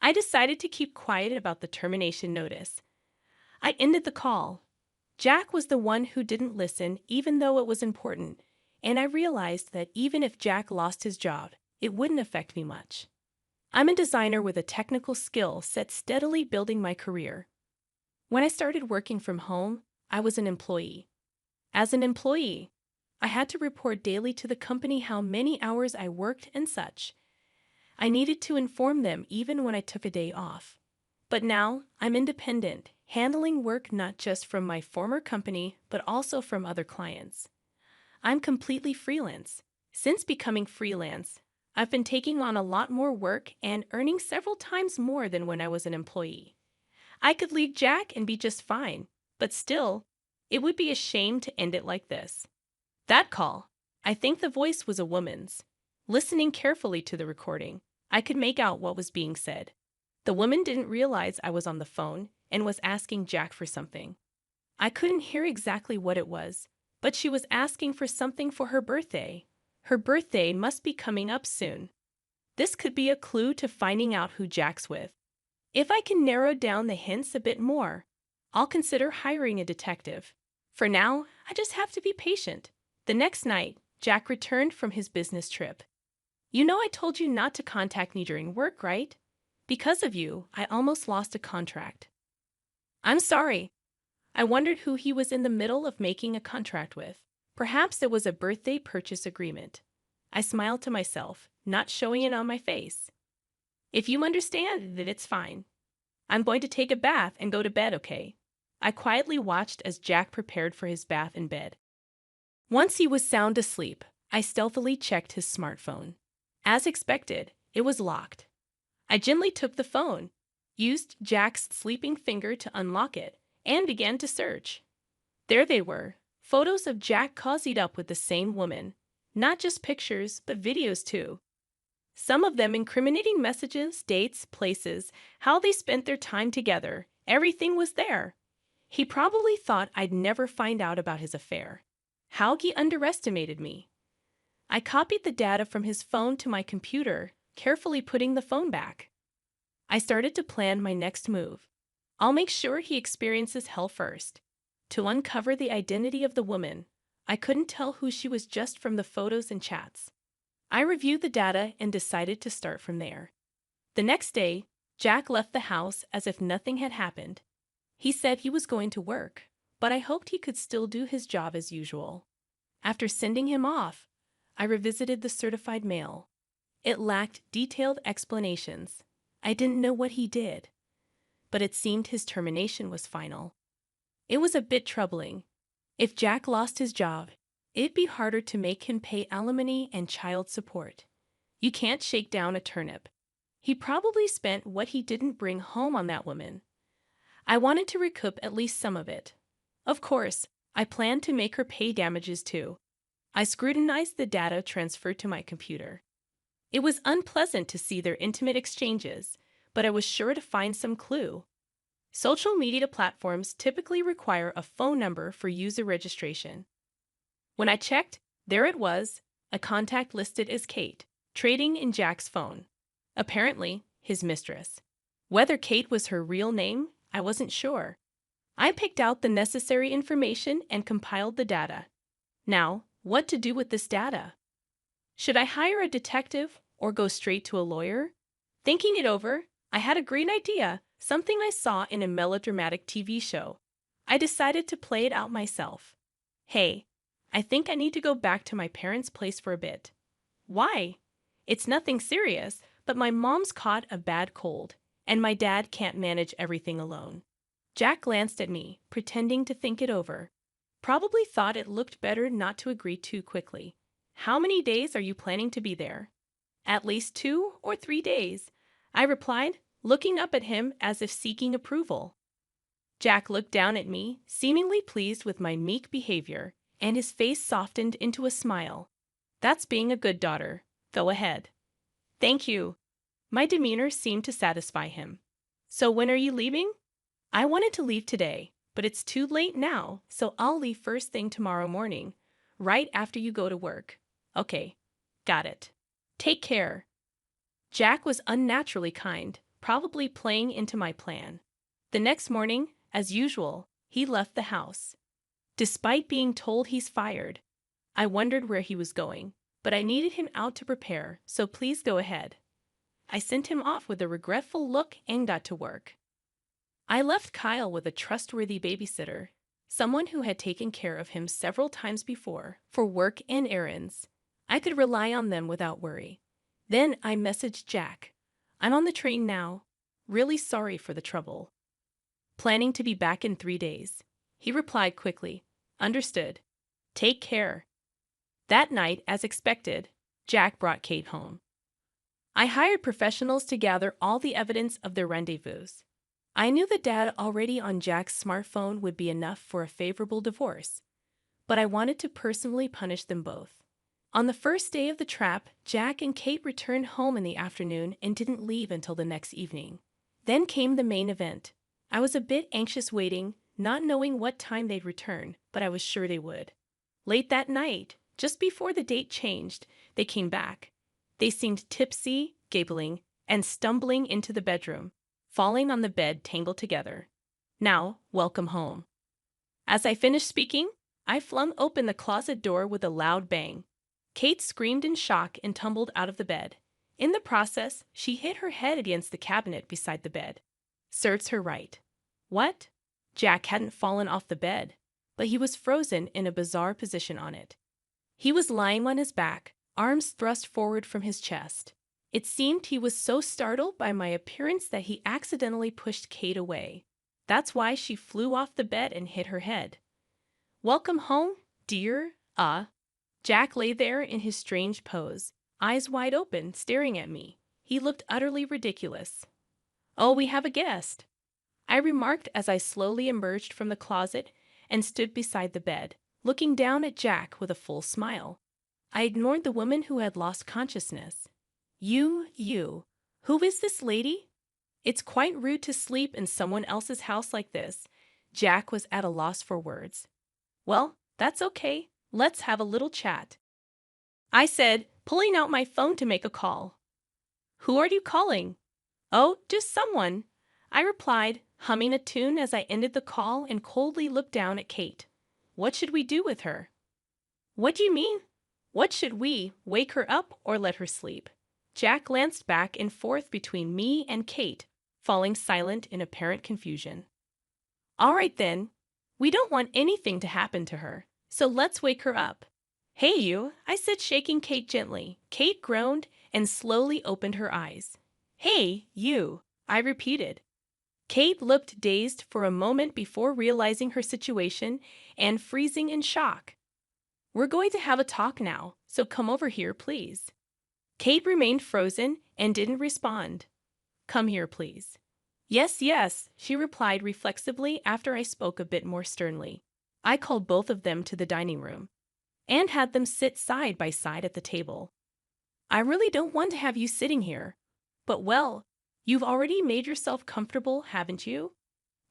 I decided to keep quiet about the termination notice. I ended the call. Jack was the one who didn't listen, even though it was important, and I realized that even if Jack lost his job, it wouldn't affect me much. I'm a designer with a technical skill set steadily building my career. When I started working from home, I was an employee. As an employee, I had to report daily to the company how many hours I worked and such. I needed to inform them even when I took a day off. But now, I'm independent, handling work not just from my former company, but also from other clients. I'm completely freelance. Since becoming freelance, I've been taking on a lot more work and earning several times more than when I was an employee. I could leave Jack and be just fine, but still, it would be a shame to end it like this. That call, I think the voice was a woman's. Listening carefully to the recording, I could make out what was being said. The woman didn't realize I was on the phone and was asking Jack for something. I couldn't hear exactly what it was, but she was asking for something for her birthday. Her birthday must be coming up soon. This could be a clue to finding out who Jack's with. If I can narrow down the hints a bit more, I'll consider hiring a detective. For now, I just have to be patient. The next night, Jack returned from his business trip. You know I told you not to contact me during work, right? Because of you, I almost lost a contract. I'm sorry. I wondered who he was in the middle of making a contract with. Perhaps it was a birthday purchase agreement. I smiled to myself, not showing it on my face. If you understand, then it's fine. I'm going to take a bath and go to bed, okay? I quietly watched as Jack prepared for his bath in bed. Once he was sound asleep, I stealthily checked his smartphone. As expected, it was locked. I gently took the phone, used Jack's sleeping finger to unlock it, and began to search. There they were, photos of Jack cozied up with the same woman. Not just pictures, but videos too. Some of them incriminating messages, dates, places, how they spent their time together. Everything was there. He probably thought I'd never find out about his affair. How he underestimated me. I copied the data from his phone to my computer, carefully putting the phone back. I started to plan my next move. I'll make sure he experiences hell first. To uncover the identity of the woman, I couldn't tell who she was just from the photos and chats. I reviewed the data and decided to start from there. The next day, Jack left the house as if nothing had happened. He said he was going to work, but I hoped he could still do his job as usual. After sending him off, I revisited the certified mail. It lacked detailed explanations. I didn't know what he did, but it seemed his termination was final. It was a bit troubling. If Jack lost his job, it'd be harder to make him pay alimony and child support. You can't shake down a turnip. He probably spent what he didn't bring home on that woman. I wanted to recoup at least some of it. Of course, I planned to make her pay damages too. I scrutinized the data transferred to my computer. It was unpleasant to see their intimate exchanges, but I was sure to find some clue. Social media platforms typically require a phone number for user registration. When I checked, there it was, a contact listed as Kate, trading in Jack's phone. Apparently, his mistress. Whether Kate was her real name, I wasn't sure. I picked out the necessary information and compiled the data. Now, what to do with this data? Should I hire a detective or go straight to a lawyer? Thinking it over, I had a great idea, something I saw in a melodramatic TV show. I decided to play it out myself. Hey, I think I need to go back to my parents' place for a bit. Why? It's nothing serious, but my mom's caught a bad cold, and my dad can't manage everything alone. Jack glanced at me, pretending to think it over. Probably thought it looked better not to agree too quickly. How many days are you planning to be there? At least 2 or 3 days, I replied, looking up at him as if seeking approval. Jack looked down at me, seemingly pleased with my meek behavior, and his face softened into a smile. That's being a good daughter. Go ahead. Thank you. My demeanor seemed to satisfy him. So when are you leaving? I wanted to leave today, but it's too late now, so I'll leave first thing tomorrow morning, right after you go to work. Okay, got it. Take care. Jack was unnaturally kind, probably playing into my plan. The next morning, as usual, he left the house. Despite being told he's fired, I wondered where he was going, but I needed him out to prepare, so please go ahead. I sent him off with a regretful look and got to work. I left Kyle with a trustworthy babysitter, someone who had taken care of him several times before for work and errands. I could rely on them without worry. Then I messaged Jack. I'm on the train now. Really sorry for the trouble. Planning to be back in 3 days. He replied quickly. Understood. Take care. That night, as expected, Jack brought Kate home. I hired professionals to gather all the evidence of their rendezvous. I knew the data already on Jack's smartphone would be enough for a favorable divorce, but I wanted to personally punish them both. On the first day of the trap, Jack and Kate returned home in the afternoon and didn't leave until the next evening. Then came the main event. I was a bit anxious waiting, not knowing what time they'd return, but I was sure they would. Late that night, just before the date changed, they came back. They seemed tipsy, giggling, and stumbling into the bedroom, falling on the bed tangled together. Now, welcome home. As I finished speaking, I flung open the closet door with a loud bang. Kate screamed in shock and tumbled out of the bed. In the process, she hit her head against the cabinet beside the bed. Serves her right. What? Jack hadn't fallen off the bed, but he was frozen in a bizarre position on it. He was lying on his back, arms thrust forward from his chest. It seemed he was so startled by my appearance that he accidentally pushed Kate away. That's why she flew off the bed and hit her head. Welcome home, dear. Jack lay there in his strange pose, eyes wide open, staring at me. He looked utterly ridiculous. Oh, we have a guest, I remarked as I slowly emerged from the closet and stood beside the bed, looking down at Jack with a full smile. I ignored the woman who had lost consciousness. You, who is this lady? It's quite rude to sleep in someone else's house like this. Jack was at a loss for words. Well, that's okay. Let's have a little chat, I said, pulling out my phone to make a call. Who are you calling? Oh, just someone, I replied, humming a tune as I ended the call and coldly looked down at Kate. What should we do with her? What do you mean? What should we, wake her up or let her sleep? Jack glanced back and forth between me and Kate, falling silent in apparent confusion. All right then. We don't want anything to happen to her, so let's wake her up. Hey you, I said, shaking Kate gently. Kate groaned and slowly opened her eyes. Hey, you, I repeated. Kate looked dazed for a moment before realizing her situation and freezing in shock. We're going to have a talk now, so come over here, please. Kate remained frozen and didn't respond. Come here, please. Yes, she replied reflexively after I spoke a bit more sternly. I called both of them to the dining room and had them sit side by side at the table. I really don't want to have you sitting here, but well, you've already made yourself comfortable, haven't you?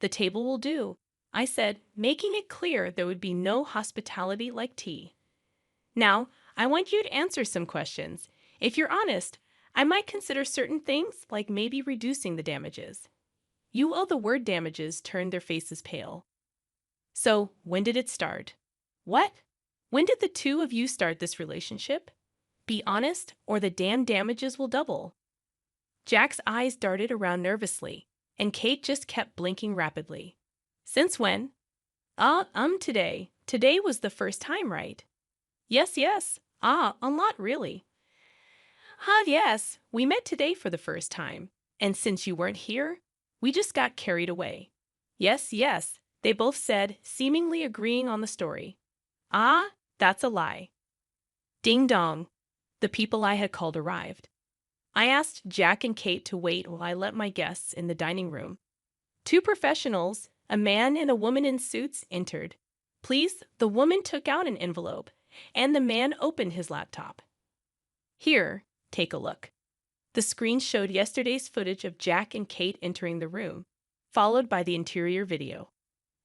The table will do, I said, making it clear there would be no hospitality like tea. Now, I want you to answer some questions. If you're honest, I might consider certain things, like maybe reducing the damages. You owe the word damages turned their faces pale. So, when did it start? What? When did the two of you start this relationship? Be honest, or the damn damages will double. Jack's eyes darted around nervously, and Kate just kept blinking rapidly. Since when? Today. Today was the first time, right? Yes. A lot, really. Yes, we met today for the first time, and since you weren't here, we just got carried away. Yes, they both said, seemingly agreeing on the story. That's a lie. Ding dong. The people I had called arrived. I asked Jack and Kate to wait while I let my guests in the dining room. Two professionals, a man and a woman in suits, entered. Please, the woman took out an envelope, and the man opened his laptop. Here, take a look. The screen showed yesterday's footage of Jack and Kate entering the room, followed by the interior video.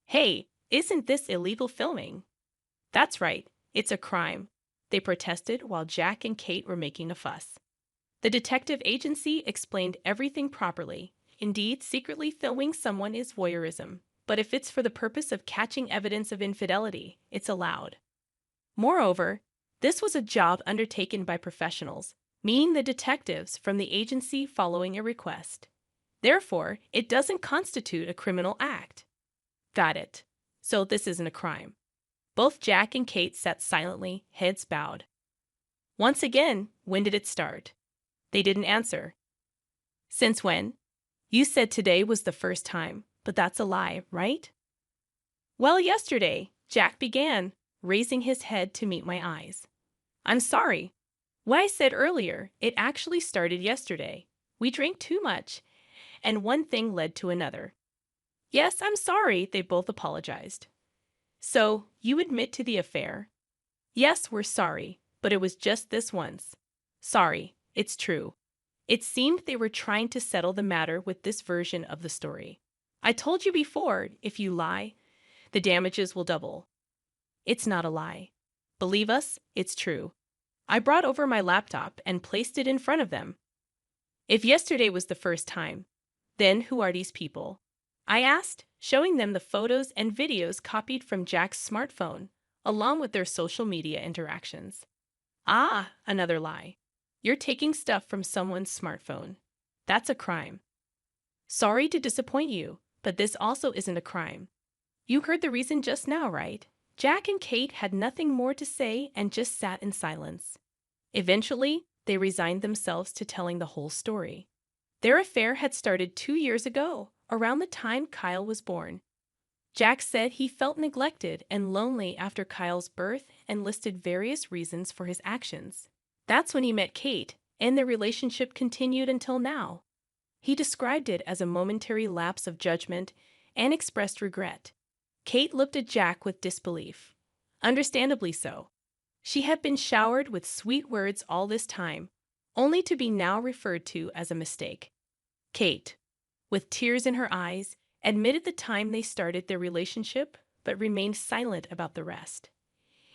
Hey, isn't this illegal filming? That's right, it's a crime, they protested while Jack and Kate were making a fuss. The detective agency explained everything properly. Indeed, secretly filming someone is voyeurism, but if it's for the purpose of catching evidence of infidelity, it's allowed. Moreover, this was a job undertaken by professionals, meaning the detectives from the agency following a request. Therefore, it doesn't constitute a criminal act. Got it. So this isn't a crime. Both Jack and Kate sat silently, heads bowed. Once again, when did it start? They didn't answer. Since when? You said today was the first time, but that's a lie, right? Well, yesterday, Jack began, raising his head to meet my eyes. I'm sorry. What I said earlier, it actually started yesterday. We drank too much, and one thing led to another. Yes, I'm sorry, they both apologized. So, you admit to the affair? Yes, we're sorry, but it was just this once. Sorry, it's true. It seemed they were trying to settle the matter with this version of the story. I told you before, if you lie, the damages will double. It's not a lie. Believe us, it's true. I brought over my laptop and placed it in front of them. If yesterday was the first time, then who are these people? I asked, showing them the photos and videos copied from Jack's smartphone, along with their social media interactions. Ah, another lie. You're taking stuff from someone's smartphone. That's a crime. Sorry to disappoint you, but this also isn't a crime. You heard the reason just now, right? Jack and Kate had nothing more to say and just sat in silence. Eventually, they resigned themselves to telling the whole story. Their affair had started 2 years ago, around the time Kyle was born. Jack said he felt neglected and lonely after Kyle's birth and listed various reasons for his actions. That's when he met Kate, and their relationship continued until now. He described it as a momentary lapse of judgment and expressed regret. Kate looked at Jack with disbelief. Understandably so. She had been showered with sweet words all this time, only to be now referred to as a mistake. Kate, with tears in her eyes, admitted the time they started their relationship, but remained silent about the rest.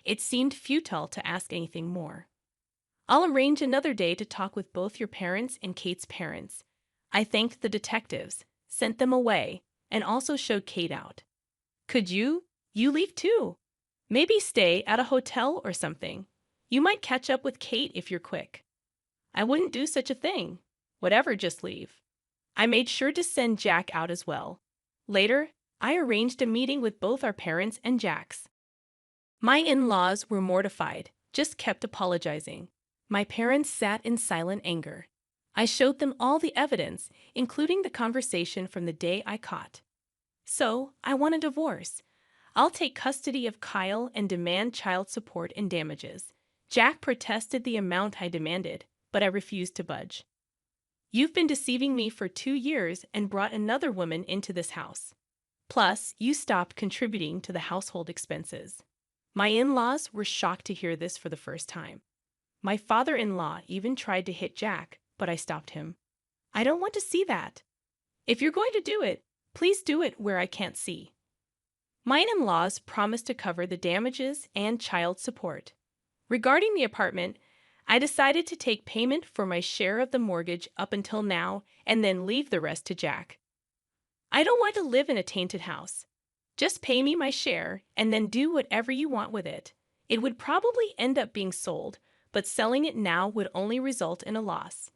It seemed futile to ask anything more. I'll arrange another day to talk with both your parents and Kate's parents. I thanked the detectives, sent them away, and also showed Kate out. Could you? You leave too. Maybe stay at a hotel or something. You might catch up with Kate if you're quick. I wouldn't do such a thing. Whatever, just leave. I made sure to send Jack out as well. Later, I arranged a meeting with both our parents and Jack's. My in-laws were mortified, just kept apologizing. My parents sat in silent anger. I showed them all the evidence, including the conversation from the day I caught. So, I want a divorce. I'll take custody of Kyle and demand child support and damages. Jack protested the amount I demanded, but I refused to budge. You've been deceiving me for 2 years and brought another woman into this house. Plus, you stopped contributing to the household expenses. My in-laws were shocked to hear this for the first time. My father-in-law even tried to hit Jack, but I stopped him. I don't want to see that. If you're going to do it, please do it where I can't see. My in-laws promised to cover the damages and child support. Regarding the apartment, I decided to take payment for my share of the mortgage up until now and then leave the rest to Jack. I don't want to live in a tainted house. Just pay me my share and then do whatever you want with it. It would probably end up being sold, but selling it now would only result in a loss.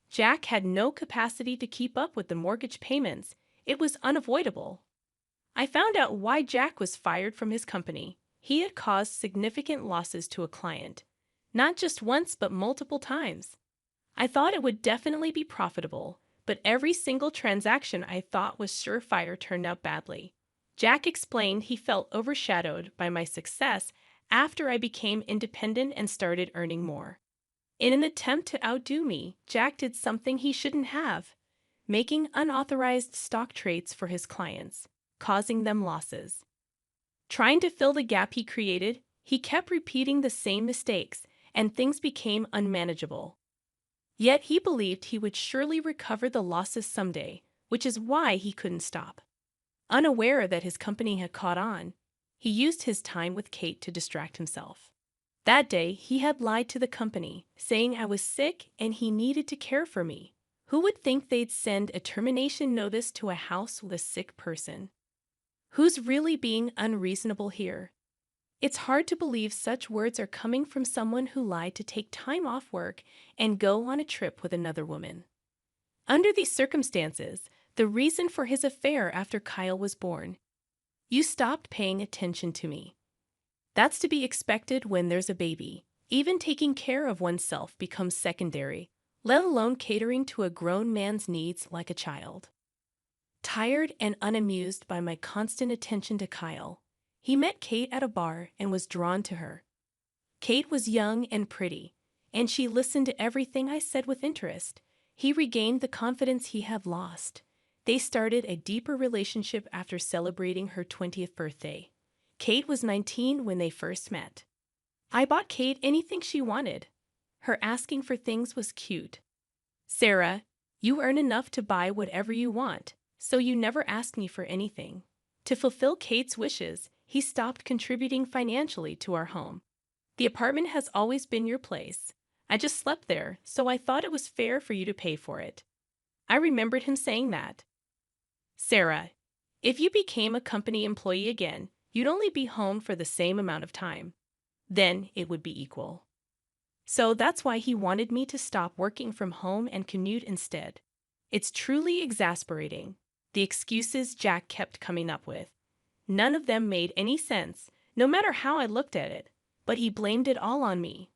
Jack had no capacity to keep up with the mortgage payments. It was unavoidable. I found out why Jack was fired from his company. He had caused significant losses to a client. Not just once, but multiple times. I thought it would definitely be profitable, but every single transaction I thought was surefire turned out badly. Jack explained he felt overshadowed by my success after I became independent and started earning more. In an attempt to outdo me, Jack did something he shouldn't have, making unauthorized stock trades for his clients, causing them losses. Trying to fill the gap he created, he kept repeating the same mistakes, and things became unmanageable. Yet he believed he would surely recover the losses someday, which is why he couldn't stop. Unaware that his company had caught on, he used his time with Kate to distract himself. That day, he had lied to the company, saying I was sick and he needed to care for me. Who would think they'd send a termination notice to a house with a sick person? Who's really being unreasonable here? It's hard to believe such words are coming from someone who lied to take time off work and go on a trip with another woman. Under these circumstances, the reason for his affair after Kyle was born. You stopped paying attention to me. That's to be expected when there's a baby. Even taking care of oneself becomes secondary, let alone catering to a grown man's needs like a child. Tired and unamused by my constant attention to Kyle, he met Kate at a bar and was drawn to her. Kate was young and pretty, and she listened to everything I said with interest. He regained the confidence he had lost. They started a deeper relationship after celebrating her 20th birthday. Kate was 19 when they first met. I bought Kate anything she wanted. Her asking for things was cute. Sarah, you earn enough to buy whatever you want, so you never ask me for anything. To fulfill Kate's wishes, he stopped contributing financially to our home. The apartment has always been your place. I just slept there, so I thought it was fair for you to pay for it. I remembered him saying that. Sarah, if you became a company employee again, you'd only be home for the same amount of time. Then it would be equal. So that's why he wanted me to stop working from home and commute instead. It's truly exasperating, the excuses Jack kept coming up with. None of them made any sense, no matter how I looked at it, but he blamed it all on me.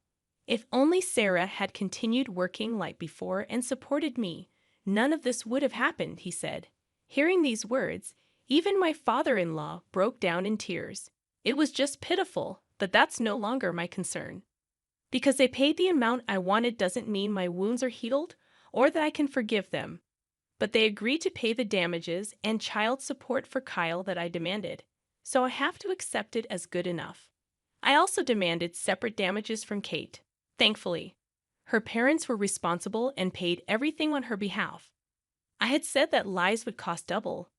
If only Sarah had continued working like before and supported me, none of this would have happened, he said. Hearing these words, even my father-in-law broke down in tears. It was just pitiful, but that's no longer my concern. Because they paid the amount I wanted doesn't mean my wounds are healed or that I can forgive them. But they agreed to pay the damages and child support for Kyle that I demanded, so I have to accept it as good enough. I also demanded separate damages from Kate. Thankfully, her parents were responsible and paid everything on her behalf. I had said that lies would cost double,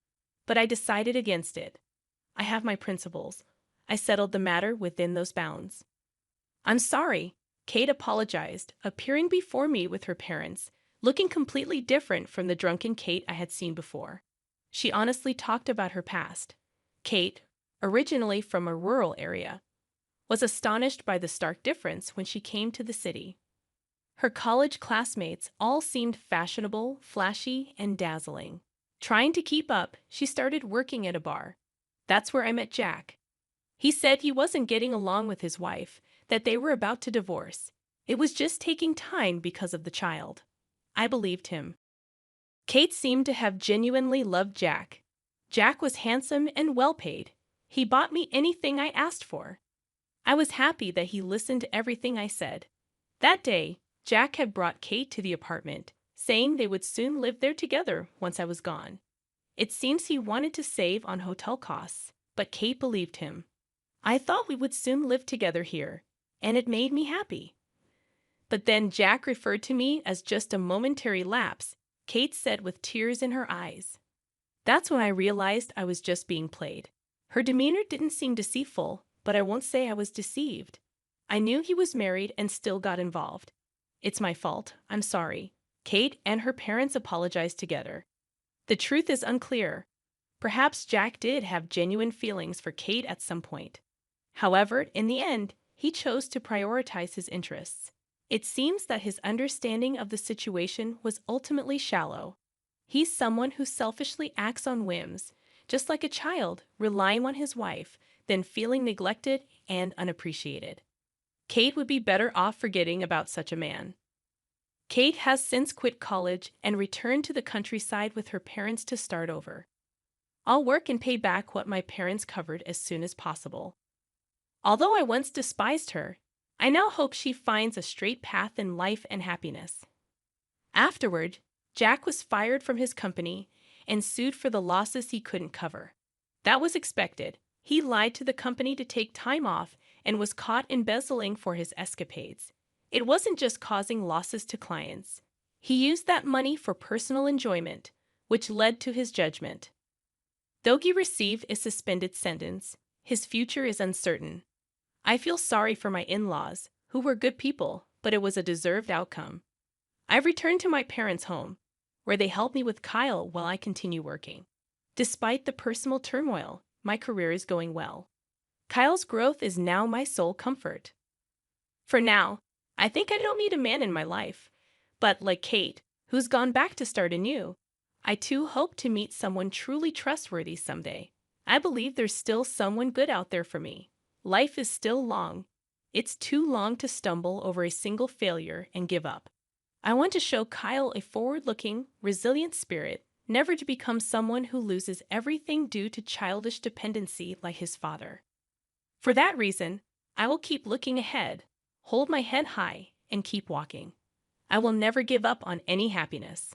but I decided against it. I have my principles. I settled the matter within those bounds. I'm sorry, Kate apologized, appearing before me with her parents, looking completely different from the drunken Kate I had seen before. She honestly talked about her past. Kate, originally from a rural area, was astonished by the stark difference when she came to the city. Her college classmates all seemed fashionable, flashy, and dazzling. Trying to keep up, she started working at a bar. That's where I met Jack. He said he wasn't getting along with his wife, that they were about to divorce. It was just taking time because of the child. I believed him. Kate seemed to have genuinely loved Jack. Jack was handsome and well-paid. He bought me anything I asked for. I was happy that he listened to everything I said. That day, Jack had brought Kate to the apartment, saying they would soon live there together once I was gone. It seems he wanted to save on hotel costs, but Kate believed him. I thought we would soon live together here, and it made me happy. But then Jack referred to me as just a momentary lapse, Kate said with tears in her eyes. That's when I realized I was just being played. Her demeanor didn't seem deceitful, but I won't say I was deceived. I knew he was married and still got involved. It's my fault. I'm sorry. Kate and her parents apologized together. The truth is unclear. Perhaps Jack did have genuine feelings for Kate at some point. However, in the end, he chose to prioritize his interests. It seems that his understanding of the situation was ultimately shallow. He's someone who selfishly acts on whims, just like a child relying on his wife, then feeling neglected and unappreciated. Kate would be better off forgetting about such a man. Kate has since quit college and returned to the countryside with her parents to start over. I'll work and pay back what my parents covered as soon as possible. Although I once despised her, I now hope she finds a straight path in life and happiness. Afterward, Jack was fired from his company and sued for the losses he couldn't cover. That was expected. He lied to the company to take time off and was caught embezzling for his escapades. It wasn't just causing losses to clients. He used that money for personal enjoyment, which led to his judgment. Though he received a suspended sentence, his future is uncertain. I feel sorry for my in-laws, who were good people, but it was a deserved outcome. I've returned to my parents' home, where they help me with Kyle while I continue working. Despite the personal turmoil, my career is going well. Kyle's growth is now my sole comfort. For now, I think I don't need a man in my life. But like Kate, who's gone back to start anew, I too hope to meet someone truly trustworthy someday. I believe there's still someone good out there for me. Life is still long. It's too long to stumble over a single failure and give up. I want to show Kyle a forward-looking, resilient spirit, never to become someone who loses everything due to childish dependency like his father. For that reason, I will keep looking ahead, hold my head high, and keep walking. I will never give up on any happiness.